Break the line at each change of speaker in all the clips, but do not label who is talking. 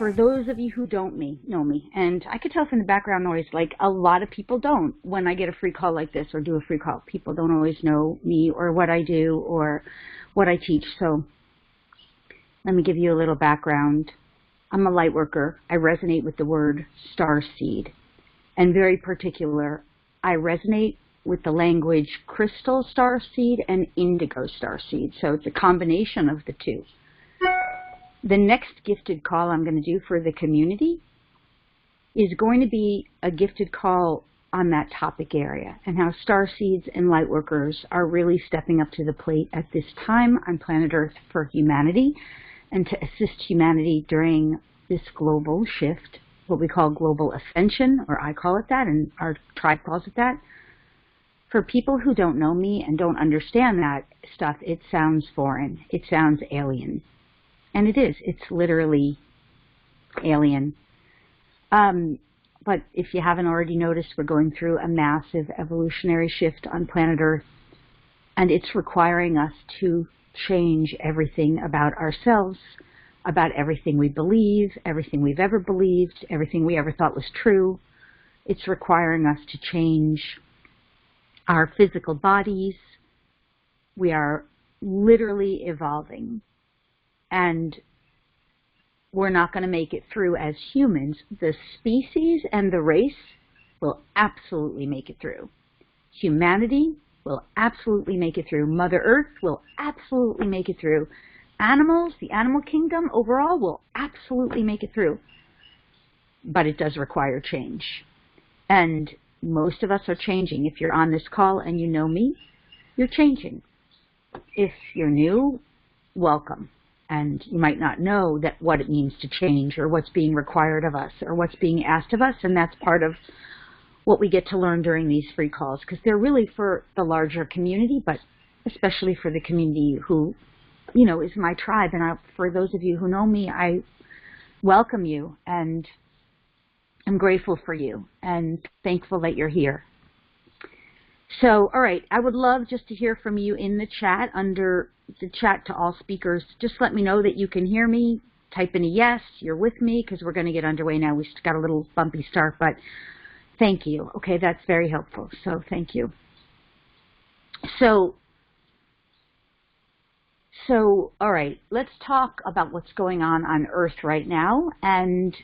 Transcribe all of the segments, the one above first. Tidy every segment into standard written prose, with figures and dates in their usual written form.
for those of you who don't know me, and I could tell from the background noise, like a lot of people don't when I get a free call like this or do a free call. People don't always know me or what I do or what I teach. So let me give you a little background. I'm a light worker. I resonate with the word starseed, and very particular, I resonate with the language crystal starseed and indigo starseed. So it's a combination of the two. The next gifted call I'm going to do for the community is going to be a gifted call on that topic area and how Starseeds and Lightworkers are really stepping up to the plate at this time on planet Earth for humanity and to assist humanity during this global shift, what we call global ascension, or I call it that, and our tribe calls it that. For people who don't know me and don't understand that stuff, it sounds foreign. It sounds alien. And it is. It's literally alien. But if you haven't already noticed, we're going through a massive evolutionary shift on planet Earth, and it's requiring us to change everything about ourselves, about everything we believe, everything we've ever believed, everything we ever thought was true. It's requiring us to change our physical bodies. We are literally evolving. And we're not going to make it through as humans. The species and the race will absolutely make it through. Humanity will absolutely make it through. Mother Earth will absolutely make it through. Animals, the animal kingdom overall will absolutely make it through. But it does require change. And most of us are changing. If you're on this call and you know me, you're changing. If you're new, welcome. And you might not know that what it means to change or what's being required of us or what's being asked of us. And that's part of what we get to learn during these free calls, because they're really for the larger community, but especially for the community who, you know, is my tribe. And for those of you who know me, I welcome you and I'm grateful for you and thankful that you're here. So, all right, I would love just to hear from you in the chat, under the chat to all speakers. Just let me know that you can hear me. Type in a yes, you're with me, because we're going to get underway now. We just got a little bumpy start, but thank you. Okay, that's very helpful, so thank you. So, all right, let's talk about what's going on Earth right now. And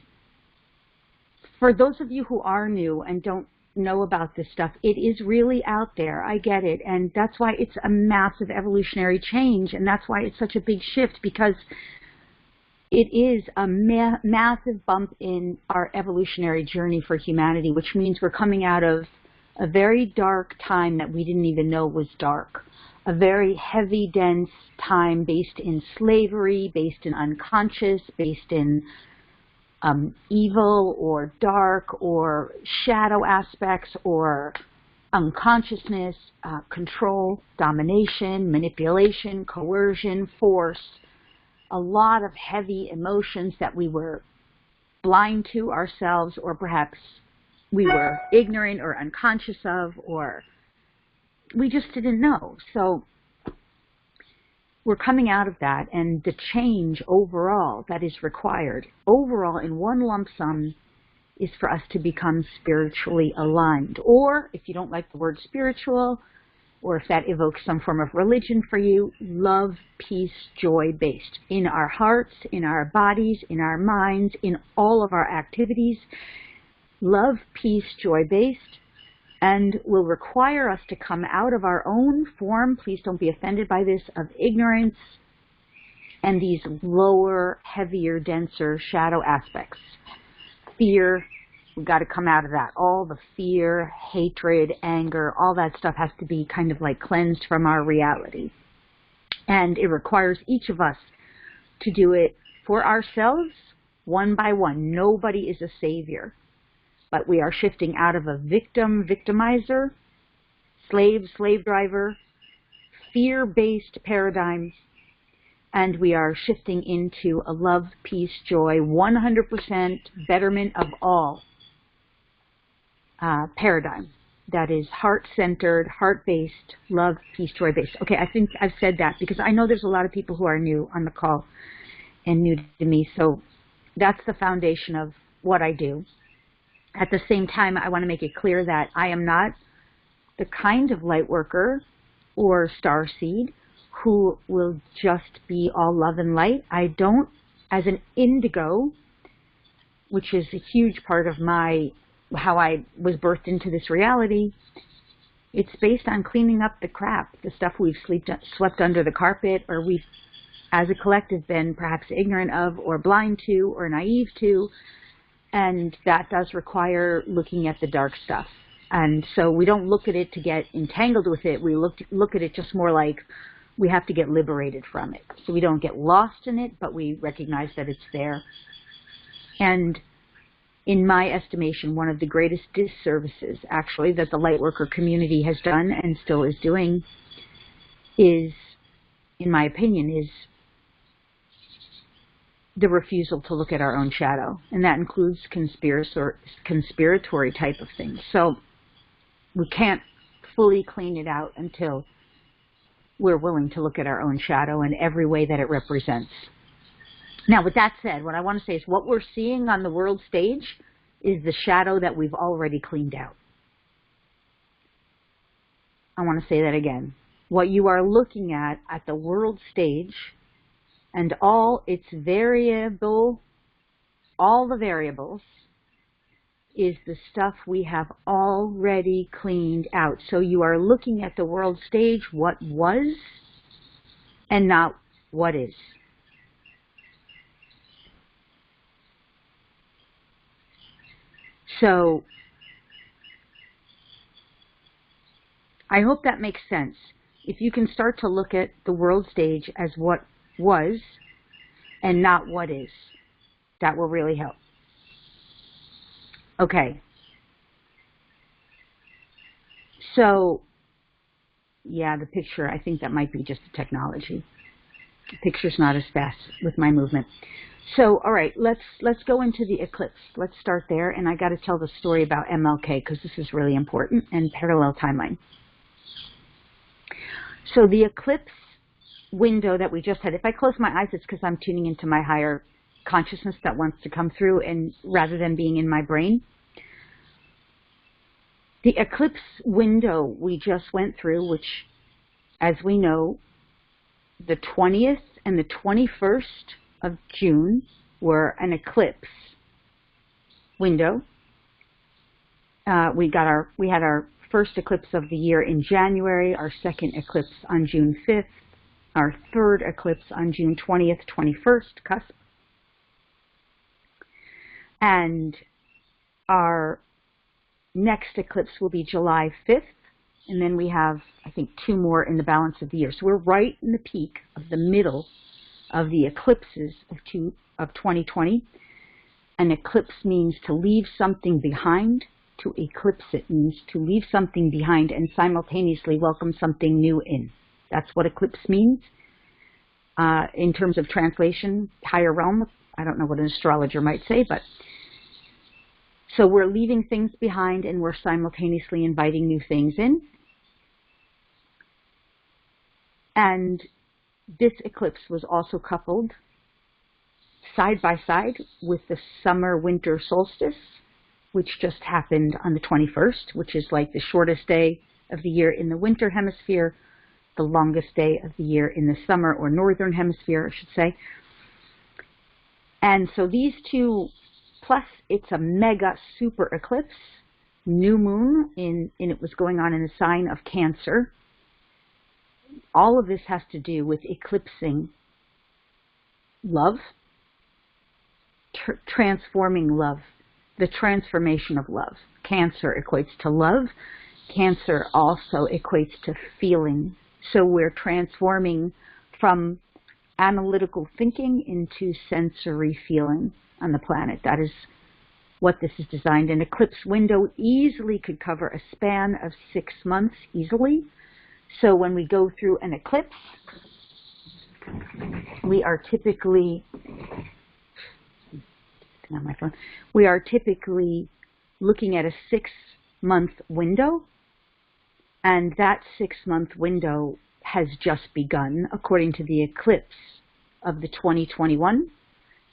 for those of you who are new and don't know about this stuff, it is really out there. I get it, and that's why it's a massive evolutionary change, and that's why it's such a big shift, because it is a massive bump in our evolutionary journey for humanity, which means we're coming out of a very dark time that we didn't even know was dark, a very heavy, dense time based in slavery, based in unconscious, based in evil or dark or shadow aspects or unconsciousness, control, domination, manipulation, coercion, force, a lot of heavy emotions that we were blind to ourselves, or perhaps we were ignorant or unconscious of, or we just didn't know. So we're coming out of that, and the change overall that is required, overall in one lump sum, is for us to become spiritually aligned. Or, if you don't like the word spiritual, or if that evokes some form of religion for you, love, peace, joy based. In our hearts, in our bodies, in our minds, in all of our activities, love, peace, joy based. And will require us to come out of our own form, please don't be offended by this, of ignorance and these lower, heavier, denser shadow aspects. Fear, we've got to come out of that. All the fear, hatred, anger, all that stuff has to be kind of like cleansed from our reality. And it requires each of us to do it for ourselves, one by one. Nobody is a savior. But we are shifting out of a victim, victimizer, slave, slave driver, fear-based paradigm, and we are shifting into a love, peace, joy, 100% betterment of all paradigm that is heart-centered, heart-based, love, peace, joy-based. Okay, I think I've said that because I know there's a lot of people who are new on the call and new to me, so that's the foundation of what I do. At the same time, I want to make it clear that I am not the kind of light worker or starseed who will just be all love and light. I don't, as an indigo, which is a huge part of how I was birthed into this reality, it's based on cleaning up the crap, the stuff we've swept under the carpet, or we've, as a collective, been perhaps ignorant of, or blind to, or naive to, and that does require looking at the dark stuff. And so we don't look at it to get entangled with it. We look at it just more like we have to get liberated from it. So we don't get lost in it, but we recognize that it's there. And in my estimation, one of the greatest disservices, actually, that the Lightworker community has done and still is doing is, in my opinion, is the refusal to look at our own shadow. And that includes conspiratory type of things. So we can't fully clean it out until we're willing to look at our own shadow in every way that it represents. Now, with that said, what I want to say is what we're seeing on the world stage is the shadow that we've already cleaned out. I want to say that again. What you are looking at the world stage and all its all the variables, is the stuff we have already cleaned out. So you are looking at the world stage, what was, and not what is. So I hope that makes sense. If you can start to look at the world stage as what was and not what is, that will really help. Okay. So, yeah, the picture, I think that might be just a technology. The picture's not as fast with my movement. So, all right, let's go into the eclipse. Let's start there, and I got to tell the story about MLK because this is really important and parallel timeline. So the eclipse window that we just had, if I close my eyes, it's because I'm tuning into my higher consciousness that wants to come through, and rather than being in my brain. The eclipse window we just went through, which, as we know, the 20th and the 21st of June were an eclipse window. We had our first eclipse of the year in January, our second eclipse on June 5th, our third eclipse on June 20th, 21st, cusp. And our next eclipse will be July 5th, and then we have, I think, 2 more in the balance of the year. So we're right in the peak of the middle of the eclipses of 2020. An eclipse means to leave something behind. To eclipse it means to leave something behind and simultaneously welcome something new in. That's what eclipse means. In terms of translation, higher realm, I don't know what an astrologer might say, but so we're leaving things behind and we're simultaneously inviting new things in. And this eclipse was also coupled side by side with the summer-winter solstice, which just happened on the 21st, which is like the shortest day of the year in the winter hemisphere, the longest day of the year in the summer or northern hemisphere, I should say. And so these two, plus it's a mega super eclipse, new moon, and it was going on in the sign of Cancer. All of this has to do with eclipsing love, transforming love, the transformation of love. Cancer equates to love. Cancer also equates to feeling. So we're transforming from analytical thinking into sensory feeling on the planet. That is what this is designed. An eclipse window easily could cover a span of 6 months easily. So when we go through an eclipse, we are typically looking at a 6-month window, and that 6-month window has just begun according to the eclipse of the 2021.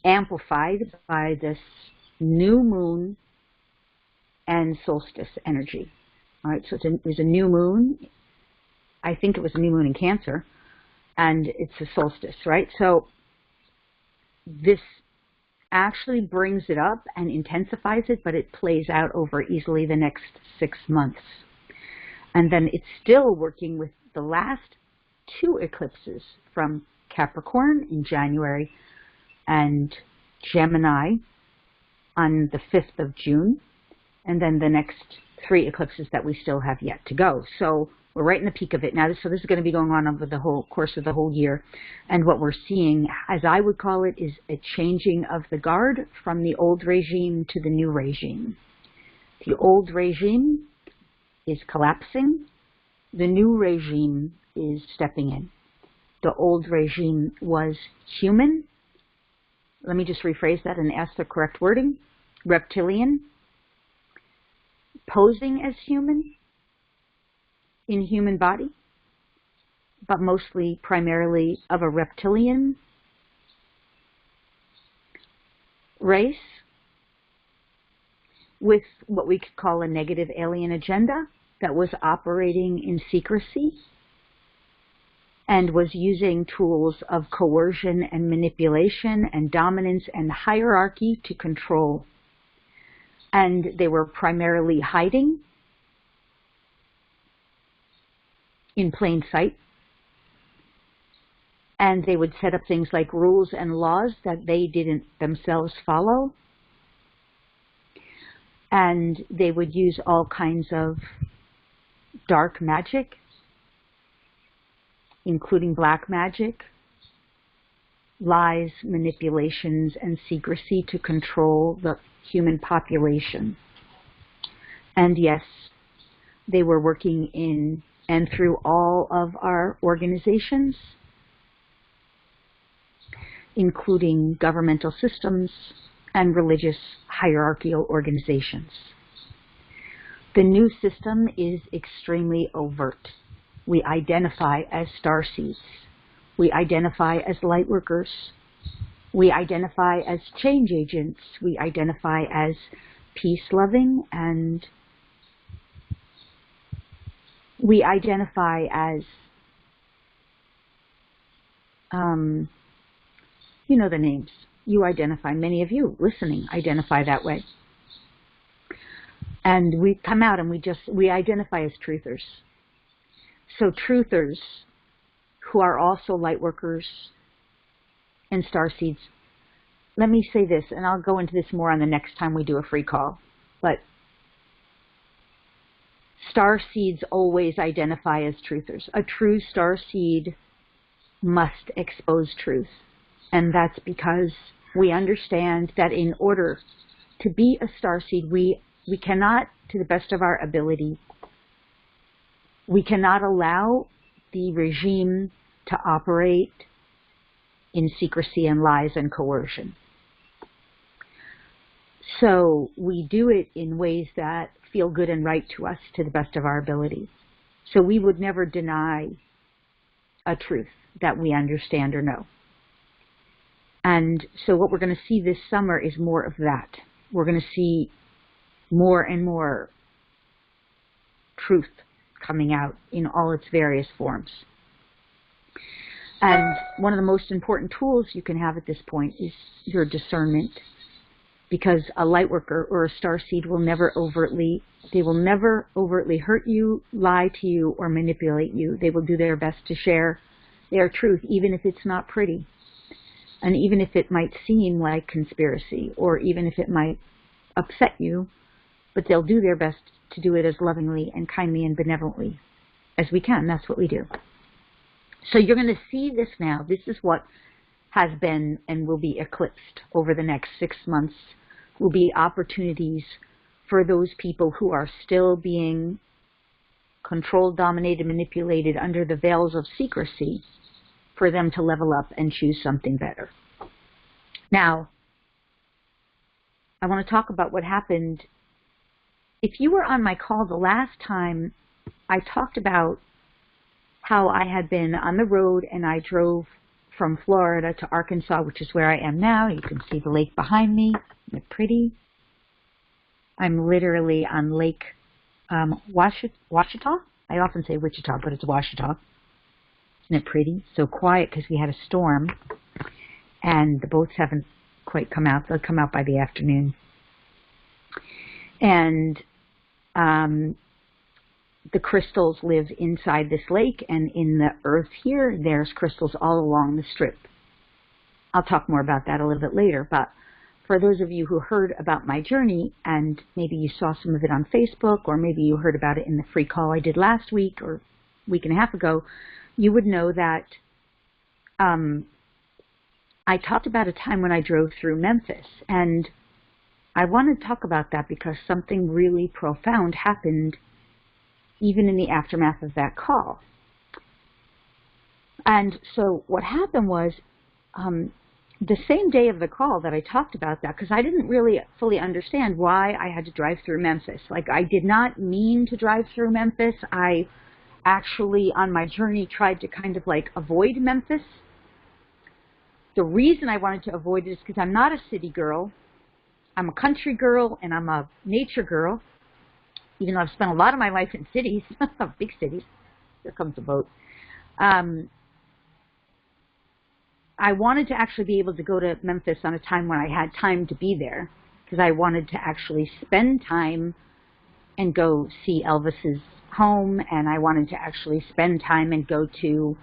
amplified by this new moon and solstice energy. All right, so it was a new moon. I think it was a new moon in Cancer, and it's a solstice, right? So this actually brings it up and intensifies it, but it plays out over easily the next 6 months. And then it's still working with the last 2 eclipses from Capricorn in January and Gemini on the 5th of June, and then the next 3 eclipses that we still have yet to go. So we're right in the peak of it now. So this is going to be going on over the whole course of the whole year. And what we're seeing, as I would call it, is a changing of the guard from the old regime to the new regime. The old regime is collapsing. The new regime is stepping in. The old regime was human. Let me just rephrase that and ask the correct wording. Reptilian, posing as human in human body, but mostly primarily of a reptilian race with what we could call a negative alien agenda that was operating in secrecy and was using tools of coercion and manipulation and dominance and hierarchy to control. And they were primarily hiding in plain sight. And they would set up things like rules and laws that they didn't themselves follow. And they would use all kinds of dark magic, including black magic, lies, manipulations, and secrecy to control the human population. And yes, they were working in and through all of our organizations, including governmental systems and religious hierarchical organizations. The new system is extremely overt. We identify as starseeds. We identify as lightworkers. We identify as change agents. We identify as peace-loving, and we identify as, you know the names. You identify, many of you listening identify that way. And we come out and we identify as truthers. So truthers who are also lightworkers and starseeds. Let me say this, and I'll go into this more on the next time we do a free call, but starseeds always identify as truthers. A true starseed must expose truth. And that's because we understand that in order to be a starseed, we cannot, to the best of our ability, we cannot allow the regime to operate in secrecy and lies and coercion. So we do it in ways that feel good and right to us to the best of our ability. So we would never deny a truth that we understand or know. And so what we're going to see this summer is more of that. We're going to see more and more truth coming out in all its various forms. And one of the most important tools you can have at this point is your discernment, because a lightworker or a starseed will never overtly hurt you, lie to you, or manipulate you. They will do their best to share their truth, even if it's not pretty. And even if it might seem like conspiracy, or even if it might upset you, but they'll do their best to do it as lovingly and kindly and benevolently as we can. That's what we do. So you're going to see this now. This is what has been and will be eclipsed over the next 6 months. Will be opportunities for those people who are still being controlled, dominated, manipulated under the veils of secrecy, for them to level up and choose something better. Now, I want to talk about what happened. If you were on my call the last time, I talked about how I had been on the road and I drove from Florida to Arkansas, which is where I am now. You can see the lake behind me. Isn't it pretty? I'm literally on Lake Washita. I often say Wichita, but it's Washita. Isn't it pretty? So quiet because we had a storm, and the boats haven't quite come out. They'll come out by the afternoon. And the crystals live inside this lake, and in the earth here, there's crystals all along the strip. I'll talk more about that a little bit later, but for those of you who heard about my journey, and maybe you saw some of it on Facebook, or maybe you heard about it in the free call I did last week or a week and a half ago, you would know that I talked about a time when I drove through Memphis, and I want to talk about that because something really profound happened even in the aftermath of that call. And so what happened was, the same day of the call that I talked about that, because I didn't really fully understand why I had to drive through Memphis. Like, I did not mean to drive through Memphis. I actually, on my journey, tried to kind of like avoid Memphis. The reason I wanted to avoid it is because I'm not a city girl. I'm a country girl, and I'm a nature girl, even though I've spent a lot of my life in cities, big cities. Here comes the boat. I wanted to actually be able to go to Memphis on a time when I had time to be there, because I wanted to actually spend time and go see Elvis's home, and I wanted to actually spend time and go to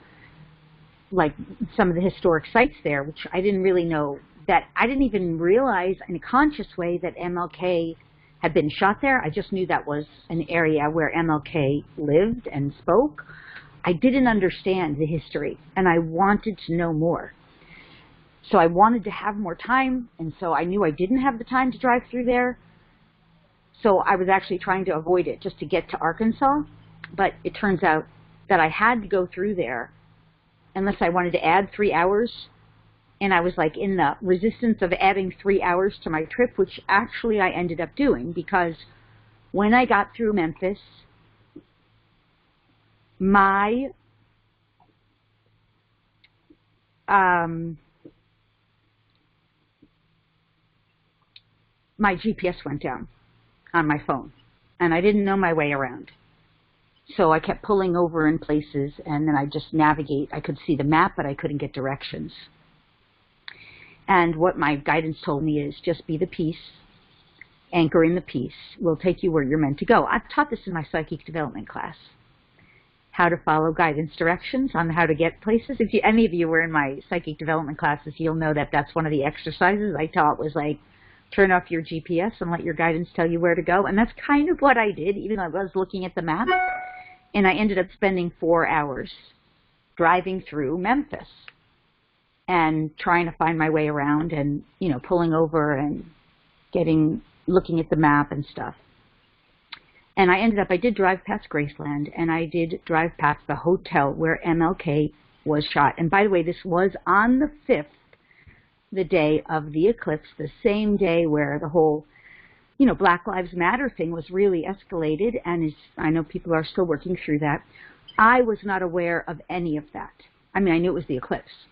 like some of the historic sites there, which I didn't really know, that I didn't even realize in a conscious way that MLK had been shot there. I just knew that was an area where MLK lived and spoke. I didn't understand the history, and I wanted to know more. So I wanted to have more time, and so I knew I didn't have the time to drive through there. So I was actually trying to avoid it just to get to Arkansas. But it turns out that I had to go through there unless I wanted to add 3 hours. And I was like in the resistance of adding 3 hours to my trip, which actually I ended up doing, because when I got through Memphis, my GPS went down on my phone, and I didn't know my way around. So I kept pulling over in places, and then I just navigate. I could see the map, but I couldn't get directions. And what my guidance told me is just be the peace, anchor in the peace. We'll take you where you're meant to go. I've taught this in my psychic development class, how to follow guidance directions on how to get places. If any of you were in my psychic development classes, you'll know that that's one of the exercises I taught, was like, turn off your GPS and let your guidance tell you where to go. And that's kind of what I did, even though I was looking at the map. And I ended up spending 4 hours driving through Memphis and trying to find my way around, and, you know, pulling over and looking at the map and stuff. And I did drive past Graceland, and I did drive past the hotel where MLK was shot. And by the way, this was on the 5th, the day of the eclipse, the same day where the whole, you know, Black Lives Matter thing was really escalated, and I know people are still working through that. I was not aware of any of that. I mean, I knew it was the eclipse.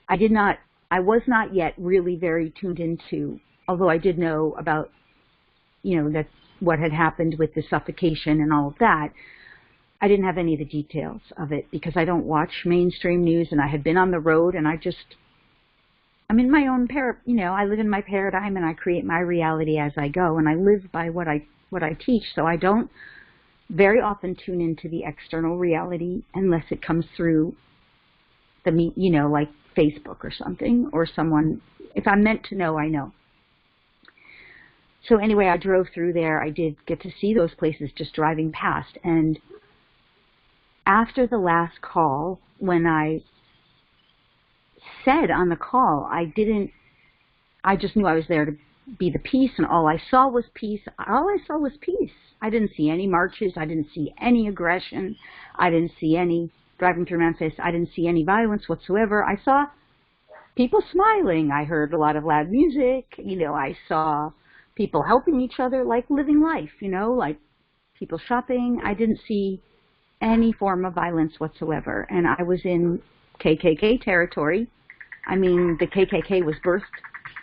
I was not yet really very tuned into, although I did know about, you know, that's what had happened with the suffocation and all of that. I didn't have any of the details of it because I don't watch mainstream news, and I had been on the road, and I'm in my own I live in my paradigm, and I create my reality as I go, and I live by what I teach. So I don't very often tune into the external reality unless it comes through like Facebook or something, or someone. If I'm meant to know, I know. So anyway, I drove through there. I did get to see those places just driving past. And after the last call, when I said on the call, I just knew I was there to be the peace, and all I saw was peace. All I saw was peace. I didn't see any marches. I didn't see any aggression. I didn't see any, driving through Memphis, I didn't see any violence whatsoever. I saw people smiling. I heard a lot of loud music. I saw people helping each other, like living life, like people shopping. I didn't see any form of violence whatsoever. And I was in KKK territory, I mean, the KKK was birthed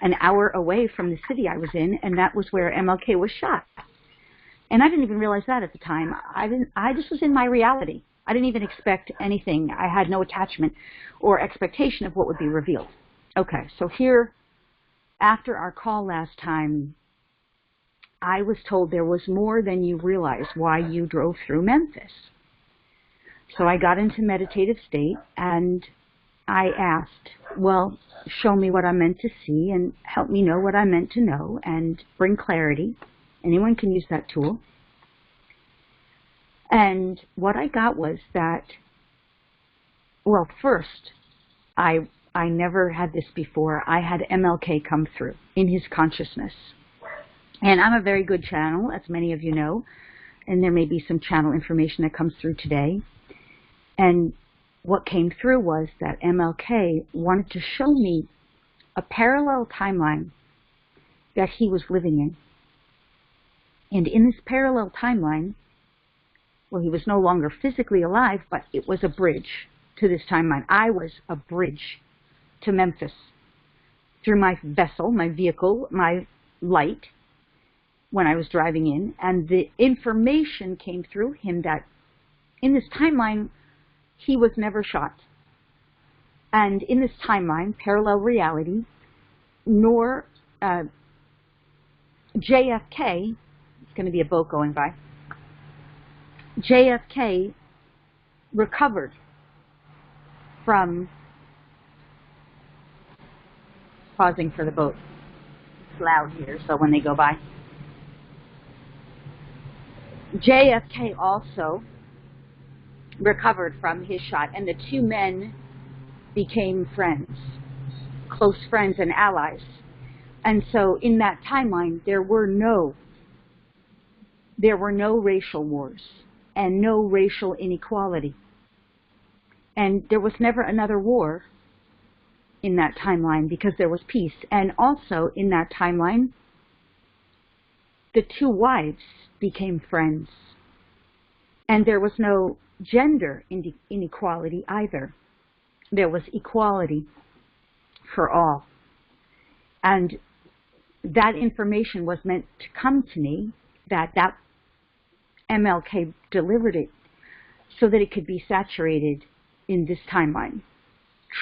an hour away from the city I was in, and that was where MLK was shot. And I didn't even realize that at the time. I just was in my reality. I didn't even expect anything. I had no attachment or expectation of what would be revealed. Okay, so here, after our call last time, I was told there was more than you realize why you drove through Memphis. So I got into meditative state, and I asked, well, show me what I'm meant to see and help me know what I'm meant to know and bring clarity. Anyone can use that tool. And what I got was that, well, first, I never had this before. I had MLK come through in his consciousness. And I'm a very good channel, as many of you know, and there may be some channel information that comes through today. And what came through was that MLK wanted to show me a parallel timeline that he was living in. And in this parallel timeline, well, he was no longer physically alive, but it was a bridge to this timeline. I was a bridge to Memphis through my vessel, my vehicle, my light, when I was driving in. And the information came through him that in this timeline, he was never shot. And in this timeline, parallel reality, nor JFK, it's going to be a boat going by, JFK recovered from, pausing for the boat, it's loud here, so when they go by. JFK also recovered from his shot, and the two men became friends, close friends and allies. And so in that timeline, there were no racial wars and no racial inequality. And there was never another war in that timeline because there was peace. And also in that timeline, the two wives became friends. And there was no gender inequality either. There was equality for all. And that information was meant to come to me, that MLK delivered it so that it could be saturated in this timeline.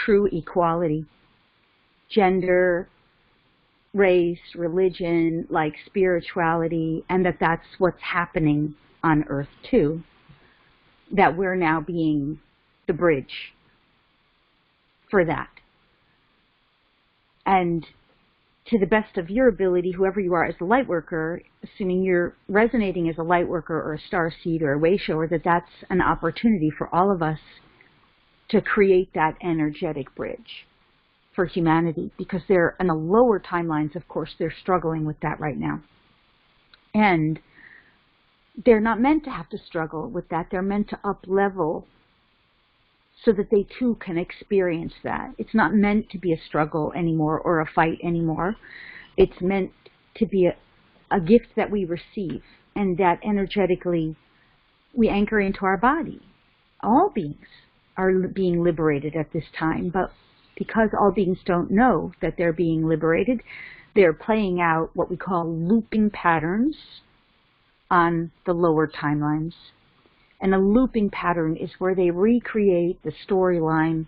True equality, gender, race, religion, like spirituality, and that's what's happening on Earth too. That we're now being the bridge for that. And to the best of your ability, whoever you are as a light worker, assuming you're resonating as a light worker or a starseed or a way shower, that's an opportunity for all of us to create that energetic bridge for humanity, because they're in the lower timelines, of course, they're struggling with that right now. And they're not meant to have to struggle with that. They're meant to up-level so that they too can experience that. It's not meant to be a struggle anymore or a fight anymore. It's meant to be a gift that we receive, and that energetically we anchor into our body. All beings are being liberated at this time, but because all beings don't know that they're being liberated, they're playing out what we call looping patterns on the lower timelines. And a looping pattern is where they recreate the storyline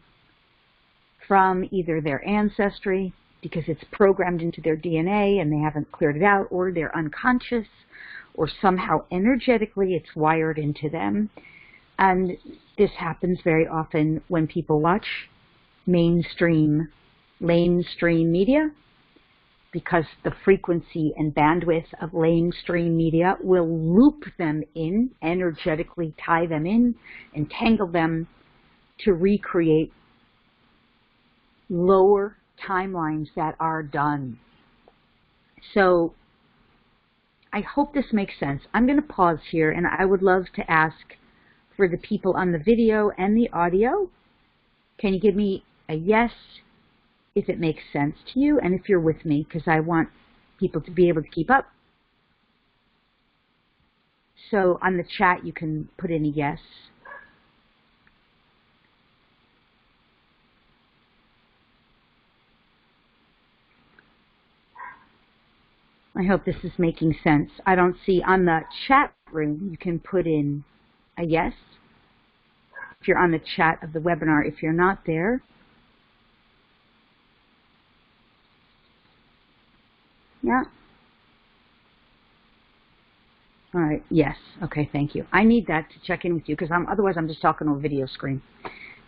from either their ancestry, because it's programmed into their DNA and they haven't cleared it out, or they're unconscious, or somehow energetically it's wired into them. And this happens very often when people watch mainstream media, because the frequency and bandwidth of mainstream media will loop them in, energetically tie them in, entangle them to recreate lower timelines that are done. So I hope this makes sense. I'm going to pause here, and I would love to ask for the people on the video and the audio, can you give me a yes if it makes sense to you, and if you're with me, because I want people to be able to keep up. So on the chat, you can put in a yes. I hope this is making sense. I don't see on the chat room, you can put in a yes if you're on the chat of the webinar. If you're not there, yeah. All right, yes. Okay, thank you. I need that to check in with you because otherwise I'm just talking on a video screen.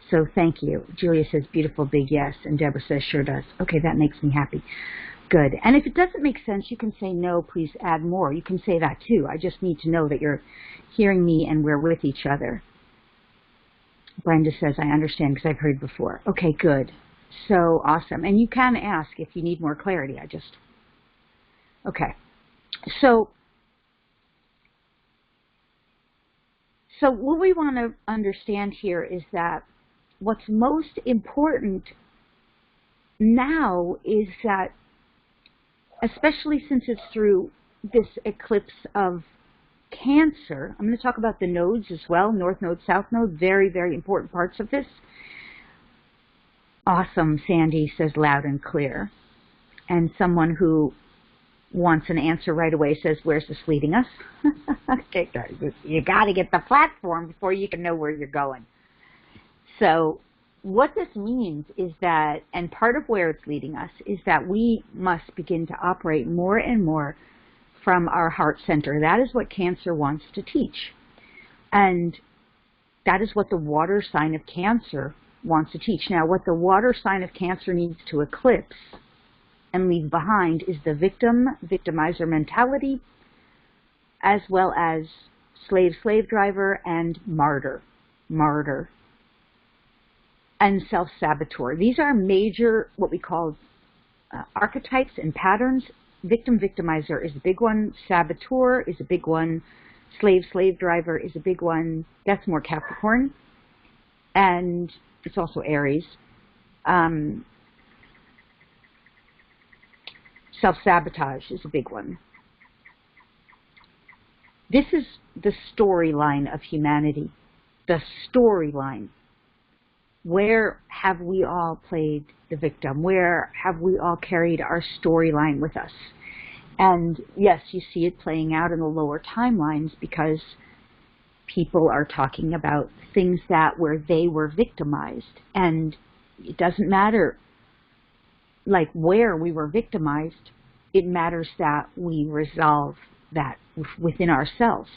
So thank you. Julia says, beautiful big yes, and Deborah says, sure does. Okay, that makes me happy. Good. And if it doesn't make sense, you can say, no, please add more. You can say that too. I just need to know that you're hearing me and we're with each other. Brenda says, I understand because I've heard before. Okay, good. So awesome. And you can ask if you need more clarity. Okay. So what we want to understand here is that what's most important now is that, especially since it's through this eclipse of Cancer, I'm going to talk about the nodes as well, North Node, South Node, very, very important parts of this. Awesome, Sandy says loud and clear. And someone who wants an answer right away says, where's this leading us? Okay, guys, you got to get the platform before you can know where you're going. So what this means is that, and part of where it's leading us, is that we must begin to operate more and more from our heart center. That is what Cancer wants to teach. And that is what the water sign of Cancer wants to teach. Now, what the water sign of Cancer needs to eclipse and leave behind is the victimizer mentality, as well as slave driver, and martyr, and self-saboteur. These are major, what we call archetypes and patterns. Victimizer is a big one. Saboteur is a big one. Slave driver is a big one. That's more Capricorn. And it's also Aries. Self-sabotage is a big one. This is the storyline of humanity. The storyline. Where have we all played the victim? Where have we all carried our storyline with us? And yes, you see it playing out in the lower timelines because people are talking about things where they were victimized. And it doesn't matter like where we were victimized. It matters that we resolve that within ourselves.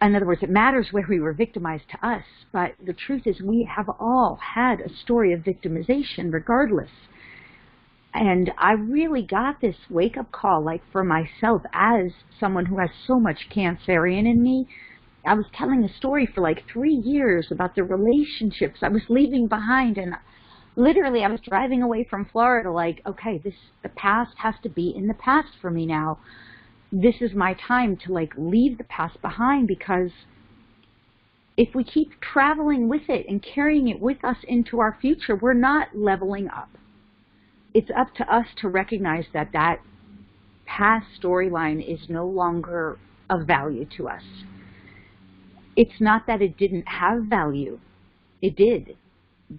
In other words, it matters where we were victimized to us, but the truth is we have all had a story of victimization regardless. And I really got this wake-up call, like for myself as someone who has so much Cancerian in me. I was telling a story for like 3 years about the relationships I was leaving behind, and literally I was driving away from Florida like, okay, the past has to be in the past for me now. This is my time to like leave the past behind, because if we keep traveling with it and carrying it with us into our future, we're not leveling up. It's up to us to recognize that that past storyline is no longer of value to us. It's not that it didn't have value. It did,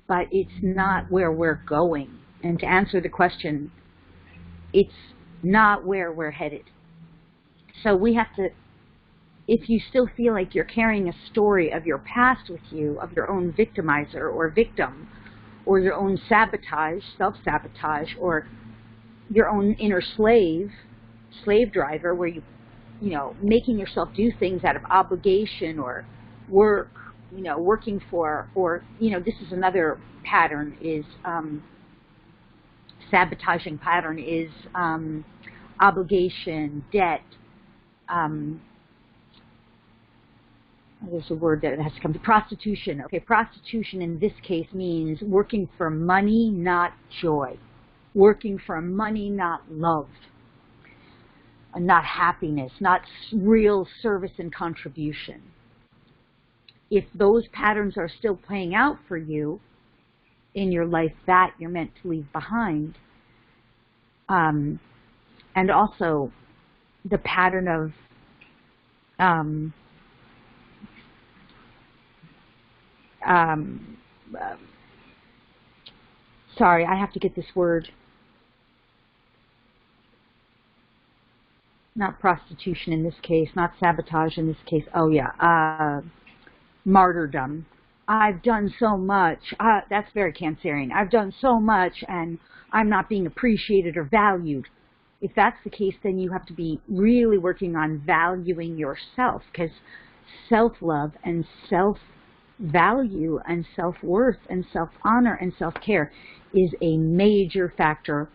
but it's not where we're going. And to answer the question, it's not where we're headed. So we have to, if you still feel like you're carrying a story of your past with you, of your own victimizer or victim, or your own sabotage, self-sabotage, or your own inner slave driver, where you know, making yourself do things out of obligation or work, you know, working for, or, you know, this is another pattern is, sabotaging pattern is obligation, debt. There's a word that has to come to prostitution. Okay, prostitution in this case means working for money, not joy. Working for money, not love. Not happiness, not real service and contribution. If those patterns are still playing out for you in your life, that you're meant to leave behind. And also the pattern of sorry, I have to get this word. not prostitution in this case, not sabotage in this case. Oh yeah, martyrdom. I've done so much. That's very Cancerian. I've done so much and I'm not being appreciated or valued. If that's the case, then you have to be really working on valuing yourself, because self-love and self-value and self-worth and self-honor and self-care is a major factor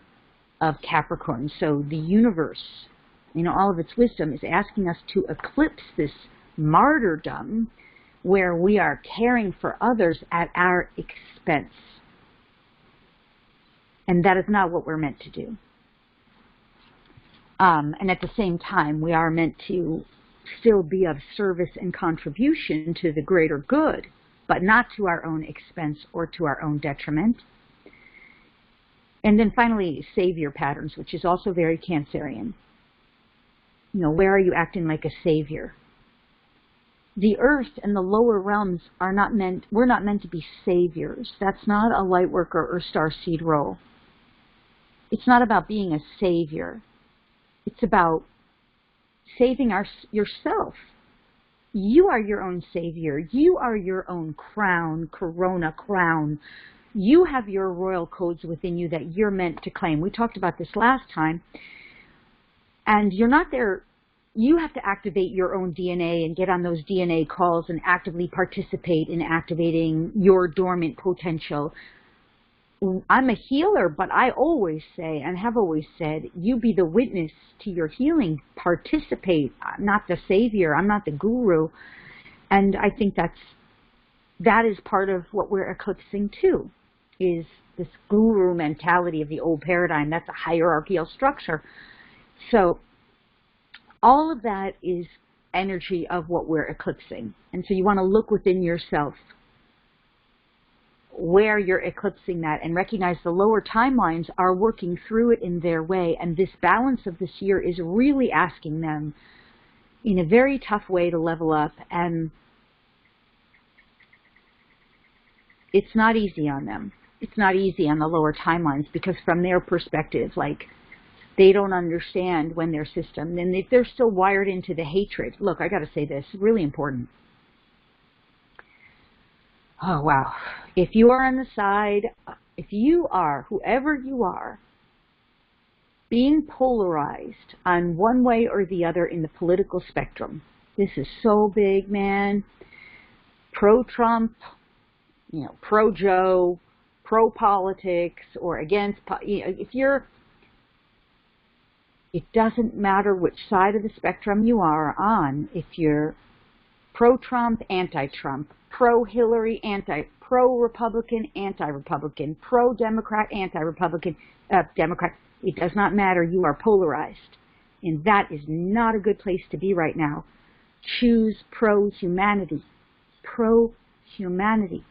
of Capricorn. So the universe, all of its wisdom is asking us to eclipse this martyrdom where we are caring for others at our expense. And that is not what we're meant to do. And at the same time, we are meant to still be of service and contribution to the greater good, but not to our own expense or to our own detriment. And then finally, savior patterns, which is also very Cancerian. Where are you acting like a savior? The earth and the lower realms are not meant, we're not meant to be saviors. That's not a Lightworker or Starseed role. It's not about being a savior. It's about saving yourself. You are your own savior. You are your own crown, corona crown. You have your royal codes within you that you're meant to claim. We talked about this last time. And you're not there. You have to activate your own DNA and get on those DNA calls and actively participate in activating your dormant potential. I'm a healer, but I always say, and have always said, you be the witness to your healing. Participate. I'm not the savior. I'm not the guru. And I think that is part of what we're eclipsing too, is this guru mentality of the old paradigm. That's a hierarchical structure. So all of that is energy of what we're eclipsing. And so you want to look within yourself where you're eclipsing that and recognize the lower timelines are working through it in their way. And this balance of this year is really asking them in a very tough way to level up. And it's not easy on them. It's not easy on the lower timelines, because from their perspective, they don't understand when their system, and they're still wired into the hatred. Look, I got to say this, really important. Oh, wow. If you are on the side, if you are, whoever you are, being polarized on one way or the other in the political spectrum, this is so big, man. Pro-Trump, pro-Joe, pro-politics, or against, if you're, it doesn't matter which side of the spectrum you are on. If you're pro-Trump, anti-Trump, pro-Hillary, pro-Republican, anti-Republican, pro-Democrat, anti-Republican, Democrat, it does not matter. You are polarized. And that is not a good place to be right now. Choose pro-humanity. Pro-humanity.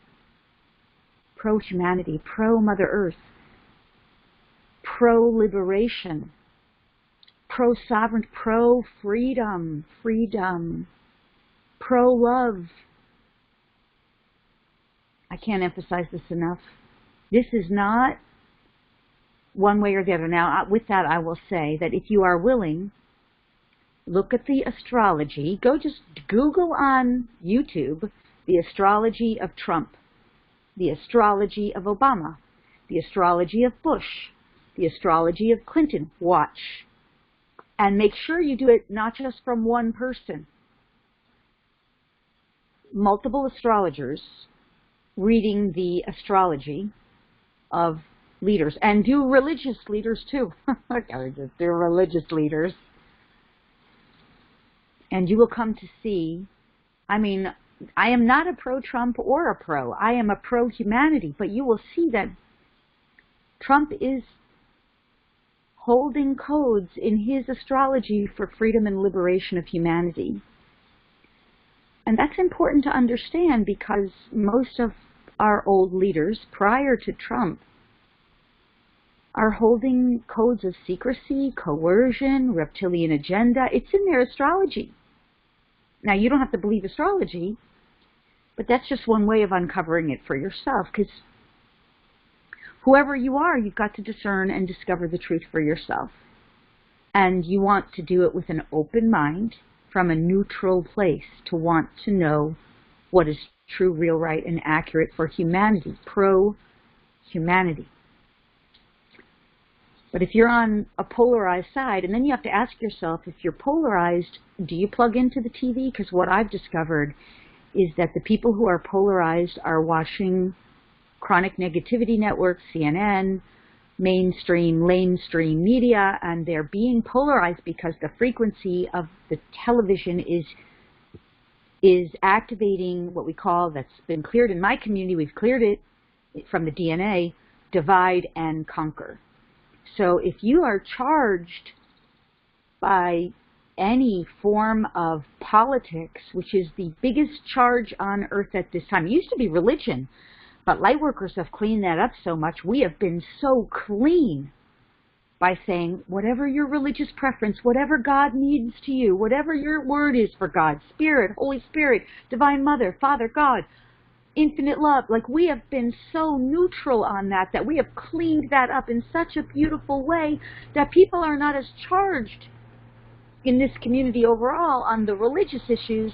Pro-humanity. Pro-Mother Earth. Pro-liberation. Pro-sovereignty, pro-freedom, pro-love. I can't emphasize this enough. This is not one way or the other. Now, with that, I will say that if you are willing, look at the astrology. Go just Google on YouTube the astrology of Trump, the astrology of Obama, the astrology of Bush, the astrology of Clinton. Watch. And make sure you do it not just from one person. Multiple astrologers reading the astrology of leaders. And do religious leaders too. Do religious leaders. And you will come to see, I am not a pro-Trump or a pro. I am a pro-humanity. But you will see that Trump is holding codes in his astrology for freedom and liberation of humanity. And that's important to understand, because most of our old leaders prior to Trump are holding codes of secrecy, coercion, reptilian agenda. It's in their astrology. Now, you don't have to believe astrology, but that's just one way of uncovering it for yourself, because whoever you are, you've got to discern and discover the truth for yourself. And you want to do it with an open mind, from a neutral place, to want to know what is true, real, right, and accurate for humanity, pro-humanity. But if you're on a polarized side, and then you have to ask yourself, if you're polarized, do you plug into the TV? Because what I've discovered is that the people who are polarized are watching chronic negativity networks, CNN, mainstream, lamestream media, and they're being polarized because the frequency of the television is activating what we call, that's been cleared in my community, we've cleared it from the DNA, divide and conquer. So if you are charged by any form of politics, which is the biggest charge on earth at this time, it used to be religion, but Lightworkers have cleaned that up so much. We have been so clean by saying, whatever your religious preference, whatever God needs to you, whatever your word is for God, Spirit, Holy Spirit, Divine Mother, Father, God, infinite love. Like, we have been so neutral on that, that we have cleaned that up in such a beautiful way that people are not as charged in this community overall on the religious issues.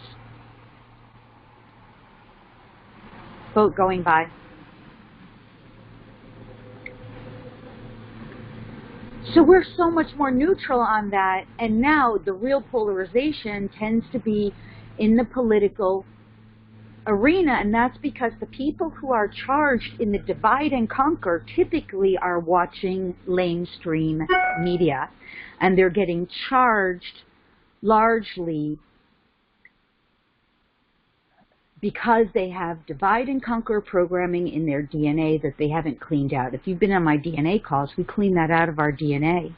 Boat going by. So we're so much more neutral on that, and now the real polarization tends to be in the political arena, and that's because the people who are charged in the divide and conquer typically are watching lamestream media, and they're getting charged largely because they have divide and conquer programming in their DNA that they haven't cleaned out. If you've been on my DNA calls, we clean that out of our DNA.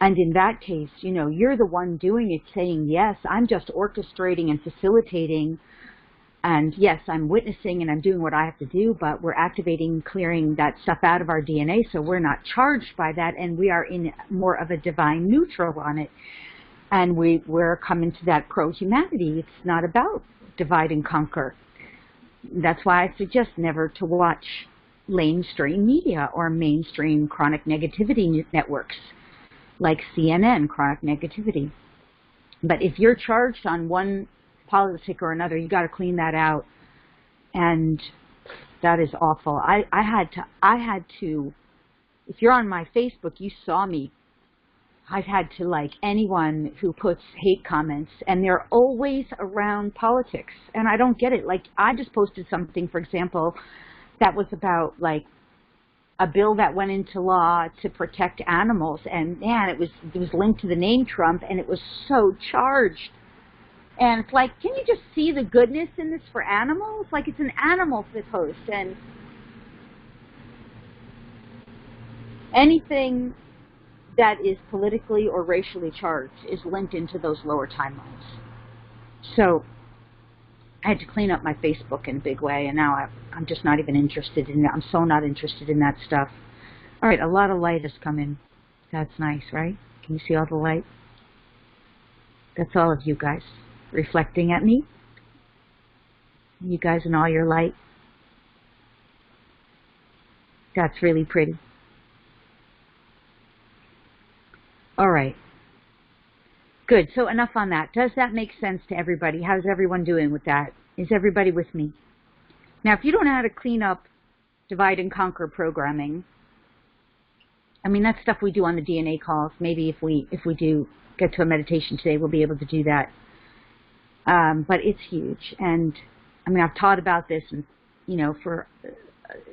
And in that case, you know, you're the one doing it, saying, yes, I'm just orchestrating and facilitating, and yes, I'm witnessing and I'm doing what I have to do, but we're activating, clearing that stuff out of our DNA, so we're not charged by that, and we are in more of a divine neutral on it. And we're coming to that pro-humanity. It's not about divide and conquer. That's why I suggest never to watch lamestream media or mainstream chronic negativity networks like CNN, chronic negativity. But if you're charged on one politic or another, you got to clean that out, and that is awful. I had to. If you're on my Facebook, you saw me. I've had to like anyone who puts hate comments, and they're always around politics, and I don't get it. Like, I just posted something, for example, that was about like a bill that went into law to protect animals, and man, it was linked to the name Trump, and it was so charged. And it's like, can you just see the goodness in this for animals? Like, it's an animal post, and anything that is politically or racially charged is linked into those lower timelines. So I had to clean up my Facebook in a big way, and now I'm just not even interested in it. I'm so not interested in that stuff. All right, a lot of light has come in. That's nice, right? Can you see all the light? That's all of you guys reflecting at me. You guys and all your light. That's really pretty. All right. Good. So enough on that. Does that make sense to everybody? How's everyone doing with that? Is everybody with me? Now, if you don't know how to clean up divide and conquer programming, I mean, that's stuff we do on the DNA calls. Maybe if we do get to a meditation today, we'll be able to do that. But it's huge. And I mean, I've taught about this, and you know,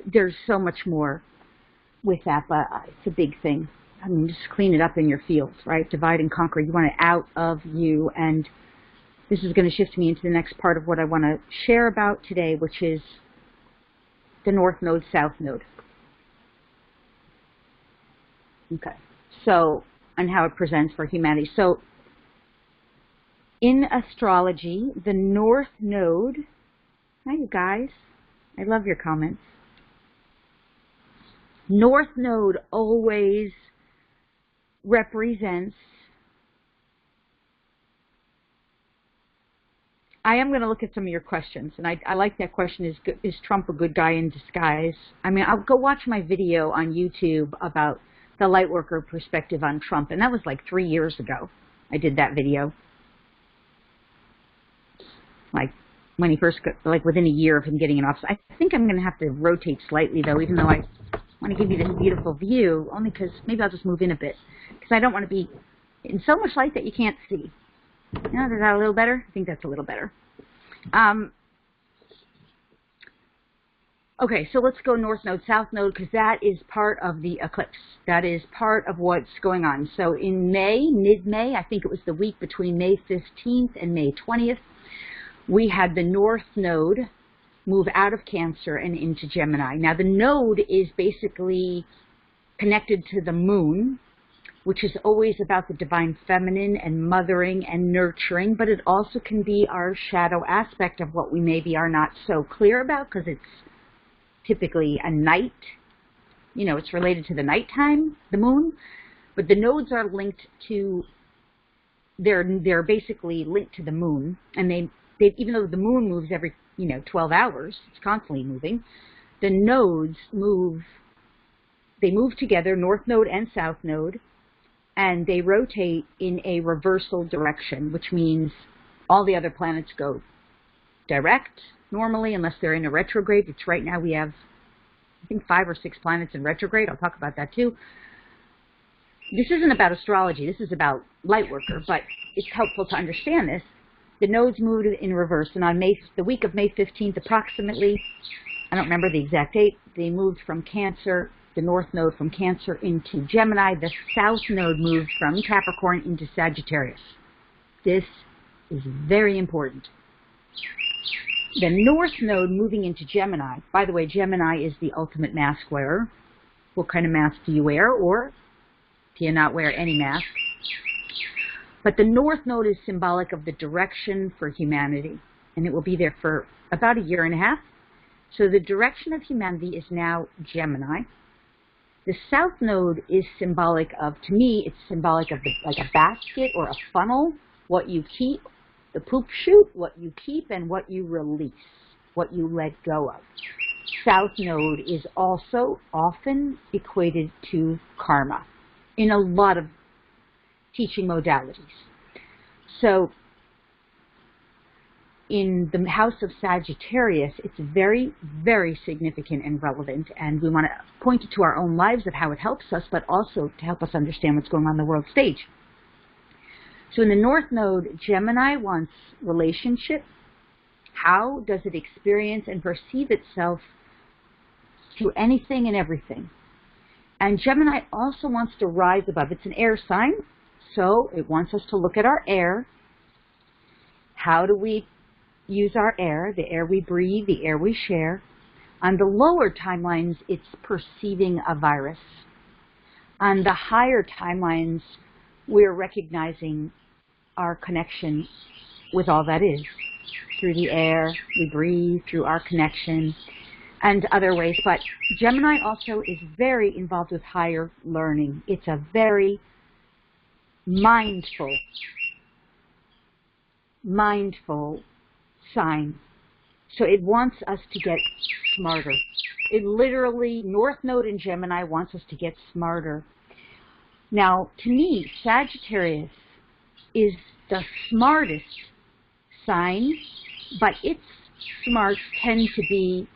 there's so much more with that, but it's a big thing. I mean, just clean it up in your field, right? Divide and conquer. You want it out of you. And this is going to shift me into the next part of what I want to share about today, which is the North Node, South Node. Okay. So, and how it presents for humanity. So, in astrology, the North Node, hi you guys, I love your comments. North Node always represents, I am going to look at some of your questions, and I like that question, is Trump a good guy in disguise? I mean, I'll go watch my video on YouTube about the Lightworker perspective on Trump. And that was like 3 years ago. I did that video. Like when he first got, like within a year of him getting in office. I think I'm going to have to rotate slightly though, even though I want to give you this beautiful view, only because maybe I'll just move in a bit. Because I don't want to be in so much light that you can't see. Now, is that a little better? I think that's a little better. Okay, so let's go North Node, South Node, because that is part of the eclipse. That is part of what's going on. So in May, mid-May, I think it was the week between May 15th and May 20th, we had the North Node move out of Cancer and into Gemini. Now, the node is basically connected to the moon, which is always about the divine feminine and mothering and nurturing, but it also can be our shadow aspect of what we maybe are not so clear about because it's typically a night. You know, it's related to the nighttime, the moon, but the nodes are linked to, they're basically linked to the moon, and they even though the moon moves every 12 hours, it's constantly moving, the nodes move, they move together, North Node and South Node, and they rotate in a reversal direction, which means all the other planets go direct normally, unless they're in a retrograde, which right now we have, I think, 5 or 6 planets in retrograde. I'll talk about that too. This isn't about astrology. This is about Lightworker, but it's helpful to understand this. The nodes moved in reverse, and on the week of May 15th, approximately, I don't remember the exact date, they moved from Cancer, the North Node from Cancer into Gemini. The South Node moved from Capricorn into Sagittarius. This is very important. The North Node moving into Gemini. By the way, Gemini is the ultimate mask wearer. What kind of mask do you wear? Or do you not wear any mask? But the North Node is symbolic of the direction for humanity, and it will be there for about 1.5 years. So the direction of humanity is now Gemini. The South Node is symbolic of, to me, it's symbolic of like a basket or a funnel, what you keep, the poop chute, what you keep, and what you release, what you let go of. South Node is also often equated to karma in a lot of teaching modalities. So in the house of Sagittarius, it's very, very significant and relevant, and we want to point it to our own lives of how it helps us, but also to help us understand what's going on the world stage. So in the North Node, Gemini wants relationship. How does it experience and perceive itself to anything and everything? And Gemini also wants to rise above. It's an air sign. So it wants us to look at our air. How do we use our air, the air we breathe, the air we share? On the lower timelines, it's perceiving a virus. On the higher timelines, we're recognizing our connection with all that is. Through the air, we breathe, through our connection, and other ways. But Gemini also is very involved with higher learning. It's a very mindful sign. So it wants us to get smarter. It literally, North Node in Gemini wants us to get smarter. Now, to me, Sagittarius is the smartest sign, but its smarts tend to be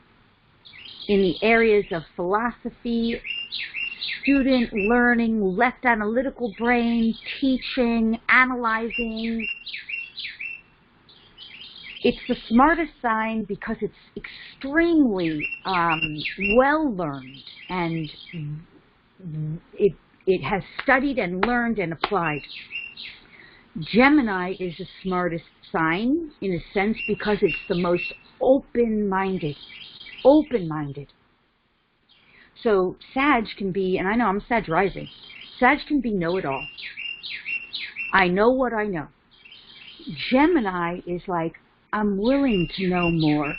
in the areas of philosophy, student learning, left analytical brain, teaching, analyzing. It's the smartest sign because it's extremely well learned, and it has studied and learned and applied. Gemini is the smartest sign in a sense because it's the most open-minded. So Sag can be, and I know I'm Sag rising, Sag can be know-it-all. I know what I know. Gemini is like, I'm willing to know more.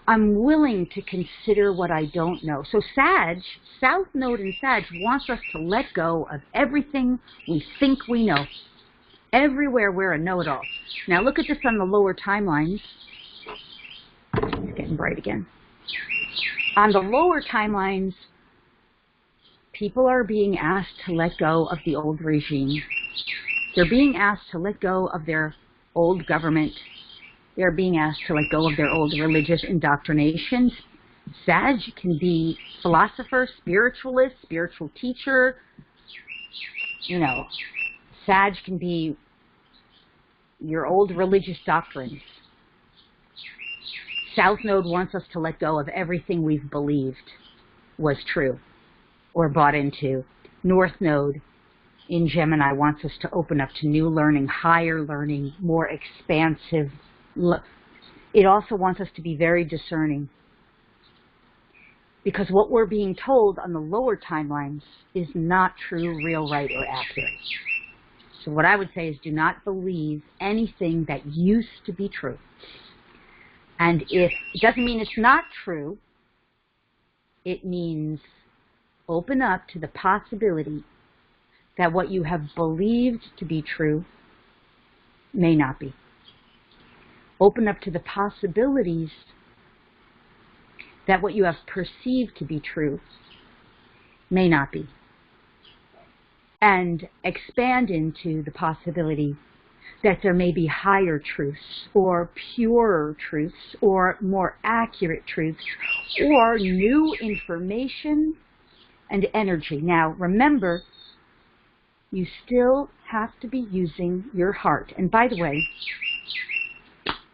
I'm willing to consider what I don't know. So Sag, South Node in Sag, wants us to let go of everything we think we know. Everywhere we're a know-it-all. Now look at this on the lower timelines. It's getting bright again. On the lower timelines, people are being asked to let go of the old regime. They're being asked to let go of their old government. They're being asked to let go of their old religious indoctrinations. Sag can be philosopher, spiritualist, spiritual teacher. You know, Sag can be your old religious doctrines. South Node wants us to let go of everything we've believed was true or bought into. North Node in Gemini wants us to open up to new learning, higher learning, more expansive. It also wants us to be very discerning, because what we're being told on the lower timelines is not true, real, right, or accurate. So what I would say is, do not believe anything that used to be true. And if it doesn't mean it's not true, it means open up to the possibility that what you have believed to be true may not be. Open up to the possibilities that what you have perceived to be true may not be. And expand into the possibility that there may be higher truths, or purer truths, or more accurate truths, or new information and energy. Now, remember, you still have to be using your heart. And by the way,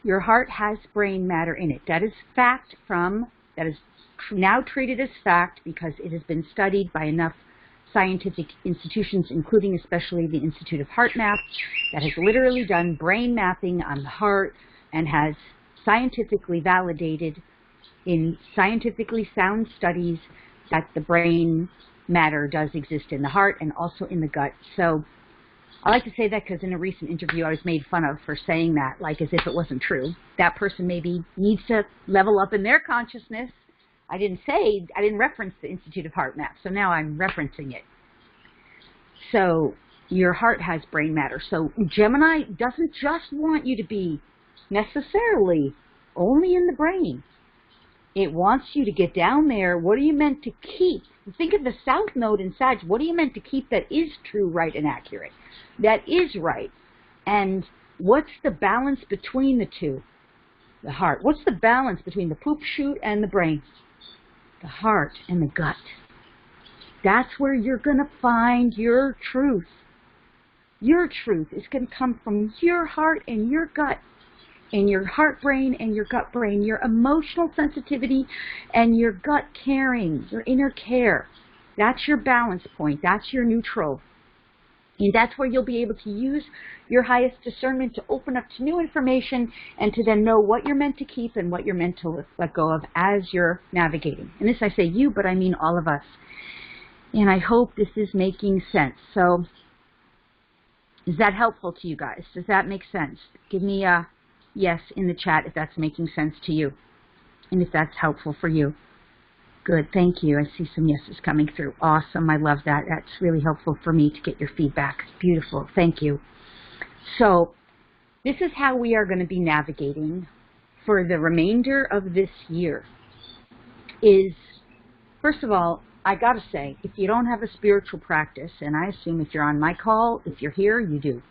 your heart has brain matter in it. That is fact that is now treated as fact because it has been studied by enough scientific institutions, including especially the Institute of Heart Math, that has literally done brain mapping on the heart and has scientifically validated in scientifically sound studies that the brain matter does exist in the heart and also in the gut. So I like to say that because in a recent interview I was made fun of for saying that, like as if it wasn't true. That person maybe needs to level up in their consciousness. I didn't reference the Institute of Heart Math, so now I'm referencing it. So your heart has brain matter. So Gemini doesn't just want you to be necessarily only in the brain. It wants you to get down there. What are you meant to keep? Think of the South Node in Sag. What are you meant to keep that is true, right, and accurate? That is right. And what's the balance between the two? The heart. What's the balance between the poop chute and the brain? The heart and the gut. That's where you're going to find your truth. Your truth is going to come from your heart and your gut, and your heart brain and your gut brain, your emotional sensitivity and your gut caring, your inner care. That's your balance point. That's your neutral. And that's where you'll be able to use your highest discernment to open up to new information and to then know what you're meant to keep and what you're meant to let go of as you're navigating. And this I say you, but I mean all of us. And I hope this is making sense. So is that helpful to you guys? Does that make sense? Give me a yes in the chat if that's making sense to you and if that's helpful for you. Good, thank you. I see some yeses coming through. Awesome, I love that. That's really helpful for me to get your feedback. Beautiful, thank you. So this is how we are going to be navigating for the remainder of this year. Is, first of all, I got to say, if you don't have a spiritual practice, and I assume if you're on my call, if you're here, you do.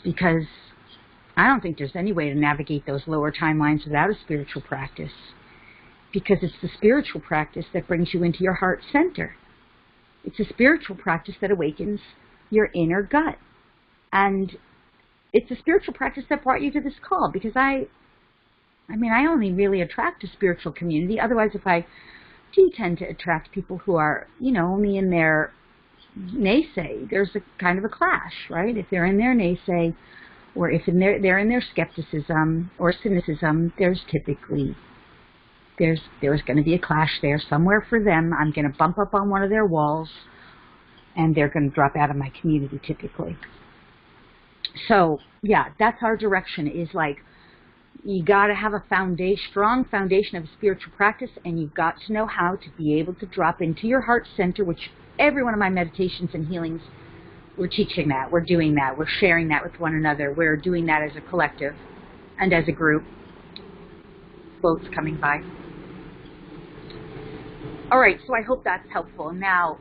Because I don't think there's any way to navigate those lower timelines without a spiritual practice. Because it's the spiritual practice that brings you into your heart center. It's a spiritual practice that awakens your inner gut. And it's a spiritual practice that brought you to this call, because I only really attract a spiritual community. Otherwise, if I do tend to attract people who are, only in their naysay, there's a kind of a clash, right? If they're in their naysay, or if they're in their skepticism or cynicism, there's going to be a clash there somewhere for them. I'm going to bump up on one of their walls, and they're going to drop out of my community typically. So, yeah, that's our direction, is like, you got to have a strong foundation of spiritual practice, and you've got to know how to be able to drop into your heart center, which every one of my meditations and healings, we're teaching that, we're doing that, we're sharing that with one another, we're doing that as a collective and as a group. Boats coming by. All right, so I hope that's helpful. Now,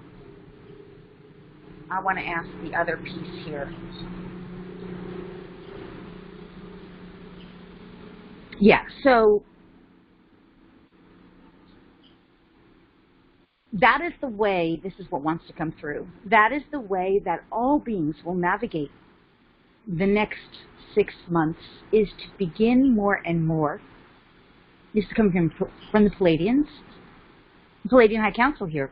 I want to ask the other piece here. Yeah, so that is the way, this is what wants to come through, that is the way that all beings will navigate the next 6 months, is to begin more and more. This is coming from the Palladians, Palladian High Council here.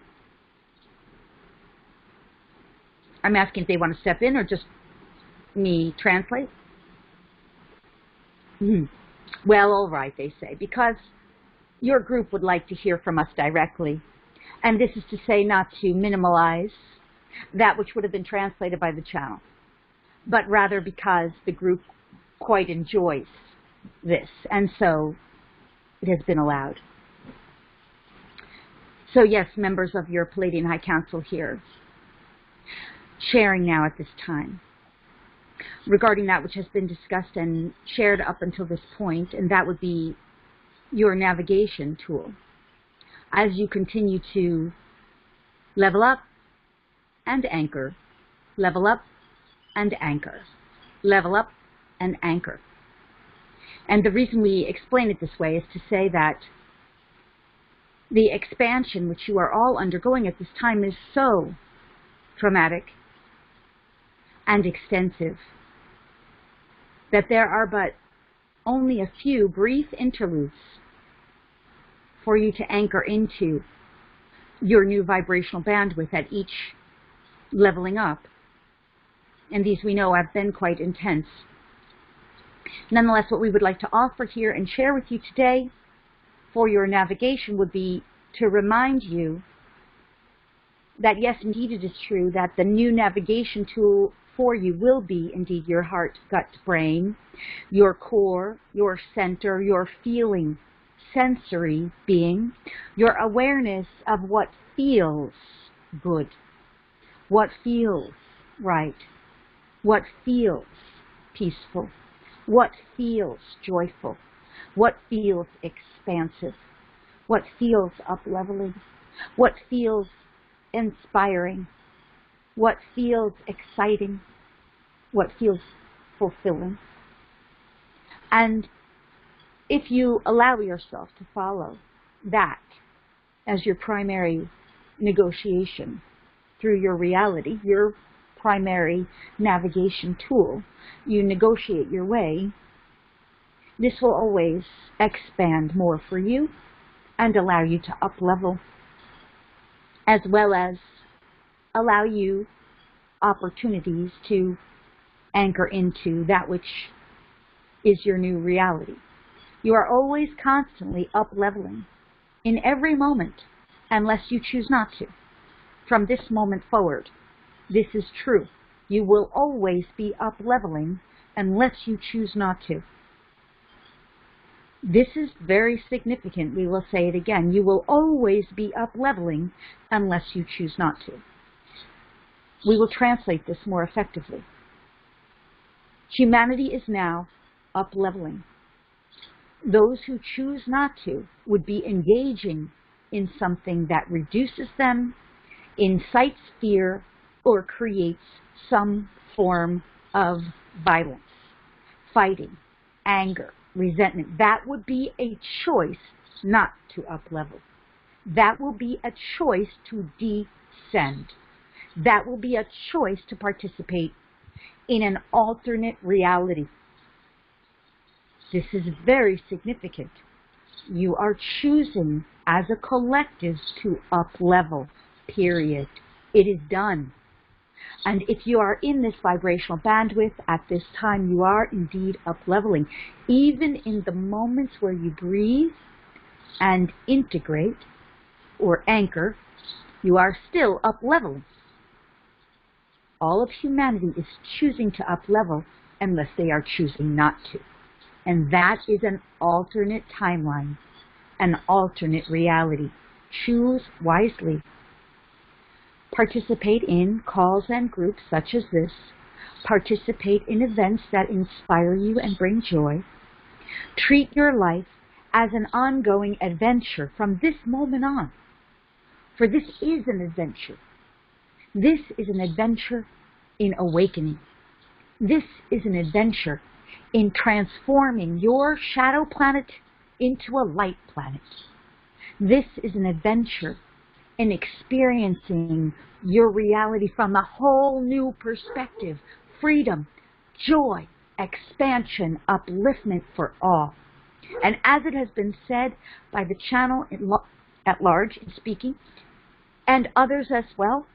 I'm asking if they want to step in or just me translate. Well, all right, they say, because your group would like to hear from us directly. And this is to say not to minimalize that which would have been translated by the channel, but rather because the group quite enjoys this, and so it has been allowed. So yes, members of your Palladian High Council here, sharing now at this time regarding that which has been discussed and shared up until this point, and that would be your navigation tool. As you continue to level up and anchor, level up and anchor, level up and anchor. And the reason we explain it this way is to say that the expansion which you are all undergoing at this time is so traumatic and extensive that there are but only a few brief interludes for you to anchor into your new vibrational bandwidth at each leveling up. And these we know have been quite intense. Nonetheless, what we would like to offer here and share with you today for your navigation would be to remind you that yes, indeed it is true that the new navigation tool for you will be indeed your heart, gut, brain, your core, your center, your feeling, sensory being, your awareness of what feels good, what feels right, what feels peaceful, what feels joyful, what feels expansive, what feels up-leveling, what feels inspiring, what feels exciting, what feels fulfilling. And if you allow yourself to follow that as your primary negotiation through your reality, your primary navigation tool, you negotiate your way, this will always expand more for you and allow you to up-level, as well as allow you opportunities to anchor into that which is your new reality. You are always constantly up-leveling in every moment, unless you choose not to. From this moment forward, this is true. You will always be up-leveling unless you choose not to. This is very significant. We will say it again. You will always be up-leveling unless you choose not to. We will translate this more effectively. Humanity is now up-leveling. Those who choose not to would be engaging in something that reduces them, incites fear, or creates some form of violence, fighting, anger, resentment. That would be a choice not to up-level. That will be a choice to descend. That will be a choice to participate in an alternate reality. This is very significant. You are choosing as a collective to up-level, period. It is done. And if you are in this vibrational bandwidth at this time, you are indeed up-leveling. Even in the moments where you breathe and integrate or anchor, you are still up-leveling. All of humanity is choosing to up-level unless they are choosing not to. And that is an alternate timeline, an alternate reality. Choose wisely. Participate in calls and groups such as this. Participate in events that inspire you and bring joy. Treat your life as an ongoing adventure from this moment on. For this is an adventure. This is an adventure in awakening. This is an adventure in transforming your shadow planet into a light planet. This is an adventure in experiencing your reality from a whole new perspective. Freedom, joy, expansion, upliftment for all. And as it has been said by the channel at large in speaking, and others as well,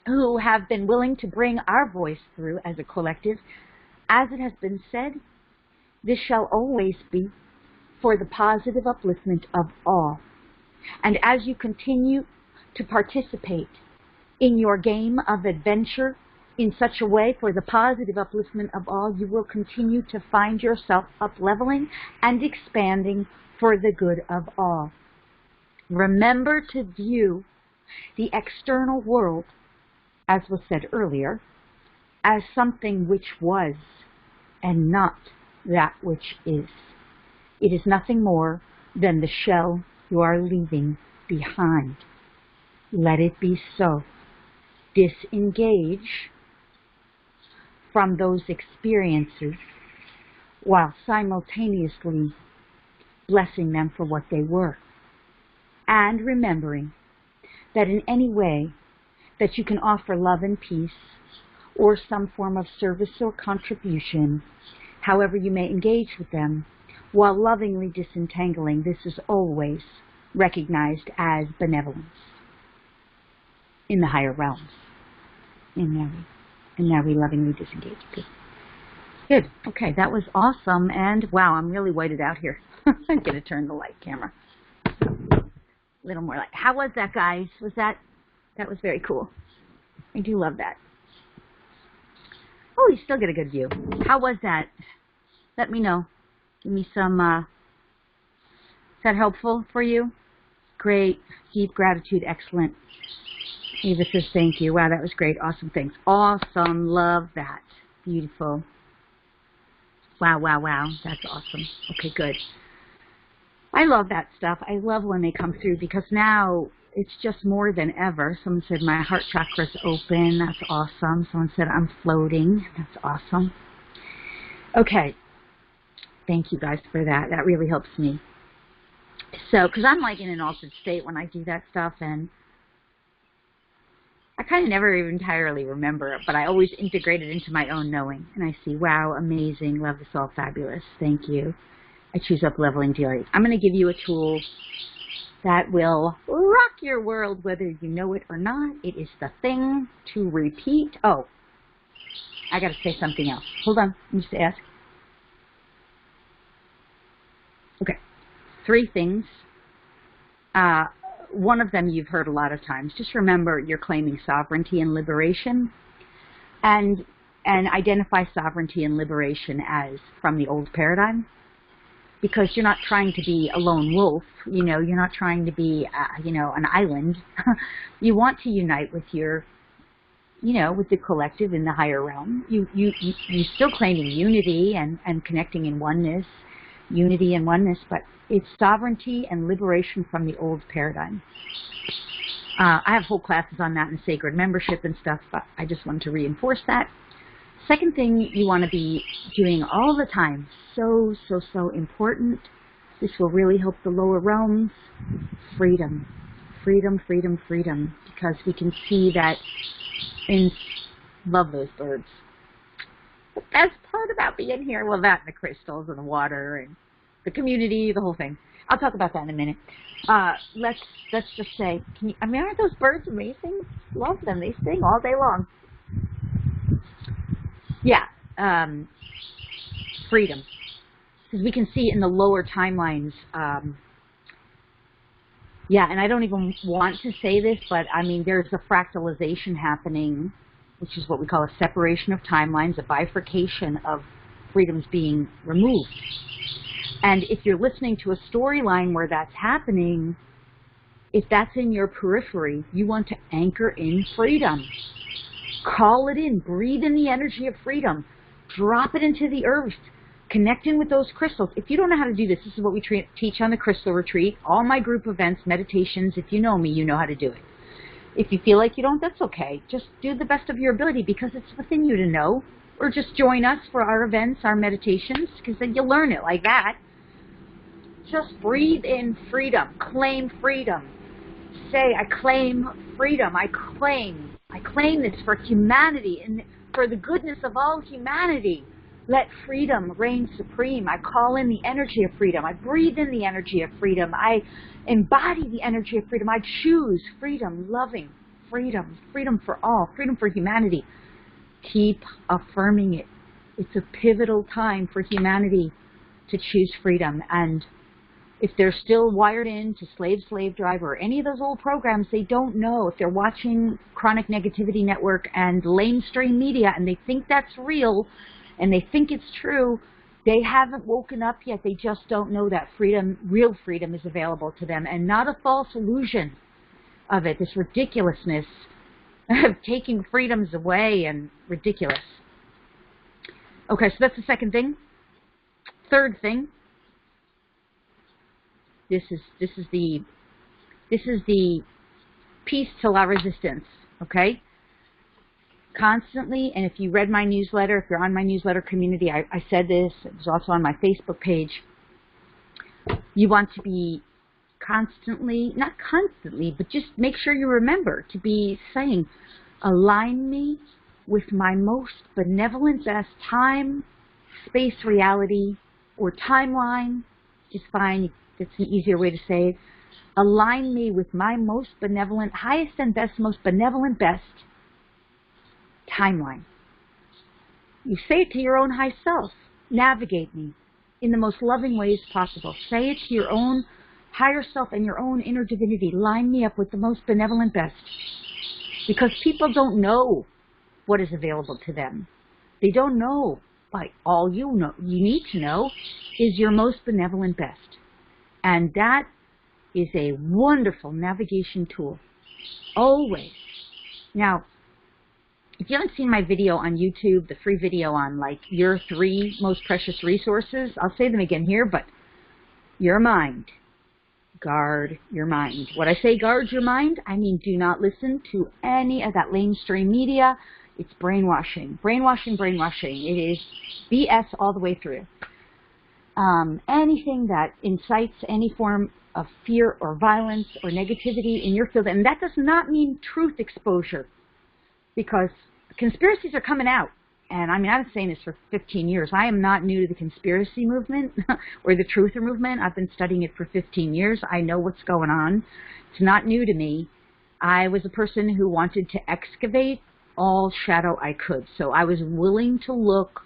who have been willing to bring our voice through as a collective, as it has been said, this shall always be for the positive upliftment of all. And as you continue to participate in your game of adventure in such a way for the positive upliftment of all, you will continue to find yourself up-leveling and expanding for the good of all. Remember to view the external world, as was said earlier, as something which was and not that which is. It is nothing more than the shell you are leaving behind. Let it be so. Disengage from those experiences while simultaneously blessing them for what they were. And remembering that in any way that you can offer love and peace or some form of service or contribution, however you may engage with them, while lovingly disentangling, this is always recognized as benevolence in the higher realms. And now we lovingly disengage. Good. Good. Okay, that was awesome. And wow, I'm really whited out here. I'm going to turn the light camera. A little more light. How was that, guys? That was very cool. I do love that. Oh, you still get a good view. How was that? Let me know. Give me some, is that helpful for you? Great. Deep gratitude. Excellent. Eva says thank you. Wow, that was great. Awesome. Thanks. Awesome. Love that. Beautiful. Wow, wow, wow. That's awesome. Okay, good. I love that stuff. I love when they come through because now it's just more than ever. Someone said my heart chakra's open. That's awesome. Someone said I'm floating. That's awesome. Okay. Thank you guys for that. That really helps me. So, because I'm like in an altered state when I do that stuff, and I kind of never even entirely remember it, but I always integrate it into my own knowing. And I see, wow, amazing, love this, all fabulous. Thank you. I choose up-leveling joy. I'm going to give you a tool that will rock your world, whether you know it or not. It is the thing to repeat. Oh, I got to say something else. Hold on. Let me just ask. Okay. 3 things. One of them you've heard a lot of times. Just remember you're claiming sovereignty and liberation, and identify sovereignty and liberation as from the old paradigm, because you're not trying to be a lone wolf. You know, you're not trying to be, you know, an island. You want to unite with your, you know, with the collective in the higher realm. You're still claiming unity and connecting in oneness, unity and oneness, but it's sovereignty and liberation from the old paradigm. I have whole classes on that in sacred membership and stuff, but I just wanted to reinforce that. Second thing you want to be doing all the time, so important. This will really help the lower realms. Freedom, freedom, freedom, freedom. Because we can see that love those birds. The best part about being here, well, that and the crystals and the water and the community, the whole thing. I'll talk about that in a minute. Let's just say, I mean, aren't those birds amazing? Love them. They sing all day long. Yeah, freedom. Because we can see in the lower timelines, yeah, and I don't even want to say this, but I mean, there's a fractalization happening, which is what we call a separation of timelines, a bifurcation of freedoms being removed. And if you're listening to a storyline where that's happening, if that's in your periphery, you want to anchor in freedom. Call it in. Breathe in the energy of freedom. Drop it into the earth. Connect in with those crystals. If you don't know how to do this, this is what we teach on the Crystal Retreat. All my group events, meditations, if you know me, you know how to do it. If you feel like you don't, that's okay. Just do the best of your ability because it's within you to know. Or just join us for our events, our meditations, because then you'll learn it like that. Just breathe in freedom. Claim freedom. Say, I claim freedom. I claim this for humanity and for the goodness of all humanity. Let freedom reign supreme. I call in the energy of freedom. I breathe in the energy of freedom. I embody the energy of freedom. I choose freedom, loving freedom, freedom for all, freedom for humanity. Keep affirming it. It's a pivotal time for humanity to choose freedom. And if they're still wired into slave drive or any of those old programs, they don't know. If they're watching Chronic Negativity Network and lamestream media and they think that's real and they think it's true, they haven't woken up yet. They just don't know that freedom, real freedom, is available to them and not a false illusion of it, this ridiculousness of taking freedoms away and ridiculous. Okay, so that's the second thing. Third thing. This is the piece to la resistance, okay? Constantly, and if you read my newsletter, if you're on my newsletter community, I said this, it was also on my Facebook page, you want to be constantly, not constantly, but just make sure you remember to be saying, align me with my most benevolent best time, space, reality, or timeline is fine. It's an easier way to say it. Align me with my most benevolent, highest and best, most benevolent best timeline. You say it to your own high self. Navigate me in the most loving ways possible. Say it to your own higher self and your own inner divinity. Line me up with the most benevolent best. Because people don't know what is available to them. They don't know. But all you need to know is your most benevolent best. And that is a wonderful navigation tool. Always. Now, if you haven't seen my video on YouTube, the free video on like your 3 most precious resources, I'll say them again here, but your mind. Guard your mind. When I say guard your mind, I mean do not listen to any of that lamestream media. It's brainwashing. Brainwashing, brainwashing. It is BS all the way through. Anything that incites any form of fear or violence or negativity in your field, and that does not mean truth exposure, because conspiracies are coming out. And I mean, I've been saying this for 15 years. I am not new to the conspiracy movement or the truther movement. I've been studying it for 15 years. I know what's going on. It's not new to me. I was a person who wanted to excavate all shadow I could. So I was willing to look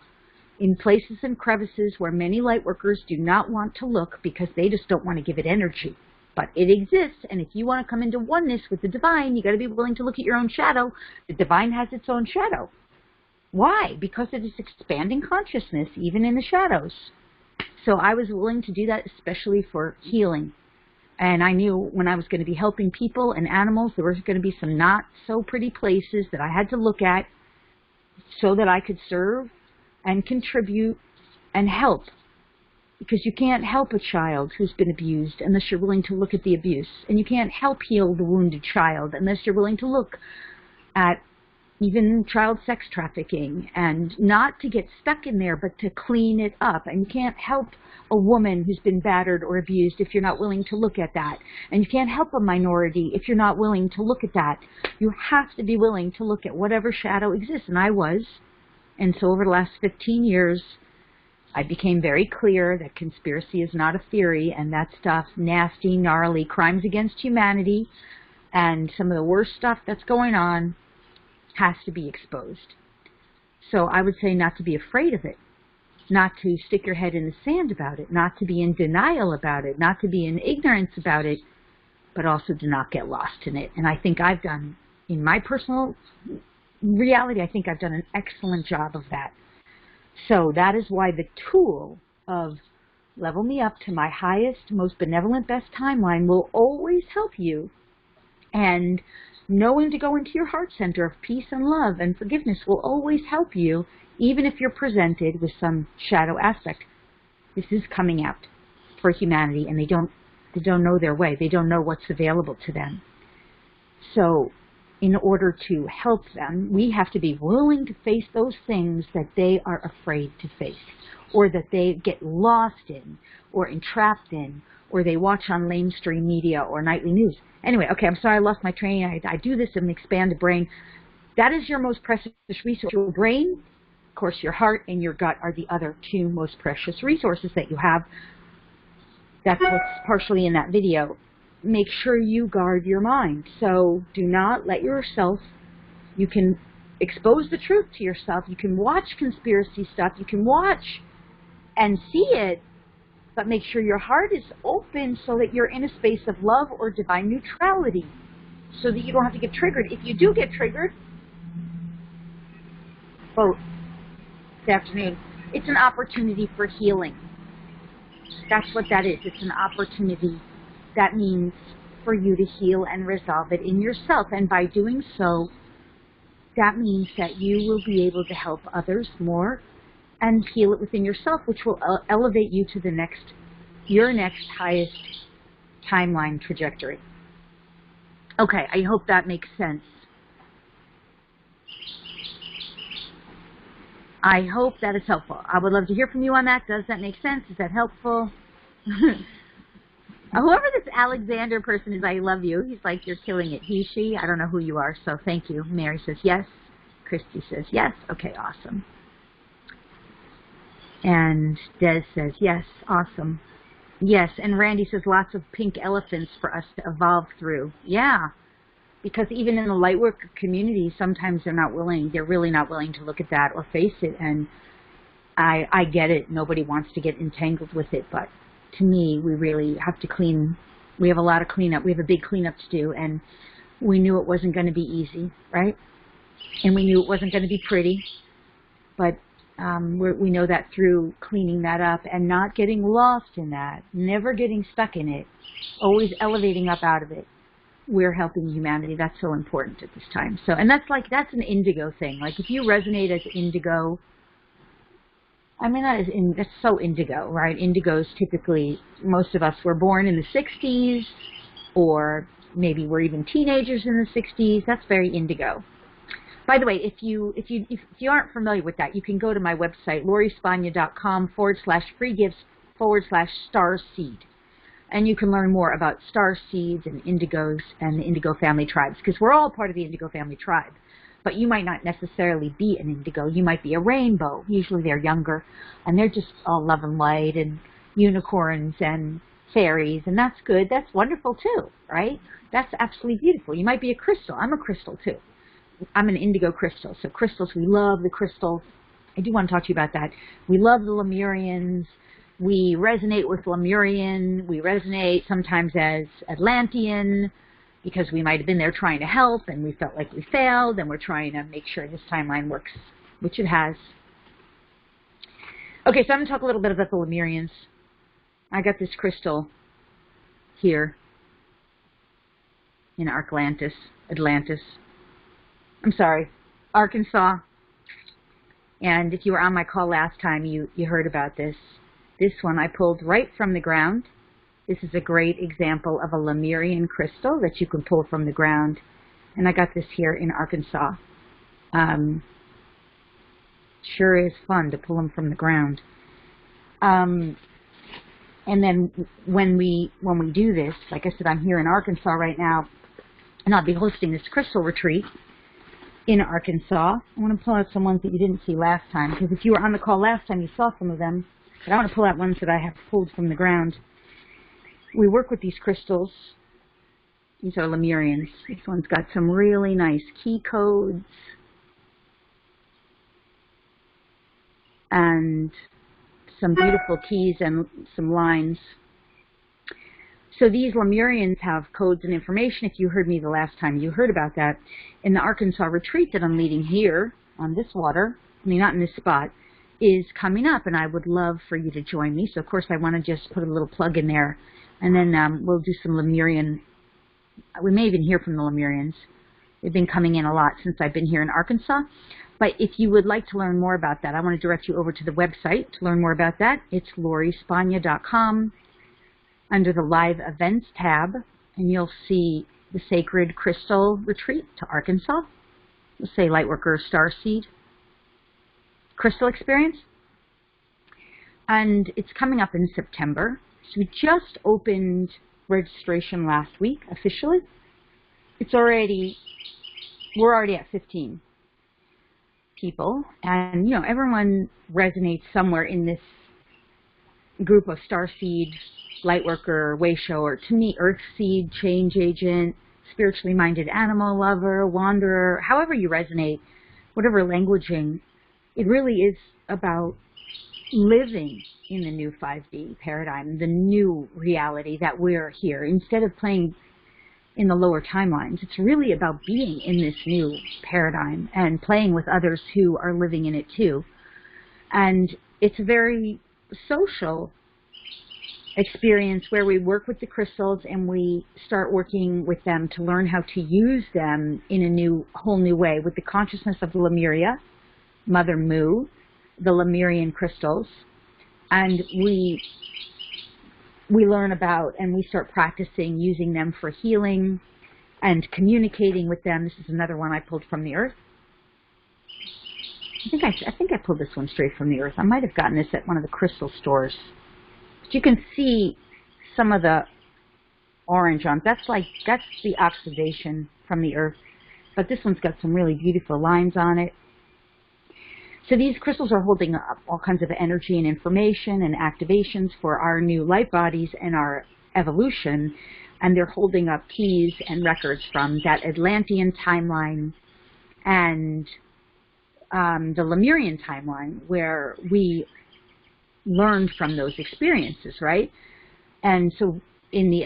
in places and crevices where many light workers do not want to look because they just don't want to give it energy. But it exists, and if you want to come into oneness with the divine, you got to be willing to look at your own shadow. The divine has its own shadow. Why? Because it is expanding consciousness, even in the shadows. So I was willing to do that, especially for healing. And I knew when I was going to be helping people and animals, there was going to be some not so pretty places that I had to look at so that I could serve and contribute and help. Because you can't help a child who's been abused unless you're willing to look at the abuse. And you can't help heal the wounded child unless you're willing to look at even child sex trafficking, and not to get stuck in there, but to clean it up. And you can't help a woman who's been battered or abused if you're not willing to look at that. And you can't help a minority if you're not willing to look at that. You have to be willing to look at whatever shadow exists, and I was. And so over the last 15 years, I became very clear that conspiracy is not a theory, and that stuff, nasty, gnarly, crimes against humanity, and some of the worst stuff that's going on has to be exposed. So I would say not to be afraid of it, not to stick your head in the sand about it, not to be in denial about it, not to be in ignorance about it, but also to not get lost in it. And I think I've done, in my personal reality, I think I've done an excellent job of that. So that is why the tool of level me up to my highest, most benevolent, best timeline will always help you. And knowing to go into your heart center of peace and love and forgiveness will always help you, even if you're presented with some shadow aspect. This is coming out for humanity, and they don't know their way. They don't know what's available to them. So in order to help them, we have to be willing to face those things that they are afraid to face, or that they get lost in, or entrapped in, or they watch on mainstream media or nightly news. Anyway, okay, I'm sorry I lost my train. I do this and expand the brain. That is your most precious resource. Your brain, of course, your heart and your gut are the other two most precious resources that you have. That's what's partially in that video. Make sure you guard your mind. So do not let yourself, you can expose the truth to yourself. You can watch conspiracy stuff. You can watch and see it, but make sure your heart is open so that you're in a space of love or divine neutrality so that you don't have to get triggered. If you do get triggered, both this afternoon, it's an opportunity for healing. That's what that is. It's an opportunity. That means for you to heal and resolve it in yourself. And by doing so, that means that you will be able to help others more and heal it within yourself, which will elevate you to the your next highest timeline trajectory. Okay, I hope that makes sense. I hope that is helpful. I would love to hear from you on that. Does that make sense? Is that helpful? Whoever this Alexander person is, I love you. He's like, you're killing it. He, she, I don't know who you are, so thank you. Mary says yes. Christy says yes. Okay, awesome. And Des says yes, awesome. Yes, and Randy says lots of pink elephants for us to evolve through. Yeah, because even in the Lightworker community, sometimes they're not willing, they're really not willing to look at that or face it. And I get it. Nobody wants to get entangled with it, but to me, we really have to clean. We have a lot of cleanup. We have a big cleanup to do, and we knew it wasn't going to be easy, right? And we knew it wasn't going to be pretty, but we know that through cleaning that up and not getting lost in that, never getting stuck in it, always elevating up out of it, we're helping humanity. That's so important at this time. So, and that's an indigo thing. Like if you resonate as indigo, I mean, that's so indigo, right? Indigos typically, most of us were born in the 60s, or maybe we're even teenagers in the 60s. That's very indigo. By the way, if you aren't familiar with that, you can go to my website, lorispagna.com/free gifts/starseed. And you can learn more about starseeds and indigos and the indigo family tribes, because we're all part of the indigo family tribe. But you might not necessarily be an indigo. You might be a rainbow. Usually they're younger, and they're just all love and light and unicorns and fairies, and that's good. That's wonderful too, right? That's absolutely beautiful. You might be a crystal. I'm a crystal too. I'm an indigo crystal. So crystals, we love the crystals. I do want to talk to you about that. We love the Lemurians. We resonate with Lemurian. We resonate sometimes as Atlantean because we might have been there trying to help and we felt like we failed, and we're trying to make sure this timeline works, which it has. Okay, so I'm going to talk a little bit about the Lemurians. I got this crystal here in Atlantis. I'm sorry, Arkansas. And if you were on my call last time, you heard about this. This one I pulled right from the ground. This is a great example of a Lemurian crystal that you can pull from the ground. And I got this here in Arkansas. Sure is fun to pull them from the ground. And then when we do this, like I said, I'm here in Arkansas right now, and I'll be hosting this crystal retreat in Arkansas. I want to pull out some ones that you didn't see last time, because if you were on the call last time, you saw some of them. But I want to pull out ones that I have pulled from the ground. We work with these crystals. These are Lemurians. This one's got some really nice key codes and some beautiful keys and some lines. So these Lemurians have codes and information. If you heard me the last time, you heard about that. In the Arkansas retreat that I'm leading here on this water, I mean, not in this spot, is coming up, and I would love for you to join me. So, of course, I want to just put a little plug in there, and then we'll do some Lemurian. We may even hear from the Lemurians. They've been coming in a lot since I've been here in Arkansas. But if you would like to learn more about that, I want to direct you over to the website to learn more about that. It's lorispagna.com under the Live Events tab, and you'll see the Sacred Crystal Retreat to Arkansas. Let's say Lightworker Starseed Crystal Experience. And it's coming up in September. So we just opened registration last week officially. We're already at 15 people, and you know, everyone resonates somewhere in this group of Starseed, Lightworker, Wayshower, to me, Earthseed, Change Agent, spiritually minded animal lover, wanderer, however you resonate, whatever languaging, it really is about living in the new 5D paradigm, the new reality that we're here. Instead of playing in the lower timelines, it's really about being in this new paradigm and playing with others who are living in it too. And it's a very social experience where we work with the crystals and we start working with them to learn how to use them in a whole new way with the consciousness of Lemuria, Mother Mu, the Lemurian crystals, and we learn about and we start practicing using them for healing and communicating with them. This is another one I pulled from the earth. I think I pulled this one straight from the earth. I might have gotten this at one of the crystal stores. But you can see some of the orange on. That's the oxidation from the earth. But this one's got some really beautiful lines on it. So these crystals are holding up all kinds of energy and information and activations for our new light bodies and our evolution, and they're holding up keys and records from that Atlantean timeline and the Lemurian timeline where we learned from those experiences, right? And so in the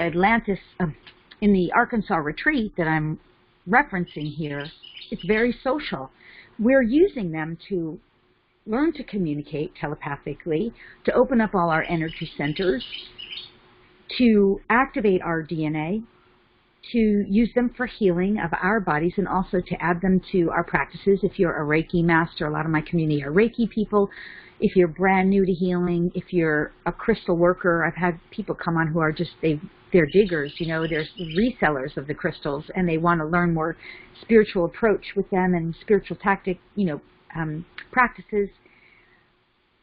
in the Arkansas retreat that I'm referencing here, it's very social. We're using them to learn to communicate telepathically, to open up all our energy centers, to activate our DNA, to use them for healing of our bodies, and also to add them to our practices. If you're a Reiki master, a lot of my community are Reiki people. If you're brand new to healing, if you're a crystal worker, I've had people come on who are just, they're diggers, you know, they're resellers of the crystals, and they want to learn more spiritual approach with them and spiritual tactic, you know, practices.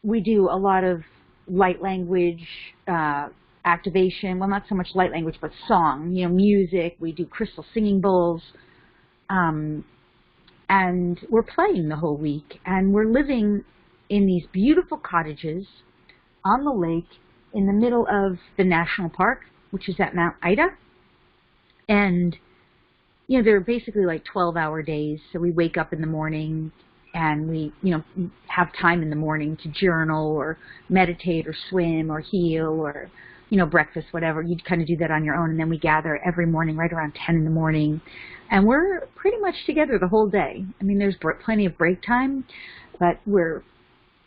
We do a lot of light language activation. Well, not so much light language, but song, you know, music. We do crystal singing bowls. And we're playing the whole week. And we're living in these beautiful cottages on the lake in the middle of the national park, which is at Mount Ida. And, you know, they're basically like 12-hour days. So we wake up in the morning and we, you know, have time in the morning to journal or meditate or swim or heal or, you know, breakfast, whatever. You kind of do that on your own. And then we gather every morning right around 10 in the morning. And we're pretty much together the whole day. I mean, there's plenty of break time, but we're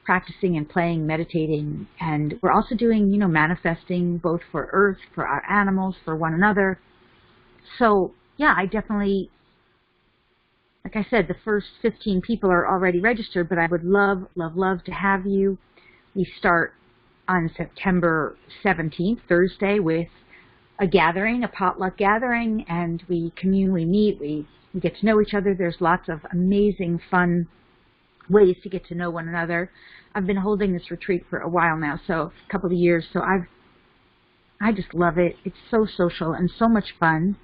practicing and playing, meditating, and we're also doing, you know, manifesting both for Earth, for our animals, for one another. So, yeah, I definitely, like I said, the first 15 people are already registered, but I would love, love, love to have you. We start on September 17th, Thursday, with a gathering, a potluck gathering, and we communally meet. We get to know each other. There's lots of amazing, fun ways to get to know one another. I've been holding this retreat for a while now, so a couple of years, so I just love it. It's so social and so much fun.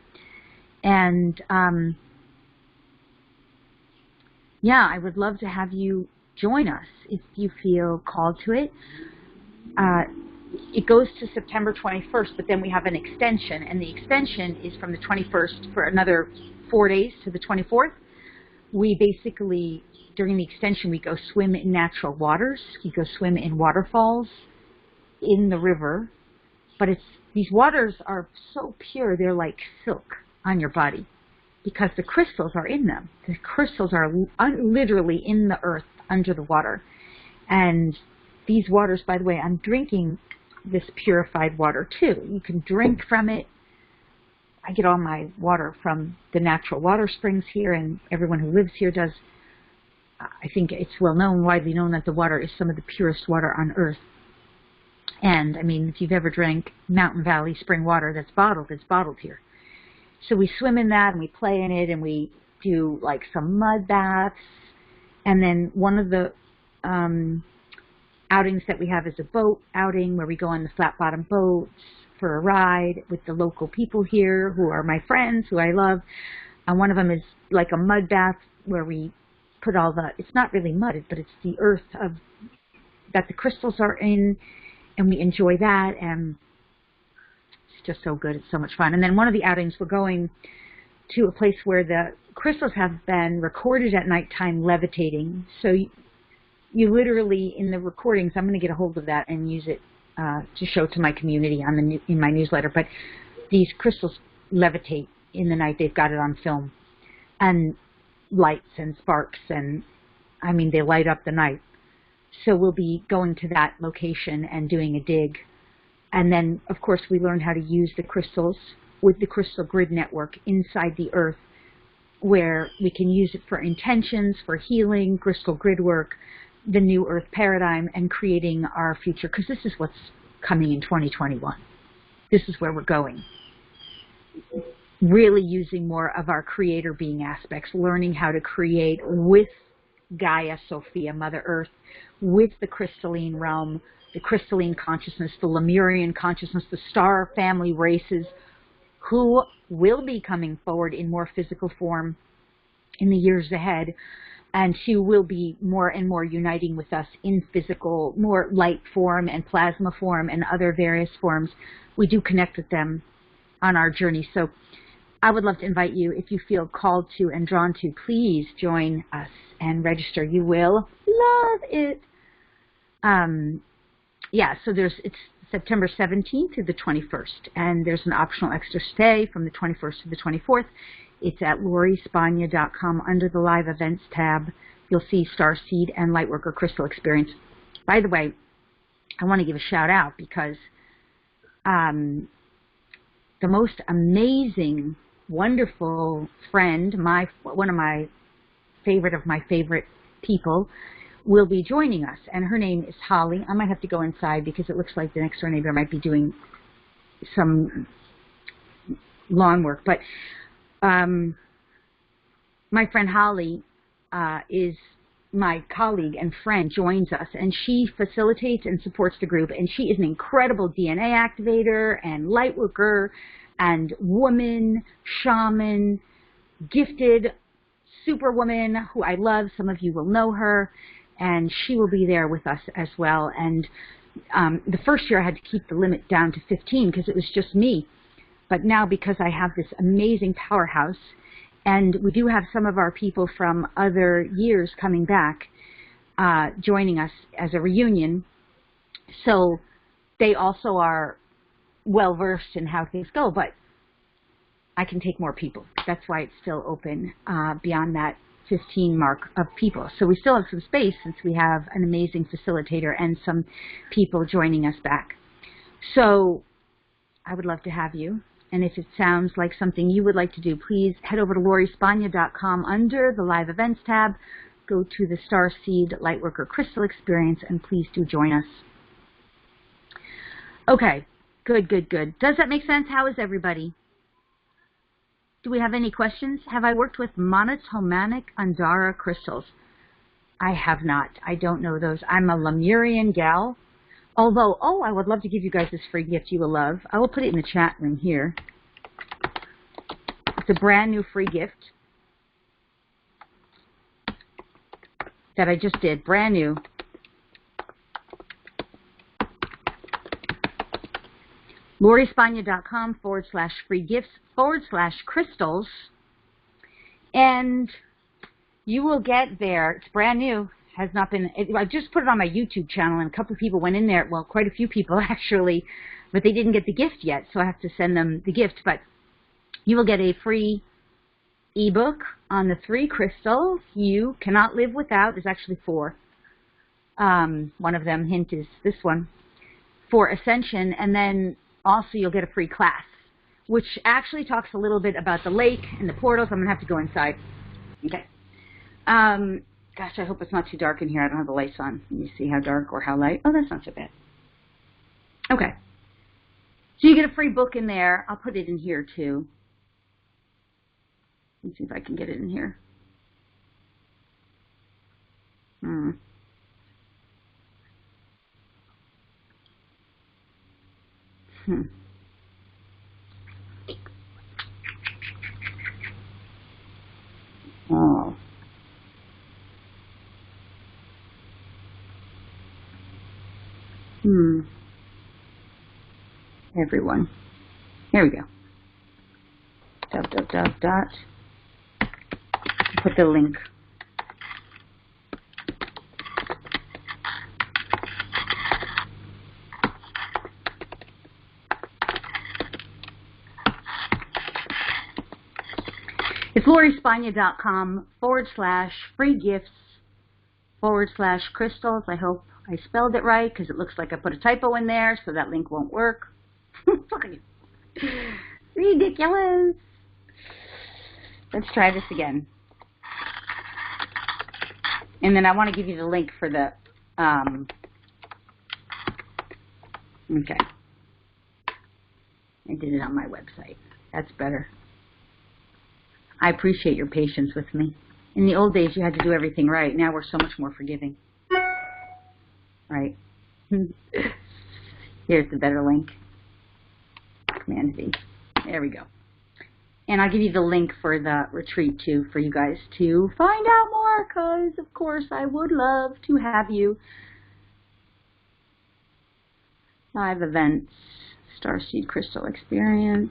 And yeah, I would love to have you join us if you feel called to it. It goes to September 21st, but then we have an extension, and the extension is from the 21st for another 4 days to the 24th. We basically, during the extension, we go swim in natural waters. We go swim in waterfalls in the river. But these waters are so pure, they're like silk on your body because the crystals are in them. The crystals are literally in the earth under the water. And these waters, by the way, I'm drinking this purified water too. You can drink from it. I get all my water from the natural water springs here, and everyone who lives here does. I think it's well known, widely known, that the water is some of the purest water on earth. And, I mean, if you've ever drank Mountain Valley spring water that's bottled, it's bottled here. So we swim in that and we play in it and we do like some mud baths. And then one of the outings that we have is a boat outing where we go on the flat bottom boats for a ride with the local people here who are my friends, who I love. And one of them is like a mud bath where we put all the, it's not really mud, but it's the earth of that the crystals are in, and we enjoy that, and it's just so good. It's so much fun. And then one of the outings, we're going to a place where the crystals have been recorded at nighttime levitating. So you literally, in the recordings, I'm going to get a hold of that and use it to show to my community on the in my newsletter. But these crystals levitate in the night. They've got it on film, and lights and sparks, and I mean, they light up the night. So we'll be going to that location and doing a dig. And then, of course, we learn how to use the crystals with the crystal grid network inside the earth, where we can use it for intentions, for healing, crystal grid work, the new earth paradigm, and creating our future, because this is what's coming in 2021. This is where we're going. Really using more of our creator being aspects, learning how to create with Gaia, Sophia, Mother Earth, with the crystalline realm, the crystalline consciousness, the Lemurian consciousness, the star family races, who will be coming forward in more physical form in the years ahead, and who will be more and more uniting with us in physical, more light form and plasma form and other various forms. We do connect with them on our journey. So I would love to invite you, if you feel called to and drawn to, please join us and register. You will love it. Yeah, so it's September 17th through the 21st, and there's an optional extra stay from the 21st to the 24th. It's at LoriSpagna.com under the Live Events tab. You'll see Starseed and Lightworker Crystal Experience. By the way, I want to give a shout out because the most amazing, wonderful friend, one of my favorite people, will be joining us, and her name is Holly. I might have to go inside because it looks like the next door neighbor might be doing some lawn work. But my friend Holly is my colleague and friend, joins us, and she facilitates and supports the group, and she is an incredible DNA activator and light worker and woman, shaman, gifted superwoman who I love. Some of you will know her, and she will be there with us as well. And the first year I had to keep the limit down to 15 because it was just me. But now, because I have this amazing powerhouse, and we do have some of our people from other years coming back, joining us as a reunion, so they also are well-versed in how things go, but I can take more people. That's why it's still open beyond that 15 mark of people. So we still have some space since we have an amazing facilitator and some people joining us back. So I would love to have you. And if it sounds like something you would like to do, please head over to LoriSpagna.com under the Live Events tab. Go to the Starseed Lightworker Crystal Experience, and please do join us. Okay, good, good, good. Does that make sense? How is everybody? Do we have any questions? Have I worked with monotomanic Andara crystals? I have not. I don't know those. I'm a Lemurian gal. Although, I would love to give you guys this free gift you will love. I will put it in the chat room here. It's a brand new free gift that I just did. Brand new. LoriSpagna.com/free gifts/crystals. And you will get there. It's brand new. Has not been, I just put it on my YouTube channel, and a couple of people went in there, well, quite a few people actually, but they didn't get the gift yet, so I have to send them the gift. But you will get a free ebook on the 3 crystals you cannot live without. There's actually 4. One of them, hint, is this one, for Ascension, and then also you'll get a free class, which actually talks a little bit about the lake and the portals. I'm going to have to go inside. Okay. Gosh, I hope it's not too dark in here. I don't have the lights on. Let me see how dark or how light. Oh, that's not so bad. Okay. So you get a free book in there. I'll put it in here too. Let's see if I can get it in here. Oh. Everyone. Here we go. Dot. Put the link. It's LoriSpagna.com/free gifts/crystals. I hope I spelled it right because it looks like I put a typo in there, so that link won't work. Ridiculous. Let's try this again. And then I want to give you the link for the, okay. I did it on my website. That's better. I appreciate your patience with me. In the old days, you had to do everything right. Now we're so much more forgiving. Right. Here's the better link. Command V. There we go. And I'll give you the link for the retreat, too, for you guys to find out more, because, of course, I would love to have you. Live events, Starseed Crystal Experience.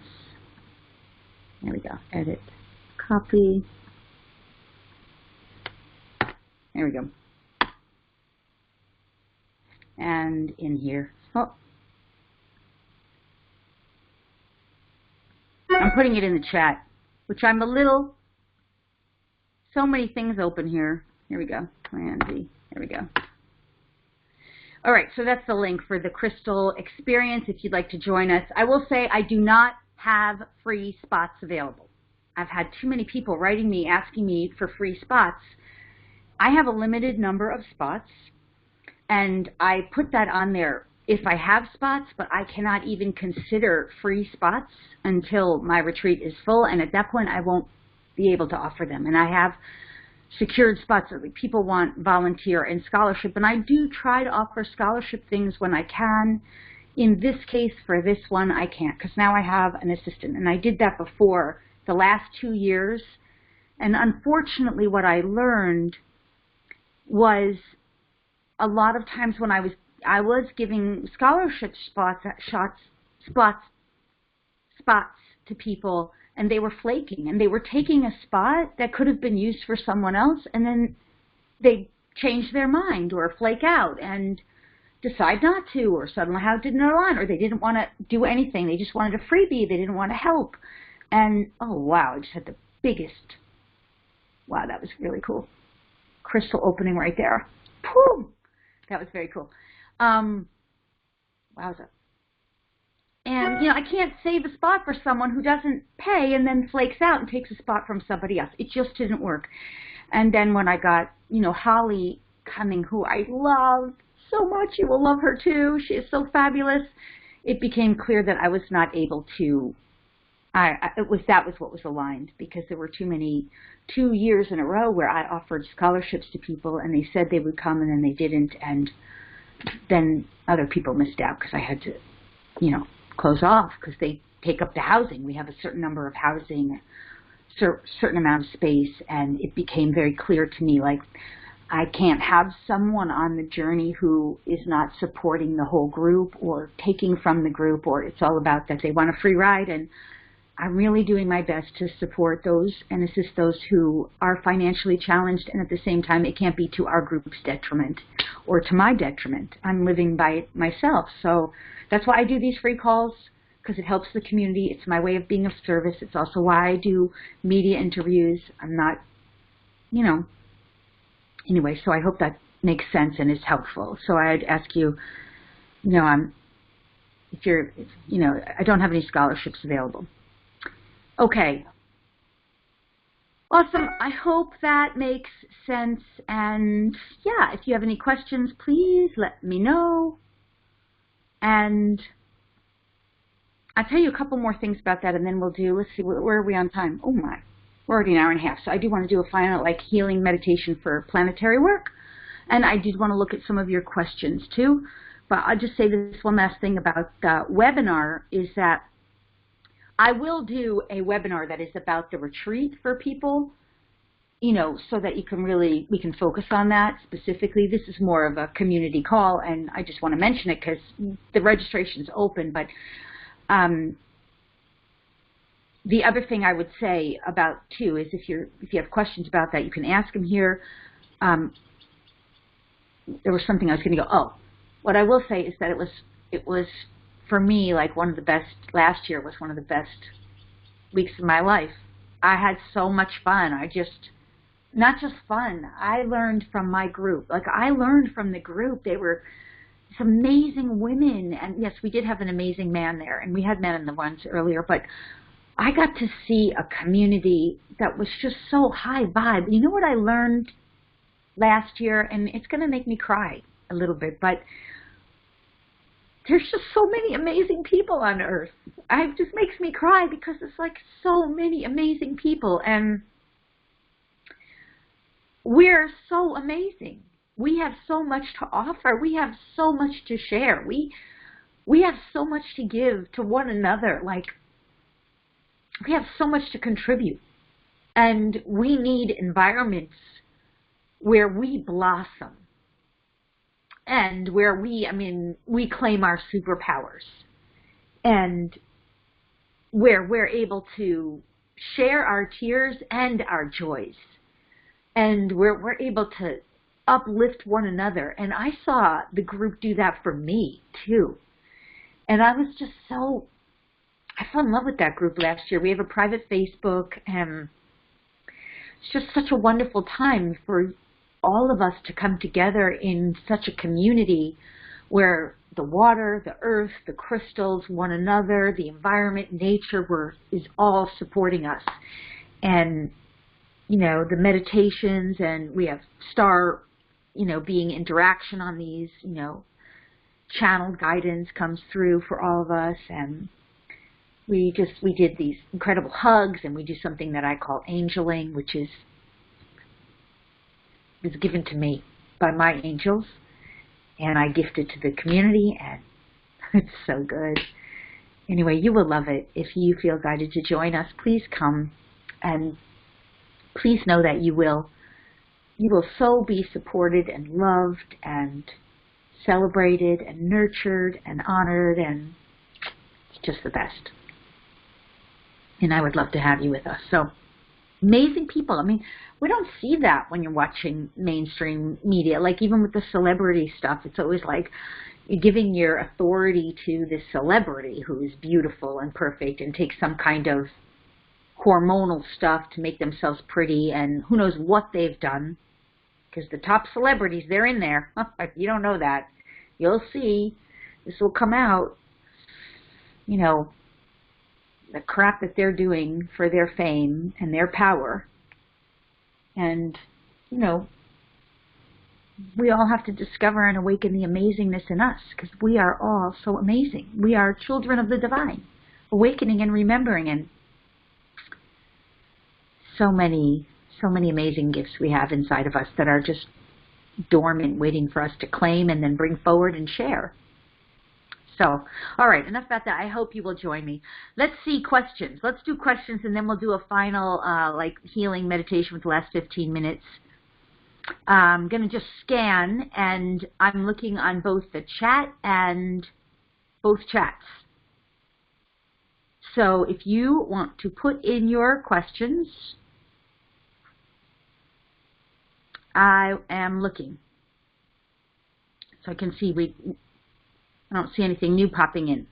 There we go. Edit. Copy. There we go. And in here. Oh. I'm putting it in the chat, which I'm a little, so many things open here. Here we go. Command V. There we go. All right, so that's the link for the crystal experience if you'd like to join us. I will say I do not have free spots available. I've had too many people writing me, asking me for free spots. I have a limited number of spots, and I put that on there if I have spots, but I cannot even consider free spots until my retreat is full, and at that point I won't be able to offer them. And I have secured spots. People want volunteer and scholarship, and I do try to offer scholarship things when I can. In this case, for this one, I can't, because now I have an assistant, and I did that before the last 2 years. And unfortunately, what I learned was a lot of times when I was giving scholarship spots to people, and they were flaking, and they were taking a spot that could have been used for someone else, and then they change their mind or flake out and decide not to, or suddenly how it didn't align, or they didn't want to do anything. They just wanted a freebie. They didn't want to help. And, oh, wow, I just had the biggest, wow, that was really cool. Crystal opening right there. Boom! That was very cool. Wowza. And, you know, I can't save a spot for someone who doesn't pay and then flakes out and takes a spot from somebody else. It just didn't work. And then when I got, you know, Holly coming, who I love so much, you will love her too. She is so fabulous. It became clear that I was not able to, that was what was aligned, because there were 2 years in a row where I offered scholarships to people and they said they would come and then they didn't, and then other people missed out because I had to, you know, close off because they take up the housing. We have a certain number of housing, certain amount of space, and it became very clear to me, like, I can't have someone on the journey who is not supporting the whole group or taking from the group, or it's all about that they want a free ride. And I'm really doing my best to support those and assist those who are financially challenged, and at the same time, it can't be to our group's detriment or to my detriment. I'm living by it myself. So that's why I do these free calls, because it helps the community. It's my way of being of service. It's also why I do media interviews. I'm not, you know, anyway, so I hope that makes sense and is helpful. So I'd ask you, you know, you know, I don't have any scholarships available. Okay. Awesome. I hope that makes sense. And yeah, if you have any questions, please let me know. And I'll tell you a couple more things about that, and then we'll do, let's see, where are we on time? Oh my, We're already an hour and a half, so I do want to do a final like healing meditation for planetary work. And I did want to look at some of your questions too. But I'll just say this one last thing about the webinar is that I will do a webinar that is about the retreat for people, you know, so that you can really, we can focus on that specifically. This is more of a community call, and I just want to mention it because the registration's open. But the other thing I would say about too is if you have questions about that, you can ask them here. There was something I was going to go. Oh, what I will say is that it was for me like one of the best. Last year was one of the best weeks of my life. I had so much fun. Not just fun. I learned from my group. Like I learned from the group. They were some amazing women, and yes, we did have an amazing man there, and we had men in the ones earlier, but I got to see a community that was just so high vibe. You know what I learned last year, and it's going to make me cry a little bit, but there's just so many amazing people on Earth. It just makes me cry because it's like so many amazing people, and we're so amazing. We have so much to offer. We have so much to share. We have so much to give to one another. Like, we have so much to contribute. And we need environments where we blossom and where we claim our superpowers and where we're able to share our tears and our joys and where we're able to uplift one another. And I saw the group do that for me too. And I was just I fell in love with that group last year. We have a private Facebook, and it's just such a wonderful time for all of us to come together in such a community where the water, the earth, the crystals, one another, the environment, nature is all supporting us. And, you know, the meditations, and we have being interaction on these, you know, channeled guidance comes through for all of us. And we did these incredible hugs, and we do something that I call angeling, which is given to me by my angels, and I gift it to the community, and it's so good. Anyway, you will love it. If you feel guided to join us, please come, and please know that you will so be supported and loved and celebrated and nurtured and honored, and it's just the best. And I would love to have you with us. So, amazing people. I mean, we don't see that when you're watching mainstream media. Like, even with the celebrity stuff, it's always like you're giving your authority to this celebrity who is beautiful and perfect and takes some kind of hormonal stuff to make themselves pretty, and who knows what they've done. Because the top celebrities, they're in there. If you don't know that, you'll see. This will come out. You know, the crap that they're doing for their fame and their power. And, you know, we all have to discover and awaken the amazingness in us, because we are all so amazing. We are children of the divine, awakening and remembering, and so many amazing gifts we have inside of us that are just dormant, waiting for us to claim and then bring forward and share. So, all right, enough about that. I hope you will join me. Let's see questions. Let's do questions, and then we'll do a final like healing meditation with the last 15 minutes. I'm going to just scan, and I'm looking on both the chat and both chats. So if you want to put in your questions, I am looking. So I can see I don't see anything new popping in.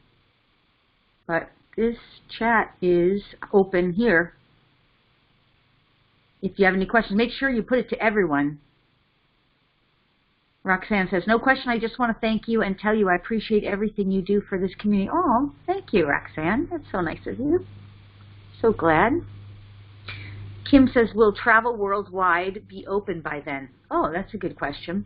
But this chat is open here. If you have any questions, make sure you put it to everyone. Roxanne says, no question, I just want to thank you and tell you I appreciate everything you do for this community. Oh, thank you, Roxanne. That's so nice of you. So glad. Kim says, will travel worldwide be open by then? Oh, that's a good question.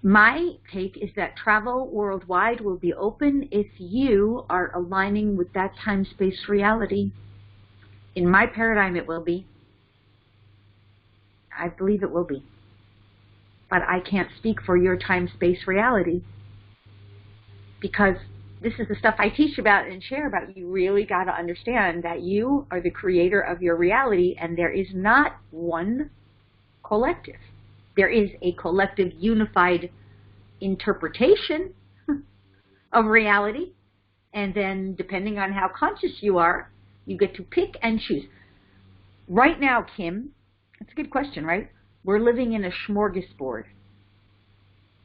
My take is that travel worldwide will be open if you are aligning with that time-space reality. In my paradigm, it will be. I believe it will be. But I can't speak for your time-space reality, because this is the stuff I teach about and share about. You really got to understand that you are the creator of your reality, and there is not one collective. There is a collective unified interpretation of reality, and then depending on how conscious you are, you get to pick and choose. Right now, Kim, that's a good question, right? We're living in a smorgasbord.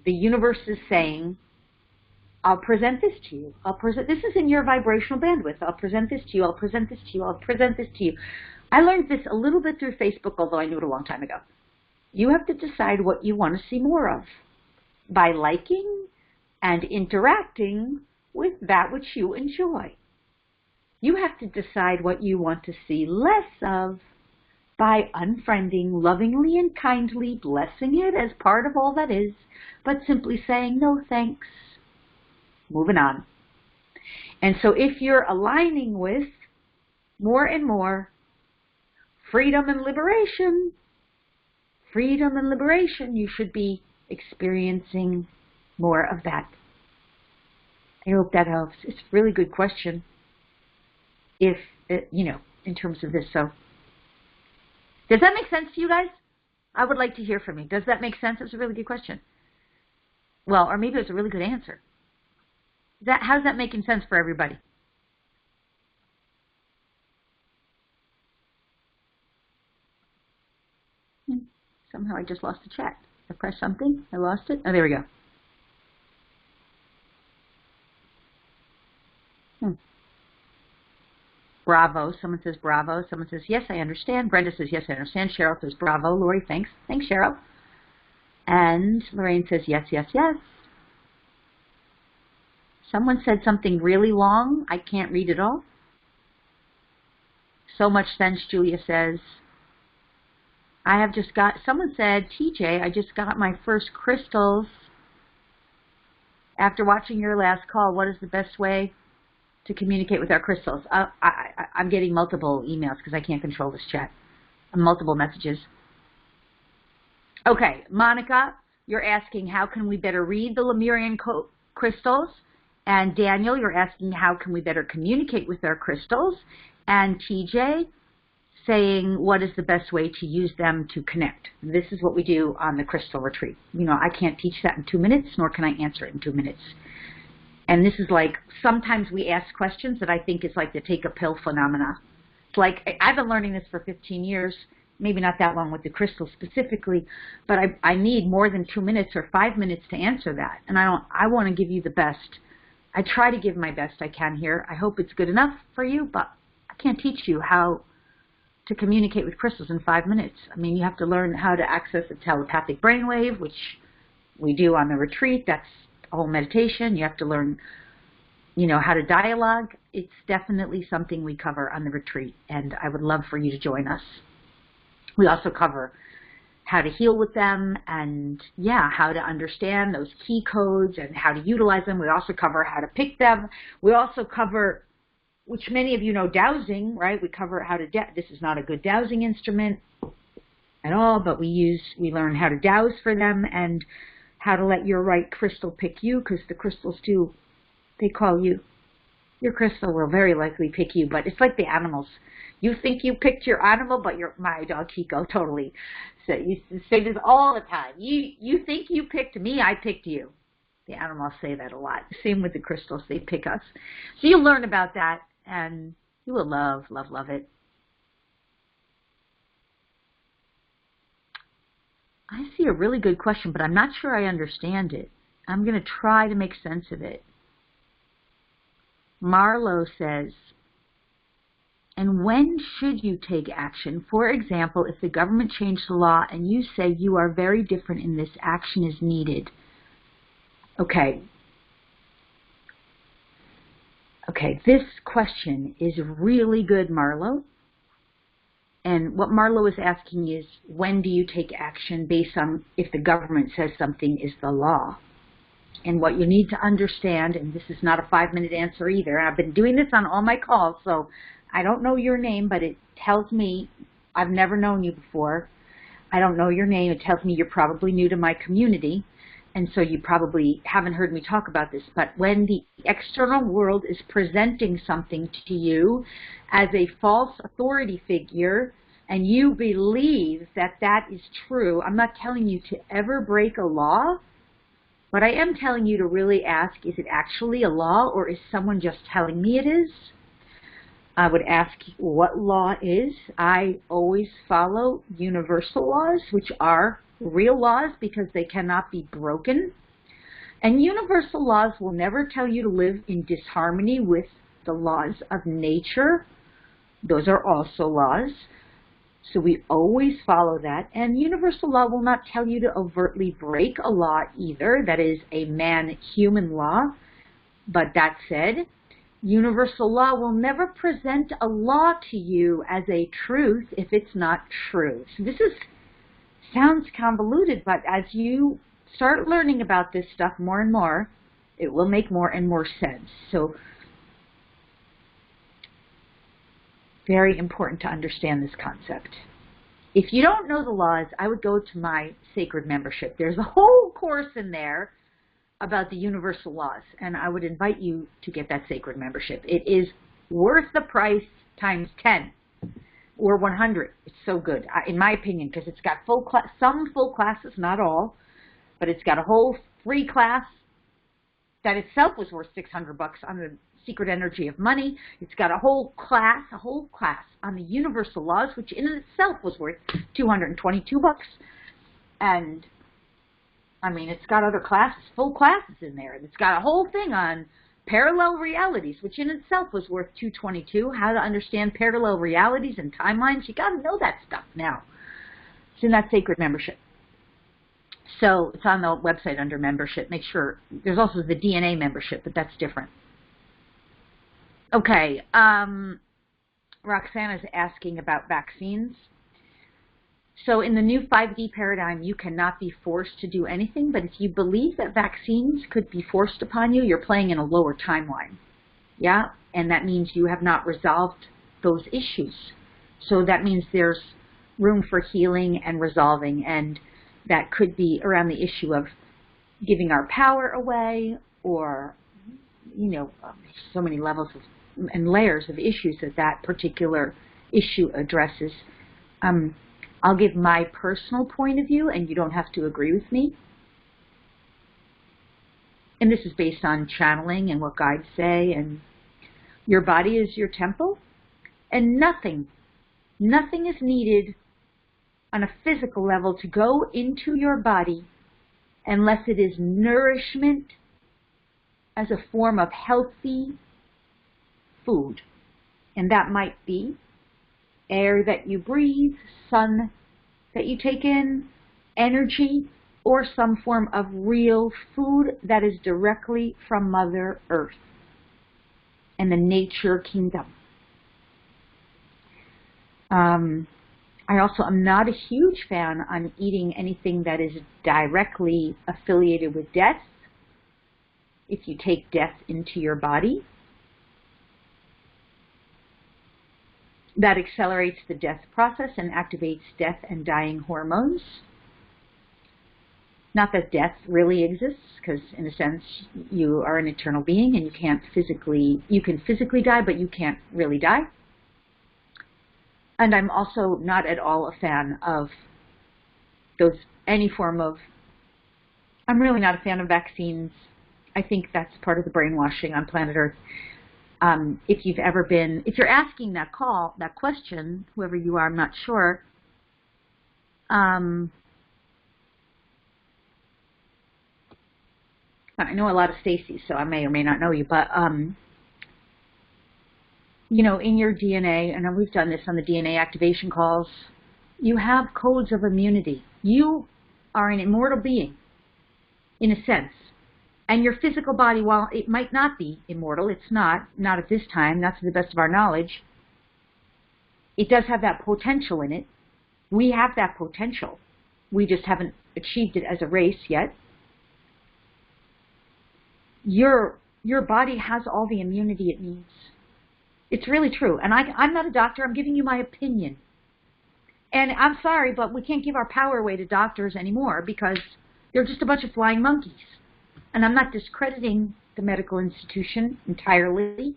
The universe is saying, I'll present this to you. This is in your vibrational bandwidth. I'll present this to you. I'll present this to you. I'll present this to you. I learned this a little bit through Facebook, although I knew it a long time ago. You have to decide what you want to see more of by liking and interacting with that which you enjoy. You have to decide what you want to see less of by unfriending, lovingly and kindly, blessing it as part of all that is, but simply saying, no thanks. Moving on. And so if you're aligning with more and more freedom and liberation, you should be experiencing more of that. I hope that helps. It's a really good question. If, in terms of this. So, does that make sense to you guys? I would like to hear from you. Does that make sense? It's a really good question. Well, or maybe it's a really good answer. How's that making sense for everybody? Somehow I just lost the chat. I pressed something. I lost it. Oh, there we go. Bravo. Someone says bravo. Someone says, yes, I understand. Brenda says, yes, I understand. Cheryl says, bravo. Lori, thanks. Thanks, Cheryl. And Lorraine says, yes, yes, yes. Someone said something really long. I can't read it all. So much sense, Julia says. Someone said, TJ, I just got my first crystals. After watching your last call, what is the best way to communicate with our crystals? I'm getting multiple emails because I can't control this chat. Multiple messages. Okay, Monica, you're asking how can we better read the Lemurian crystals? And Daniel, you're asking how can we better communicate with our crystals? And TJ saying what is the best way to use them to connect. This is what we do on the crystal retreat. I can't teach that in 2 minutes, nor can I answer it in 2 minutes. And this is like, sometimes we ask questions that I think is like the take a pill phenomena. It's like, I've been learning this for 15 years, maybe not that long with the crystals specifically, but I need more than 2 minutes or 5 minutes to answer that. And I want to give you the best. I try to give my best I can here. I hope it's good enough for you, but I can't teach you how to communicate with crystals in 5 minutes. I mean, you have to learn how to access a telepathic brainwave, which we do on the retreat. That's a whole meditation. You have to learn, how to dialogue. It's definitely something we cover on the retreat, and I would love for you to join us. We also cover how to heal with them and, how to understand those key codes and how to utilize them. We also cover how to pick them. We also cover, which many of you know, dowsing, right? We cover how to, this is not a good dowsing instrument at all, but we learn how to dowse for them and how to let your right crystal pick you, because the crystals do, they call you. Your crystal will very likely pick you, but it's like the animals. You think you picked your animal, but my dog Kiko totally. So you say this all the time. You think you picked me, I picked you. The animals say that a lot. Same with the crystals, they pick us. So you'll learn about that, and you will love, love, love it. I see a really good question, but I'm not sure I understand it. I'm going to try to make sense of it. Marlo says, and when should you take action? For example, if the government changed the law and you say you are very different in this, action is needed. Okay. Okay, this question is really good, Marlo. And what Marlo is asking is, when do you take action based on if the government says something is the law? And what you need to understand, and this is not a 5-minute answer either, and I've been doing this on all my calls, so I don't know your name, but it tells me I've never known you before. I don't know your name. It tells me you're probably new to my community, and so you probably haven't heard me talk about this. But when the external world is presenting something to you as a false authority figure, and you believe that that is true, I'm not telling you to ever break a law, but I am telling you to really ask, is it actually a law, or is someone just telling me it is? I would ask what law is. I always follow universal laws, which are real laws because they cannot be broken. And universal laws will never tell you to live in disharmony with the laws of nature. Those are also laws. So we always follow that. And universal law will not tell you to overtly break a law either. That is a man-human law. But that said, universal law will never present a law to you as a truth if it's not true. So this sounds convoluted, but as you start learning about this stuff more and more, it will make more and more sense. So very important to understand this concept. If you don't know the laws, I would go to my sacred membership. There's a whole course in there about the universal laws, and I would invite you to get that sacred membership. It is worth the price times 10 or 100. It's so good, in my opinion, because it's got some full classes, not all, but it's got a whole free class that itself was worth $600 on the secret energy of money. It's got a whole class on the universal laws, which in itself was worth $222. And I mean, it's got other classes, full classes in there. And it's got a whole thing on parallel realities, which in itself was worth $222. How to understand parallel realities and timelines. You got to know that stuff now. It's in that sacred membership. So it's on the website under membership. Make sure. There's also the DNA membership, but that's different. Okay. Roxana's asking about vaccines. So in the new 5D paradigm, you cannot be forced to do anything, but if you believe that vaccines could be forced upon you, you're playing in a lower timeline. Yeah? And that means you have not resolved those issues. So that means there's room for healing and resolving, and that could be around the issue of giving our power away, or, you know, so many levels of, and layers of issues that that particular issue addresses. I'll give my personal point of view, and you don't have to agree with me. And this is based on channeling and what guides say, and your body is your temple, and nothing is needed on a physical level to go into your body unless it is nourishment as a form of healthy food. And that might be air that you breathe, sun that you take in, energy, or some form of real food that is directly from Mother Earth and the nature kingdom. I also am not a huge fan on eating anything that is directly affiliated with death. If you take death into your body, that accelerates the death process and activates death and dying hormones. Not that death really exists, because in a sense you are an eternal being and you can physically die, but you can't really die. And I'm also not at all a fan of any form of, I'm really not a fan of vaccines. I think that's part of the brainwashing on planet Earth. If you're asking that question, whoever you are, I'm not sure. I know a lot of Stacy's, so I may or may not know you, but you know, in your DNA, and we've done this on the DNA activation calls, you have codes of immunity. You are an immortal being, in a sense. And your physical body, while it might not be immortal, it's not at this time, not to the best of our knowledge, it does have that potential in it. We have that potential. We just haven't achieved it as a race yet. Your body has all the immunity it needs. It's really true. And I'm not a doctor. I'm giving you my opinion. And I'm sorry, but we can't give our power away to doctors anymore because they're just a bunch of flying monkeys. And I'm not discrediting the medical institution entirely,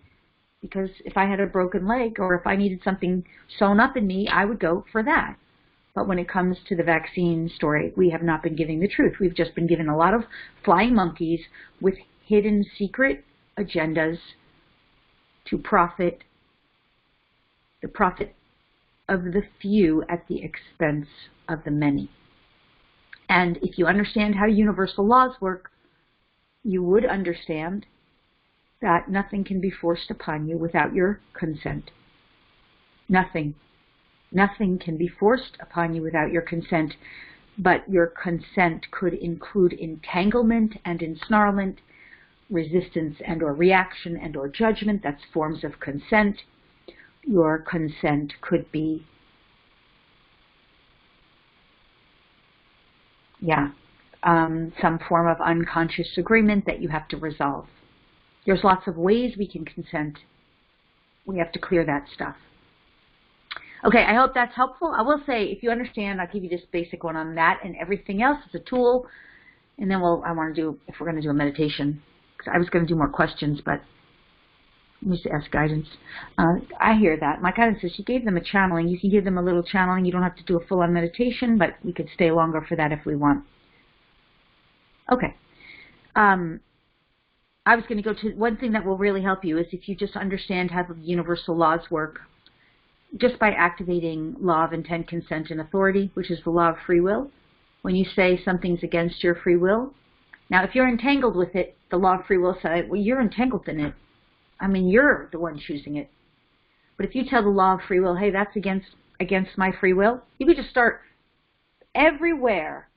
because if I had a broken leg or if I needed something sewn up in me, I would go for that. But when it comes to the vaccine story, we have not been giving the truth. We've just been given a lot of flying monkeys with hidden secret agendas to profit, the profit of the few at the expense of the many. And if you understand how universal laws work, you would understand that nothing can be forced upon you without your consent. Nothing. Nothing can be forced upon you without your consent, but your consent could include entanglement and ensnarlement, resistance and or reaction and or judgment. That's forms of consent. Your consent could be, some form of unconscious agreement that you have to resolve. There's lots of ways we can consent. We have to clear that stuff. Okay, I hope that's helpful. I will say, if you understand, I'll give you this basic one on that, and everything else is a tool. And then I want to do, if we're going to do a meditation, because I was going to do more questions, but let me just ask guidance. I hear that. My guidance says you gave them a channeling. You can give them a little channeling. You don't have to do a full-on meditation, but we could stay longer for that if we want. Okay. I was going to go to one thing that will really help you is if you just understand how the universal laws work, just by activating law of intent, consent, and authority, which is the law of free will. When you say something's against your free will, now if you're entangled with it, the law of free will says, well, you're entangled in it. I mean, you're the one choosing it. But if you tell the law of free will, hey, that's against my free will, you could just start everywhere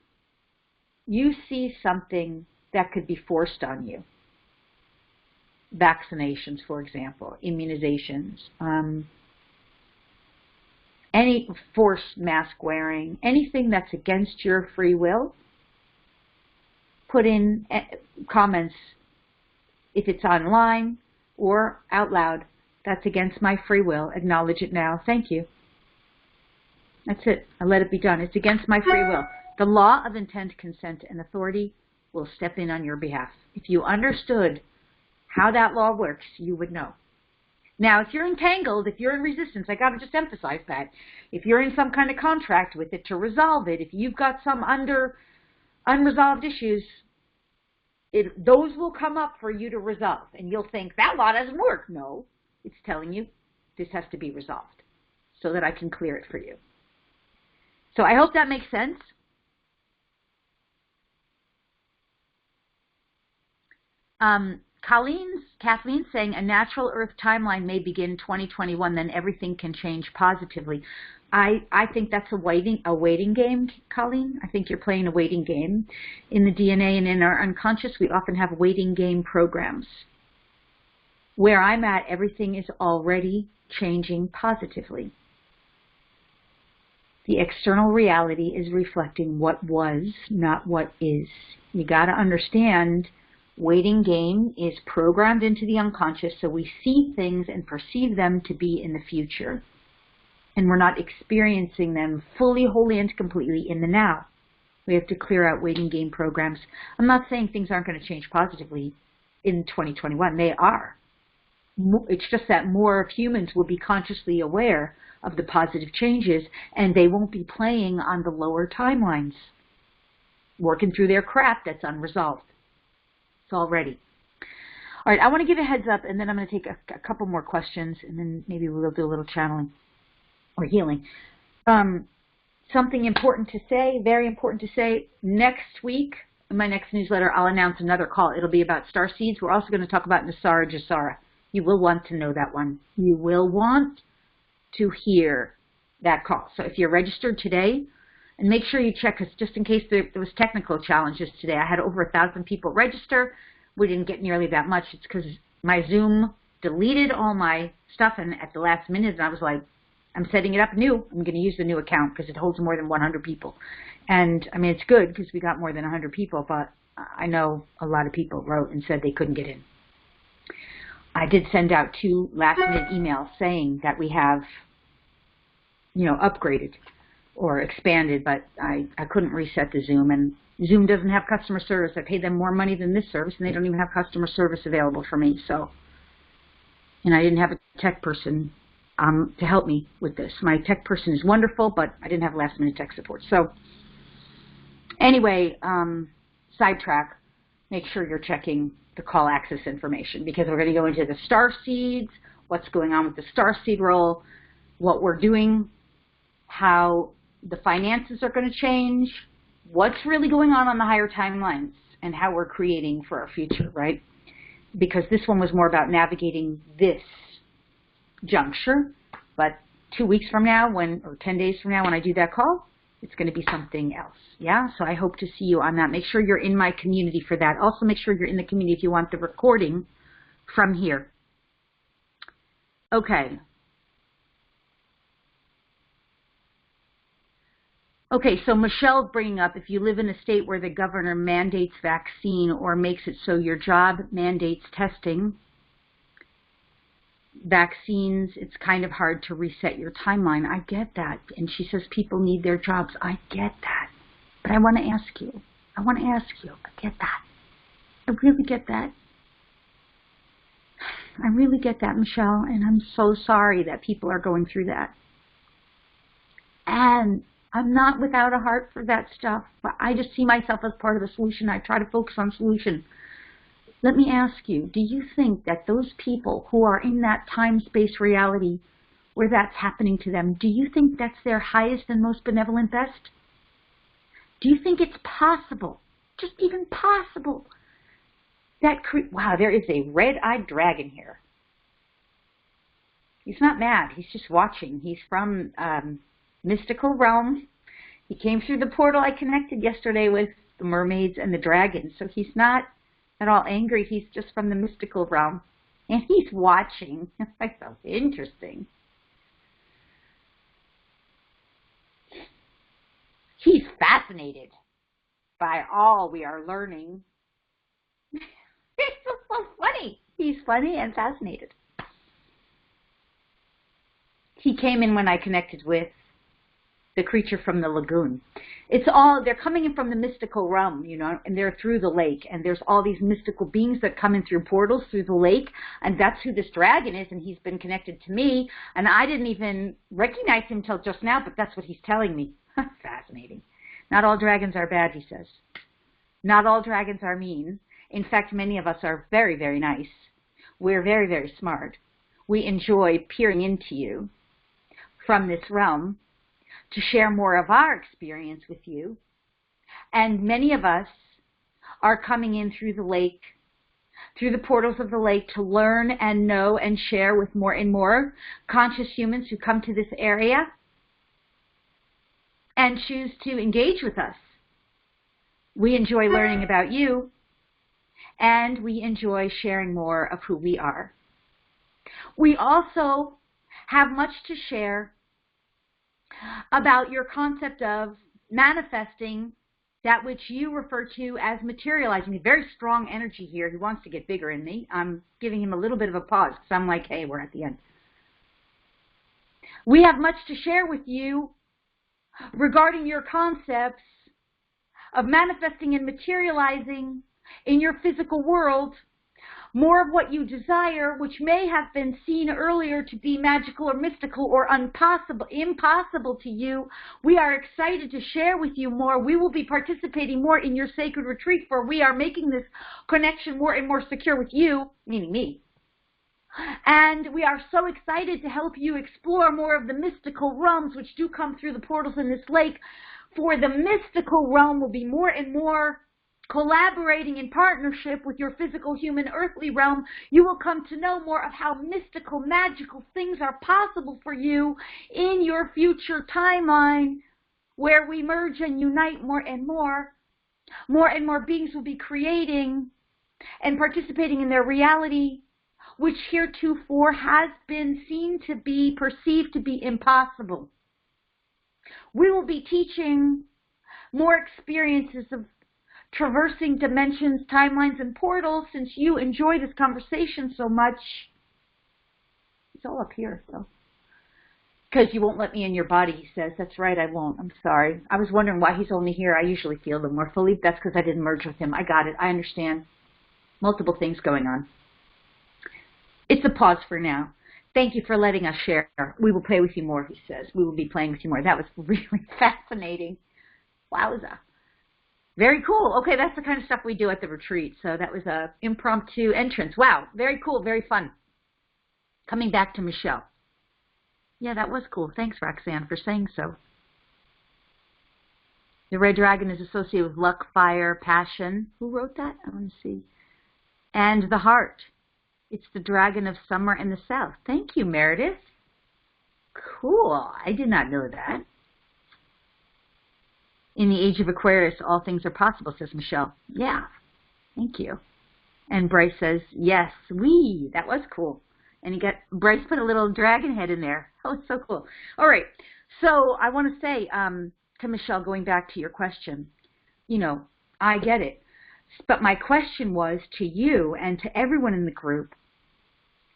you see something that could be forced on you. Vaccinations, for example, immunizations, any forced mask wearing, anything that's against your free will, put in comments if it's online or out loud. That's against my free will. Acknowledge it now. Thank you. That's it. I let it be done. It's against my free will. The law of intent, consent, and authority will step in on your behalf. If you understood how that law works, you would know. Now, if you're entangled, if you're in resistance, I got to just emphasize that. If you're in some kind of contract with it to resolve it, if you've got some unresolved issues, those will come up for you to resolve. And you'll think, that law doesn't work. No, it's telling you this has to be resolved so that I can clear it for you. So I hope that makes sense. Kathleen's saying a natural Earth timeline may begin 2021, then everything can change positively. I think that's a waiting game, Colleen. I think you're playing a waiting game. In the DNA and in our unconscious, we often have waiting game programs. Where I'm at, everything is already changing positively. The external reality is reflecting what was, not what is. You got to understand, waiting game is programmed into the unconscious, so we see things and perceive them to be in the future. And we're not experiencing them fully, wholly, and completely in the now. We have to clear out waiting game programs. I'm not saying things aren't going to change positively in 2021. They are. It's just that more of humans will be consciously aware of the positive changes, and they won't be playing on the lower timelines, working through their crap that's unresolved. It's all ready. All right, I want to give a heads up, and then I'm going to take a couple more questions, and then maybe we'll do a little channeling or healing. Something important to say, very important to say, next week, in my next newsletter, I'll announce another call. It'll be about Starseeds. We're also going to talk about Nasara Jasara. You will want to know that one. You will want to hear that call. So if you're registered today, and make sure you check, because just in case there was technical challenges today, I had over 1,000 people register. We didn't get nearly that much. It's because my Zoom deleted all my stuff and at the last minute, and I was like, I'm setting it up new. I'm going to use the new account because it holds more than 100 people. And, I mean, it's good because we got more than 100 people, but I know a lot of people wrote and said they couldn't get in. I did send out 2 last-minute emails saying that we have, you know, upgraded or expanded, but I couldn't reset the Zoom, and Zoom doesn't have customer service. I paid them more money than this service, and they don't even have customer service available for me. So, and I didn't have a tech person to help me with this. My tech person is wonderful, but I didn't have last-minute tech support. So, anyway, sidetrack. Make sure you're checking the call access information, because we're going to go into the Starseeds, what's going on with the Starseed role, what we're doing, how the finances are going to change, what's really going on the higher timelines, and how we're creating for our future, right? Because this one was more about navigating this juncture, but 2 weeks from now, or 10 days from now when I do that call, it's going to be something else. Yeah, so I hope to see you on that. Make sure you're in my community for that. Also, make sure you're in the community if you want the recording from here. Okay. Okay, so Michelle's bringing up, if you live in a state where the governor mandates vaccine or makes it so your job mandates testing, vaccines, it's kind of hard to reset your timeline. I get that. And she says people need their jobs. I get that. But I want to ask you. I get that. I really get that. I really get that, Michelle. And I'm so sorry that people are going through that. And I'm not without a heart for that stuff. But I just see myself as part of the solution. I try to focus on solution. Let me ask you, do you think that those people who are in that time-space reality where that's happening to them, do you think that's their highest and most benevolent best? Do you think it's possible, just even possible, that, wow, there is a red-eyed dragon here. He's not mad, he's just watching. He's from mystical realm. He came through the portal I connected yesterday with the mermaids and the dragons, so he's not at all angry. He's just from the mystical realm, and he's watching. I felt interesting. He's fascinated by all we are learning. It's so funny. He's funny and fascinated. He came in when I connected with the creature from the lagoon. It's all, they're coming in from the mystical realm, you know, and they're through the lake, and there's all these mystical beings that come in through portals through the lake, and that's who this dragon is, and he's been connected to me, and I didn't even recognize him till just now, but that's what he's telling me. Fascinating. Not all dragons are bad, he says. Not all dragons are mean. In fact, many of us are very, very nice. We're very, very smart. We enjoy peering into you from this realm to share more of our experience with you. And many of us are coming in through the lake, through the portals of the lake, to learn and know and share with more and more conscious humans who come to this area and choose to engage with us. We enjoy learning about you, and we enjoy sharing more of who we are. We also have much to share about your concept of manifesting that which you refer to as materializing. A very strong energy here. He wants to get bigger in me. I'm giving him a little bit of a pause because I'm like, hey, we're at the end. We have much to share with you regarding your concepts of manifesting and materializing in your physical world more of what you desire, which may have been seen earlier to be magical or mystical or impossible to you. We are excited to share with you more. We will be participating more in your sacred retreat, for we are making this connection more and more secure with you, meaning me. And we are so excited to help you explore more of the mystical realms which do come through the portals in this lake. For the mystical realm will be more and more collaborating in partnership with your physical, human, earthly realm. You will come to know more of how mystical, magical things are possible for you in your future timeline, where we merge and unite more and more. More and more beings will be creating and participating in their reality, which heretofore has been seen to be, perceived to be impossible. We will be teaching more experiences of traversing dimensions, timelines, and portals, since you enjoy this conversation so much. It's all up here, so. Because you won't let me in your body, he says. That's right, I won't. I'm sorry. I was wondering why he's only here. I usually feel them more fully. That's because I didn't merge with him. I got it. I understand. Multiple things going on. It's a pause for now. Thank you for letting us share. We will play with you more, he says. We will be playing with you more. That was really fascinating. Wowza. Very cool. Okay, that's the kind of stuff we do at the retreat. So that was a impromptu entrance. Wow, very cool, very fun. Coming back to Michelle. Yeah, that was cool. Thanks, Roxanne, for saying so. The red dragon is associated with luck, fire, passion. Who wrote that? I want to see. And the heart. It's the dragon of summer in the south. Thank you, Meredith. Cool. I did not know that. In the age of Aquarius, all things are possible, says Michelle. Yeah. Thank you. And Bryce says, yes, wee. That was cool. And Bryce put a little dragon head in there. Oh, it's so cool. All right. So I want to say to Michelle, going back to your question, you know, I get it. But my question was to you and to everyone in the group,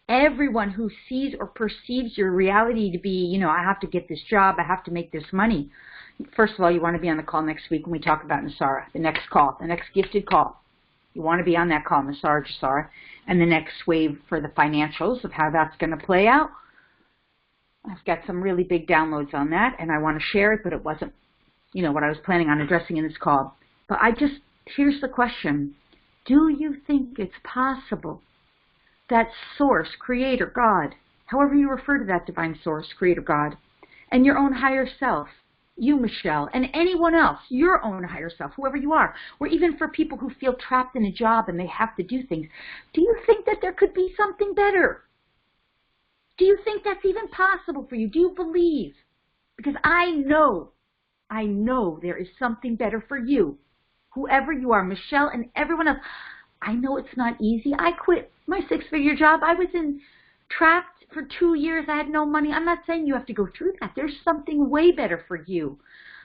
everyone who sees or perceives your reality to be, you know, I have to get this job, I have to make this money. First of all, you want to be on the call next week when we talk about Nasara, the next call, the next gifted call. You want to be on that call, Nasara Jasara, and the next wave for the financials of how that's going to play out. I've got some really big downloads on that, and I want to share it, but it wasn't, you know, what I was planning on addressing in this call. But here's the question. Do you think it's possible that source, creator, God, however you refer to that divine source, creator, God, and your own higher self, you, Michelle, and anyone else, your own higher self, whoever you are, or even for people who feel trapped in a job and they have to do things, do you think that there could be something better? Do you think that's even possible for you? Do you believe? Because I know there is something better for you. Whoever you are, Michelle and everyone else, I know it's not easy. I quit my 6-figure job. I was trapped for 2 years. I had no money. I'm not saying you have to go through that. There's something way better for you.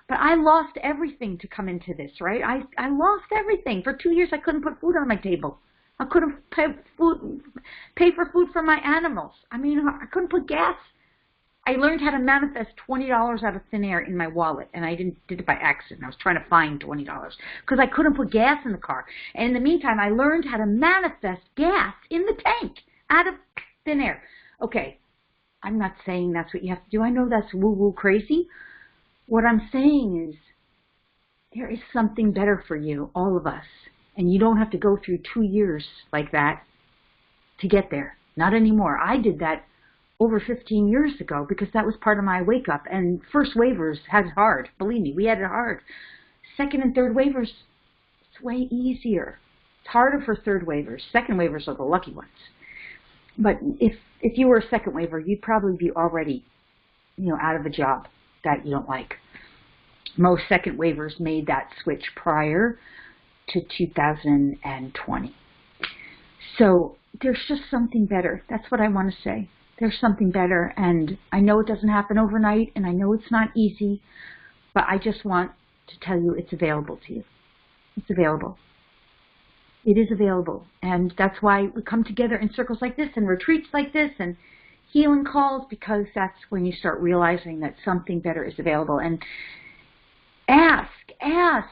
But I lost everything to come into this, right? I lost everything. For 2 years, I couldn't put food on my table. I couldn't pay for food for my animals. I mean, I couldn't put gas. I learned how to manifest $20 out of thin air in my wallet, and I did it by accident. I was trying to find $20 because I couldn't put gas in the car. And in the meantime, I learned how to manifest gas in the tank out of thin air. Okay, I'm not saying that's what you have to do. I know that's woo-woo crazy. What I'm saying is there is something better for you, all of us, and you don't have to go through 2 years like that to get there. Not anymore. I did that over 15 years ago because that was part of my wake up. And first waivers had it hard. Believe me, we had it hard. Second and third waivers, it's way easier. It's harder for third waivers. Second waivers are the lucky ones. But if you were a second waiver, you'd probably be already, you know, out of a job that you don't like. Most second waivers made that switch prior to 2020. So there's just something better. That's what I want to say. There's something better, and I know it doesn't happen overnight, and I know it's not easy, but I just want to tell you it's available to you. It's available. It is available, and that's why we come together in circles like this and retreats like this and healing calls, because that's when you start realizing that something better is available. And ask.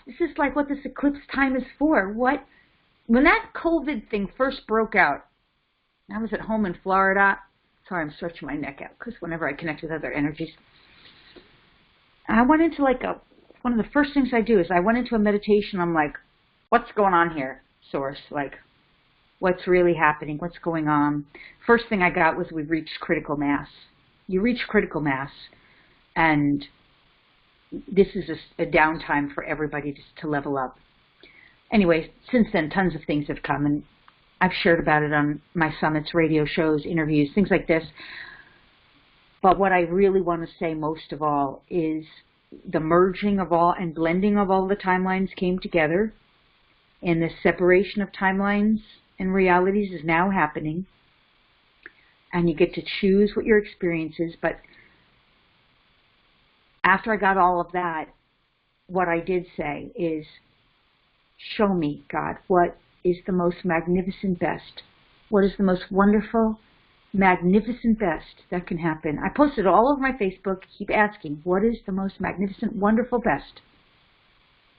This is like what this eclipse time is for. When that COVID thing first broke out, I was at home in Florida. Sorry, I'm stretching my neck out because whenever I connect with other energies, I went into one of the first things I do is I went into a meditation. I'm like, what's going on here, Source? Like, what's really happening? What's going on? First thing I got was we've reached critical mass. You reach critical mass, and this is a downtime for everybody to level up. Anyway, since then, tons of things have come, and I've shared about it on my summits, radio shows, interviews, things like this. But what I really want to say most of all is the merging of all and blending of all the timelines came together, and the separation of timelines and realities is now happening. And you get to choose what your experience is. But after I got all of that, what I did say is Show me, God, what is the most magnificent best? What is the most wonderful, magnificent best that can happen? I posted all over my Facebook, keep asking, what is the most magnificent, wonderful best?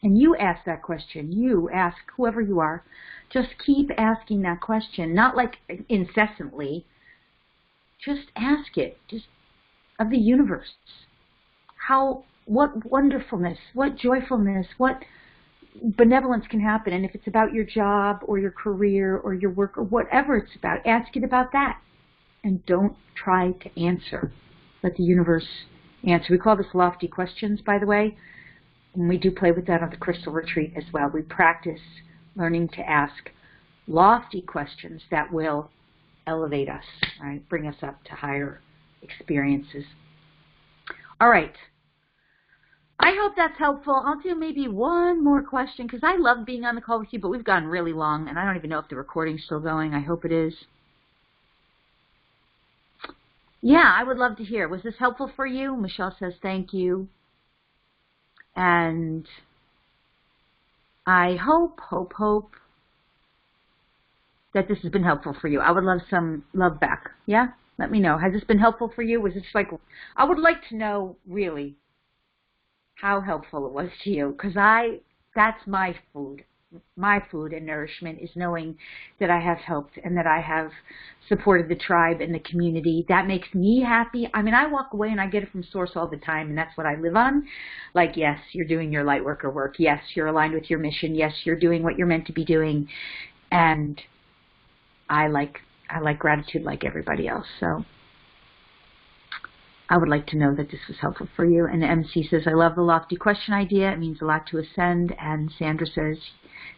And you ask that question. You ask, whoever you are, just keep asking that question, not like incessantly. Just ask it, just of the universe. What wonderfulness, what joyfulness, what benevolence can happen. And if it's about your job or your career or your work or whatever it's about, ask it about that. And don't try to answer. Let the universe answer. We call this lofty questions, by the way. And we do play with that on the Crystal Retreat as well. We practice learning to ask lofty questions that will elevate us, right? Bring us up to higher experiences. All right. I hope that's helpful. I'll do maybe one more question because I love being on the call with you, but we've gone really long, and I don't even know if the recording's still going. I hope it is. Yeah, I would love to hear. Was this helpful for you? Michelle says thank you. And I hope that this has been helpful for you. I would love some love back. Yeah? Let me know. Has this been helpful for you? Was this like, I would like to know really how helpful it was to you, because that's my food. My food and nourishment is knowing that I have helped and that I have supported the tribe and the community. That makes me happy. I mean, I walk away and I get it from Source all the time, and that's what I live on. Like, yes, you're doing your light worker work. Yes, you're aligned with your mission. Yes, you're doing what you're meant to be doing. And I like gratitude like everybody else. So I would like to know that this was helpful for you. And MC says, I love the lofty question idea. It means a lot to ascend. And Sandra says,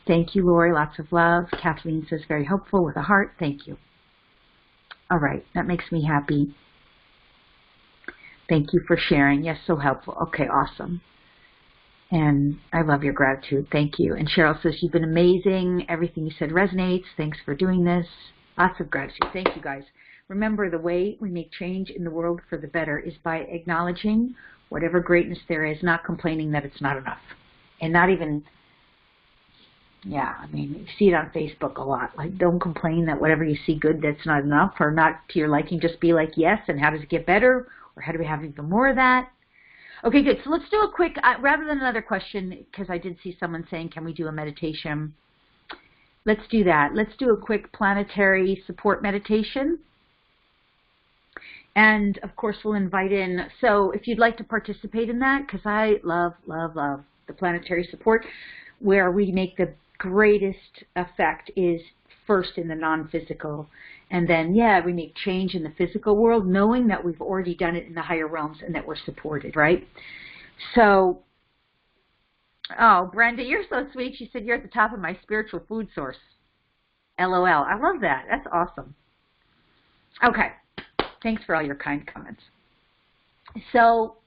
thank you, Lori. Lots of love. Kathleen says, very helpful with a heart. Thank you. All right. That makes me happy. Thank you for sharing. Yes, so helpful. Okay, awesome. And I love your gratitude. Thank you. And Cheryl says, you've been amazing. Everything you said resonates. Thanks for doing this. Lots of gratitude. Thank you, guys. Remember, the way we make change in the world for the better is by acknowledging whatever greatness there is, not complaining that it's not enough. And not even, yeah, I mean, you see it on Facebook a lot. Like, don't complain that whatever you see good, that's not enough or not to your liking. Just be like, yes, and how does it get better? Or how do we have even more of that? Okay, good. So let's do a quick, rather than another question, because I did see someone saying, can we do a meditation? Let's do that. Let's do a quick planetary support meditation. And, of course, we'll invite in, so if you'd like to participate in that, because I love, love, love the planetary support, where we make the greatest effect is first in the non-physical. And then, yeah, we make change in the physical world, knowing that we've already done it in the higher realms and that we're supported, right? So, oh, Brenda, you're so sweet. She said, you're at the top of my spiritual food source. LOL. I love that. That's awesome. Okay. Thanks for all your kind comments. So,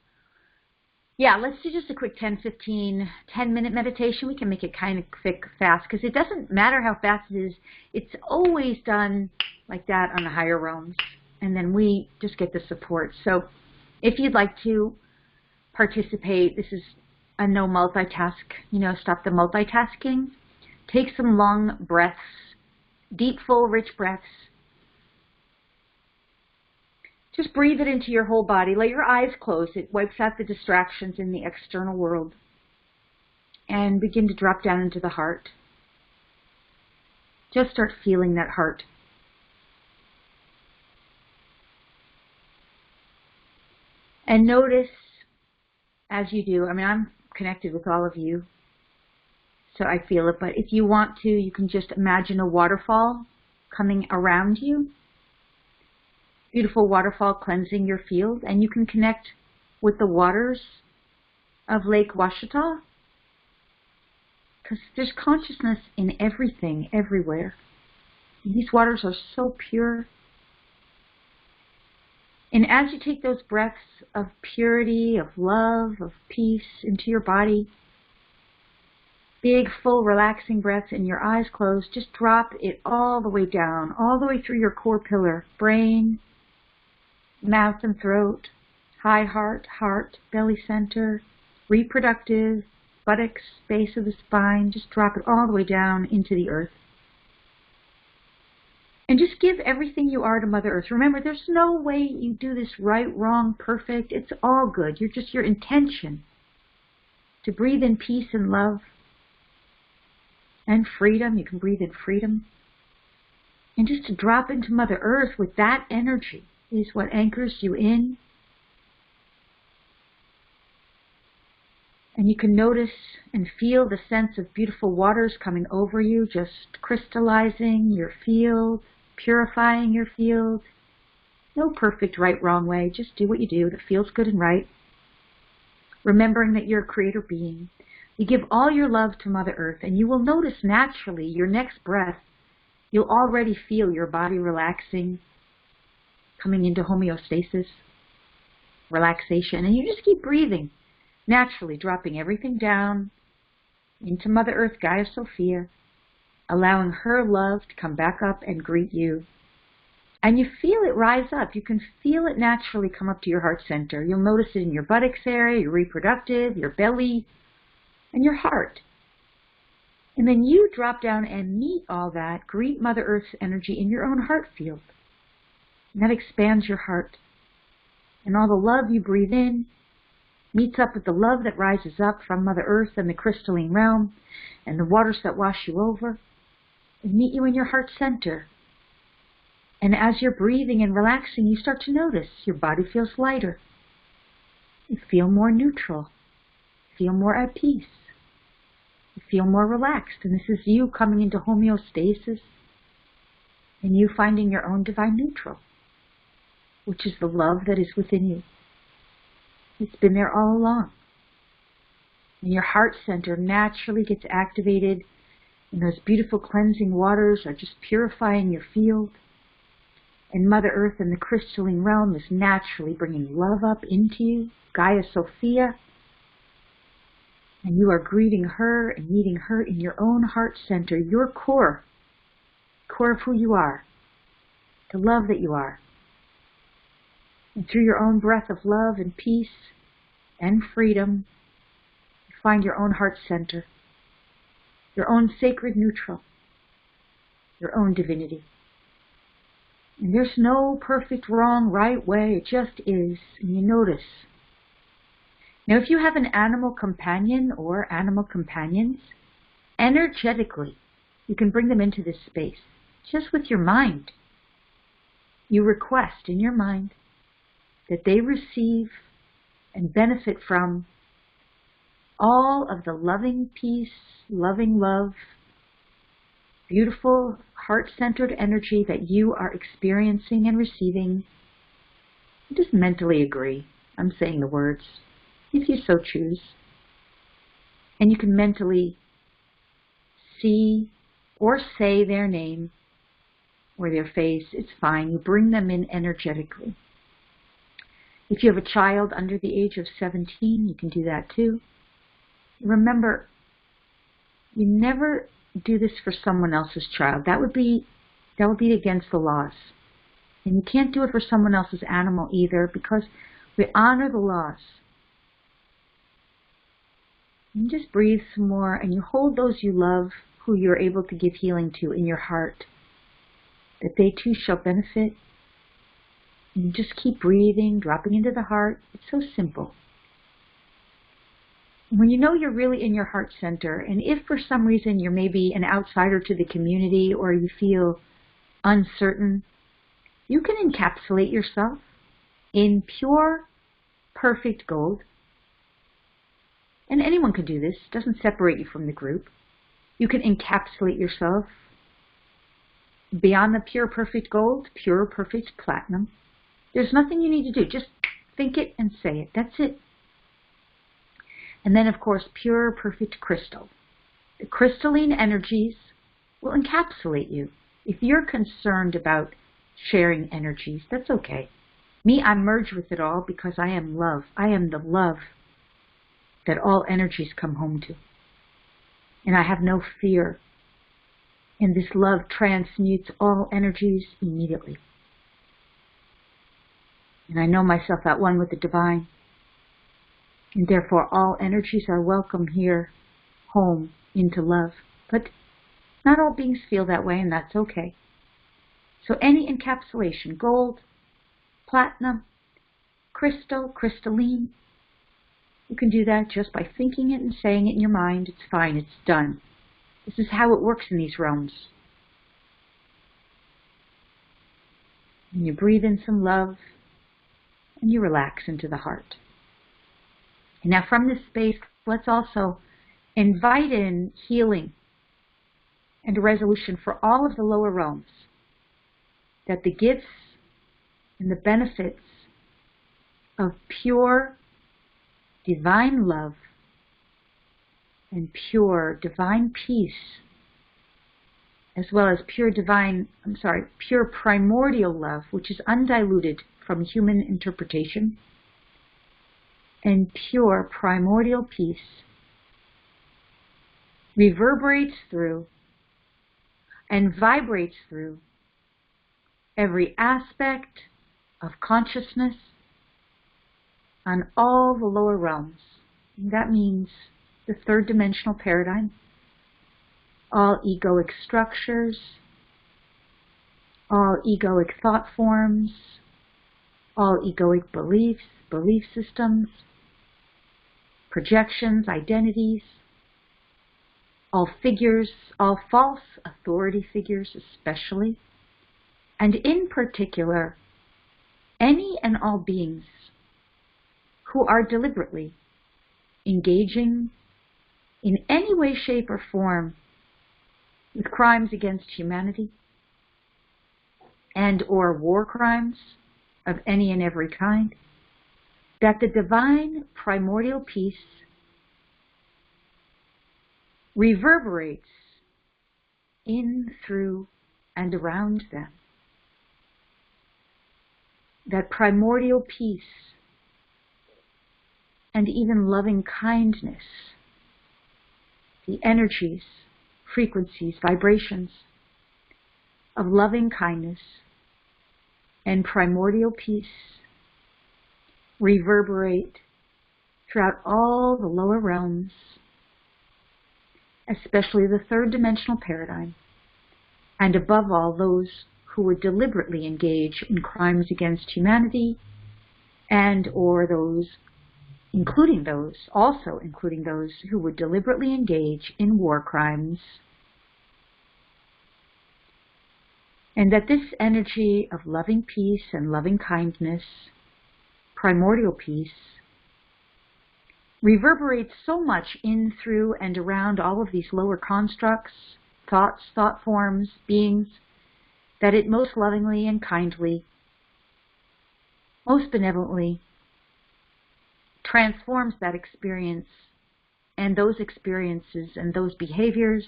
yeah, let's do just a quick 10-minute meditation. We can make it kind of quick, fast, because it doesn't matter how fast it is. It's always done like that on the higher realms, and then we just get the support. So if you'd like to participate, this is a no multitask, stop the multitasking. Take some long breaths, deep, full, rich breaths. Just breathe it into your whole body. Let your eyes close. It wipes out the distractions in the external world. And begin to drop down into the heart. Just start feeling that heart. And notice as you do, I mean, I'm connected with all of you, so I feel it. But if you want to, you can just imagine a waterfall coming around you. Beautiful waterfall cleansing your field, and you can connect with the waters of Lake Washita, because there's consciousness in everything, everywhere. And these waters are so pure. And as you take those breaths of purity, of love, of peace into your body, big, full, relaxing breaths, and your eyes closed, just drop it all the way down, all the way through your core pillar, brain, mouth and throat, high heart, belly center, reproductive, buttocks, base of the spine. Just drop it all the way down into the earth. And just give everything you are to Mother Earth. Remember, there's no way you do this right, wrong, perfect. It's all good. You're just your intention to breathe in peace and love and freedom. You can breathe in freedom. And just to drop into Mother Earth with that energy is what anchors you in. And you can notice and feel the sense of beautiful waters coming over you, just crystallizing your field, purifying your field. No perfect right, wrong way. Just do what you do that feels good and right. Remembering that you're a creator being. You give all your love to Mother Earth, and you will notice naturally your next breath, you'll already feel your body relaxing, coming into homeostasis, relaxation, and you just keep breathing. Naturally dropping everything down into Mother Earth, Gaia Sophia, allowing her love to come back up and greet you. And you feel it rise up. You can feel it naturally come up to your heart center. You'll notice it in your buttocks area, your reproductive, your belly, and your heart. And then you drop down and meet all that, greet Mother Earth's energy in your own heart field. And that expands your heart. And all the love you breathe in meets up with the love that rises up from Mother Earth and the crystalline realm and the waters that wash you over and meet you in your heart center. And as you're breathing and relaxing, you start to notice your body feels lighter. You feel more neutral. You feel more at peace. You feel more relaxed. And this is you coming into homeostasis and you finding your own divine neutral, which is the love that is within you. It's been there all along. And your heart center naturally gets activated, and those beautiful cleansing waters are just purifying your field. And Mother Earth and the crystalline realm is naturally bringing love up into you, Gaia Sophia. And you are greeting her and meeting her in your own heart center, your core of who you are, the love that you are. And through your own breath of love and peace and freedom, you find your own heart center, your own sacred neutral, your own divinity. And there's no perfect, wrong, right way. It just is. And you notice. Now, if you have an animal companion or animal companions, energetically, you can bring them into this space, just with your mind. You request in your mind that they receive and benefit from all of the loving peace, loving love, beautiful heart-centered energy that you are experiencing and receiving. Just mentally agree. I'm saying the words, if you so choose. And you can mentally see or say their name or their face. It's fine. You bring them in energetically. If you have a child under the age of 17, you can do that too. Remember, you never do this for someone else's child. That would be against the laws. And you can't do it for someone else's animal either, because we honor the laws. And just breathe some more, and you hold those you love, who you're able to give healing to, in your heart, that they too shall benefit. And you just keep breathing, dropping into the heart. It's so simple. When you know you're really in your heart center, and if for some reason you're maybe an outsider to the community or you feel uncertain, you can encapsulate yourself in pure, perfect gold. And anyone can do this. It doesn't separate you from the group. You can encapsulate yourself beyond the pure, perfect gold, pure, perfect platinum. There's nothing you need to do. Just think it and say it. That's it. And then, of course, pure, perfect crystal. The crystalline energies will encapsulate you. If you're concerned about sharing energies, that's okay. Me, I'm merged with it all because I am love. I am the love that all energies come home to. And I have no fear. And this love transmutes all energies immediately. And I know myself at one with the divine. And therefore all energies are welcome here, home, into love. But not all beings feel that way, and that's okay. So any encapsulation, gold, platinum, crystal, crystalline, you can do that just by thinking it and saying it in your mind. It's fine, it's done. This is how it works in these realms. And you breathe in some love, and you relax into the heart. And now from this space, let's also invite in healing and a resolution for all of the lower realms, that the gifts and the benefits of pure divine love and pure divine peace, as well as pure primordial love, which is undiluted from human interpretation, and pure primordial peace reverberates through and vibrates through every aspect of consciousness on all the lower realms. And that means the third dimensional paradigm, all egoic structures, all egoic thought forms, all egoic beliefs, belief systems, projections, identities, all figures, all false authority figures especially, and in particular, any and all beings who are deliberately engaging in any way, shape, or form with crimes against humanity and or war crimes of any and every kind, that the divine primordial peace reverberates in, through, and around them. That primordial peace and even loving kindness, the energies, frequencies, vibrations of loving kindness and primordial peace reverberate throughout all the lower realms, especially the third dimensional paradigm, and above all those who would deliberately engage in crimes against humanity, and or those, including those who would deliberately engage in war crimes. And that this energy of loving peace and loving kindness, primordial peace, reverberates so much in, through, and around all of these lower constructs, thoughts, thought forms, beings, that it most lovingly and kindly, most benevolently transforms that experience and those experiences and those behaviors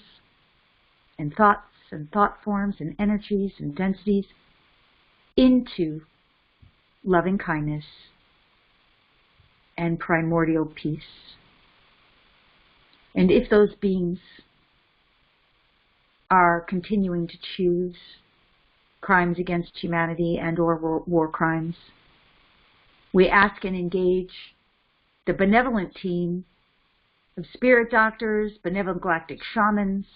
and thoughts and thought forms and energies and densities into loving kindness and primordial peace. And if those beings are continuing to choose crimes against humanity and or war crimes, we ask and engage the benevolent team of spirit doctors, benevolent galactic shamans,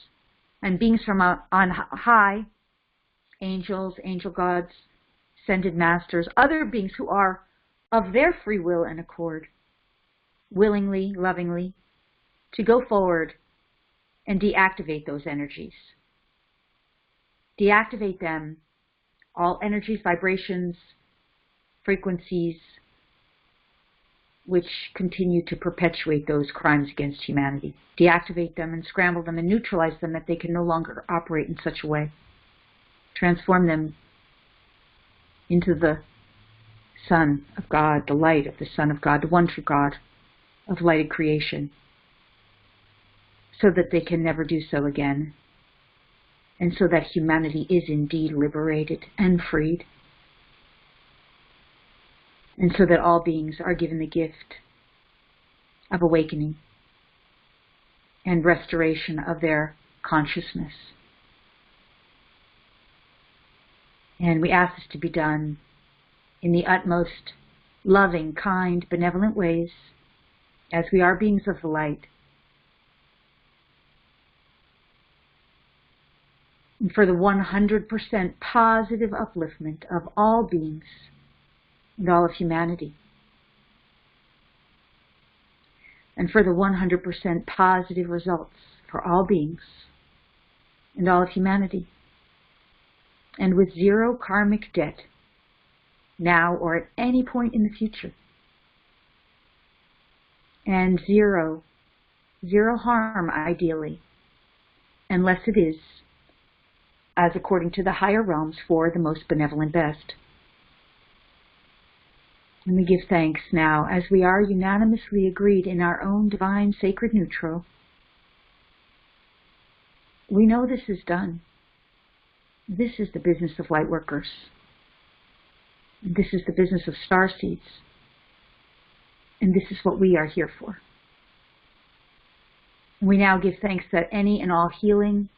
and beings from on high, angels, angel gods, ascended masters, other beings who are of their free will and accord, willingly, lovingly, to go forward and deactivate those energies. Deactivate them, all energies, vibrations, frequencies, which continue to perpetuate those crimes against humanity. Deactivate them and scramble them and neutralize them, that they can no longer operate in such a way. Transform them into the Son of God, the light of the Son of God, the one true God of lighted creation, so that they can never do so again, and so that humanity is indeed liberated and freed, and so that all beings are given the gift of awakening and restoration of their consciousness. And we ask this to be done in the utmost loving, kind, benevolent ways, as we are beings of the light. And for the 100% positive upliftment of all beings and all of humanity. And for the 100% positive results for all beings and all of humanity. And with zero karmic debt, now or at any point in the future. And zero harm, ideally, unless it is, as according to the higher realms, for the most benevolent best. And we give thanks now, as we are unanimously agreed in our own divine sacred neutral. We know this is done. This is the business of Lightworkers. This is the business of Starseeds. And this is what we are here for. And we now give thanks that any and all healing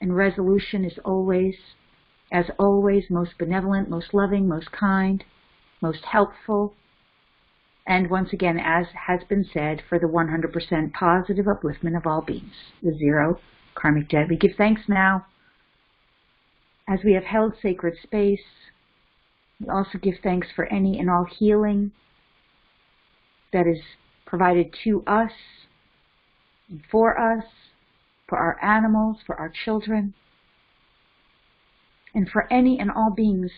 and resolution is always, as always, most benevolent, most loving, most kind, most helpful, and once again, as has been said, for the 100% positive upliftment of all beings, the zero karmic debt. We give thanks now, as we have held sacred space. We also give thanks for any and all healing that is provided to us, and for us, for our animals, for our children, and for any and all beings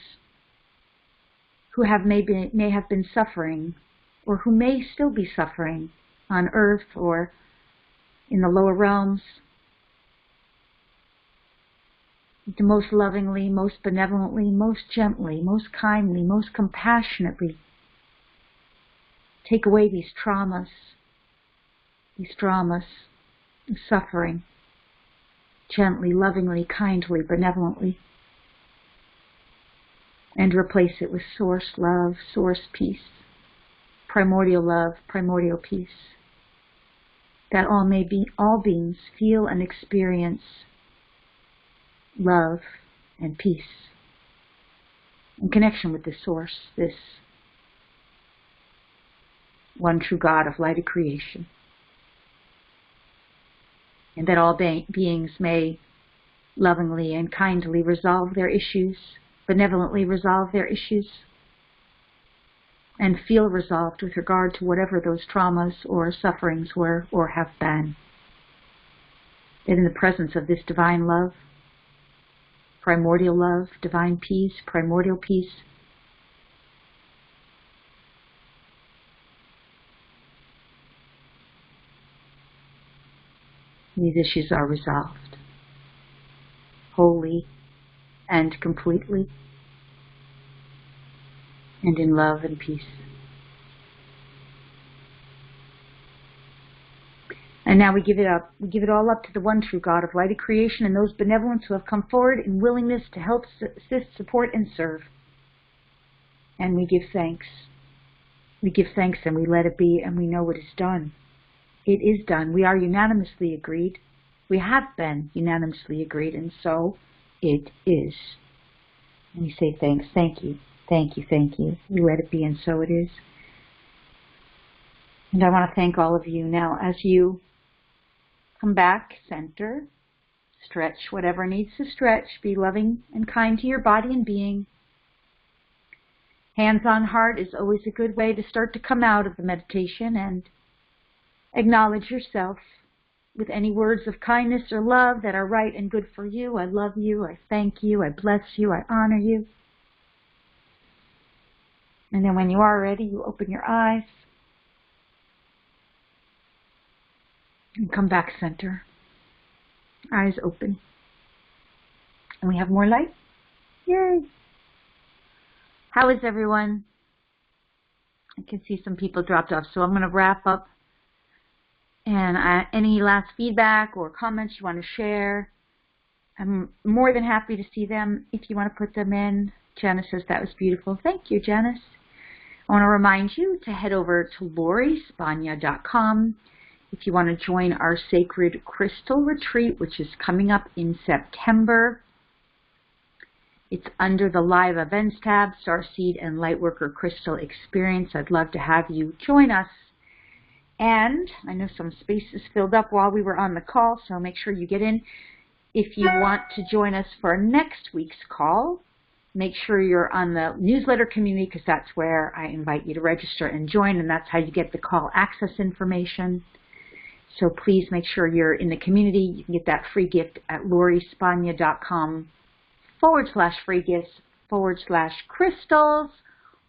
who may have been suffering, or who may still be suffering on earth or in the lower realms. To most lovingly, most benevolently, most gently, most kindly, most compassionately take away these dramas of suffering, gently, lovingly, kindly, benevolently, and replace it with source love, source peace, primordial love, primordial peace, that all beings feel and experience love and peace in connection with this source, this one true God of light of creation. And that all beings may lovingly and kindly resolve their issues, benevolently resolve their issues, and feel resolved with regard to whatever those traumas or sufferings were or have been. That in the presence of this divine love, primordial love, divine peace, primordial peace, these issues are resolved wholly and completely, and in love and peace. And now we give it up. We give it all up to the one true God of light of creation and those benevolents who have come forward in willingness to help, assist, support, and serve. And we give thanks. We give thanks and we let it be, and we know it is done. It is done. We are unanimously agreed. We have been unanimously agreed, and so it is. And we say thanks. Thank you. Thank you. Thank you. We let it be, and so it is. And I want to thank all of you now as you come back, center, stretch whatever needs to stretch, be loving and kind to your body and being. Hands on heart is always a good way to start to come out of the meditation, and acknowledge yourself with any words of kindness or love that are right and good for you. I love you, I thank you, I bless you, I honor you. And then when you are ready, you open your eyes and come back center. Eyes open. And we have more light. Yay! How is everyone? I can see some people dropped off, so I'm going to wrap up. And any last feedback or comments you want to share, I'm more than happy to see them if you want to put them in. Janice says that was beautiful. Thank you, Janice. I want to remind you to head over to LoriSpagna.com if you want to join our Sacred Crystal Retreat, which is coming up in September. It's under the Live Events tab, Starseed and Lightworker Crystal Experience. I'd love to have you join us. And I know some spaces filled up while we were on the call, so make sure you get in. If you want to join us for next week's call, make sure you're on the newsletter community, because that's where I invite you to register and join, and that's how you get the call access information. So please make sure you're in the community. You can get that free gift at lorispagna.com/free gifts/crystals,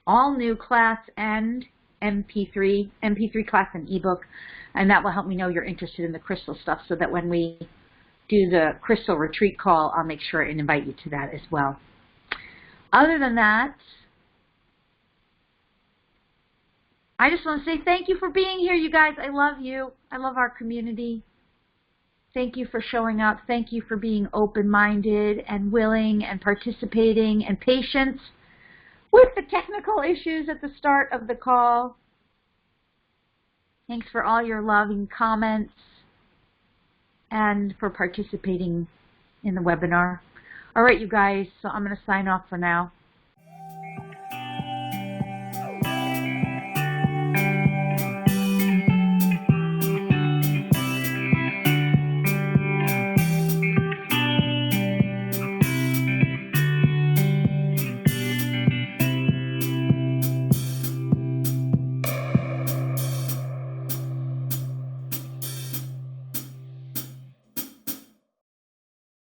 all new class and MP3 class and ebook, and that will help me know you're interested in the crystal stuff, so that when we do the crystal retreat call, I'll make sure and invite you to that as well. Other than that, I just want to say thank you for being here, you guys. I love you. I love our community. Thank you for showing up. Thank you for being open-minded and willing and participating and patient with the technical issues at the start of the call. Thanks for all your loving comments and for participating in the webinar. All right, you guys, so I'm going to sign off for now.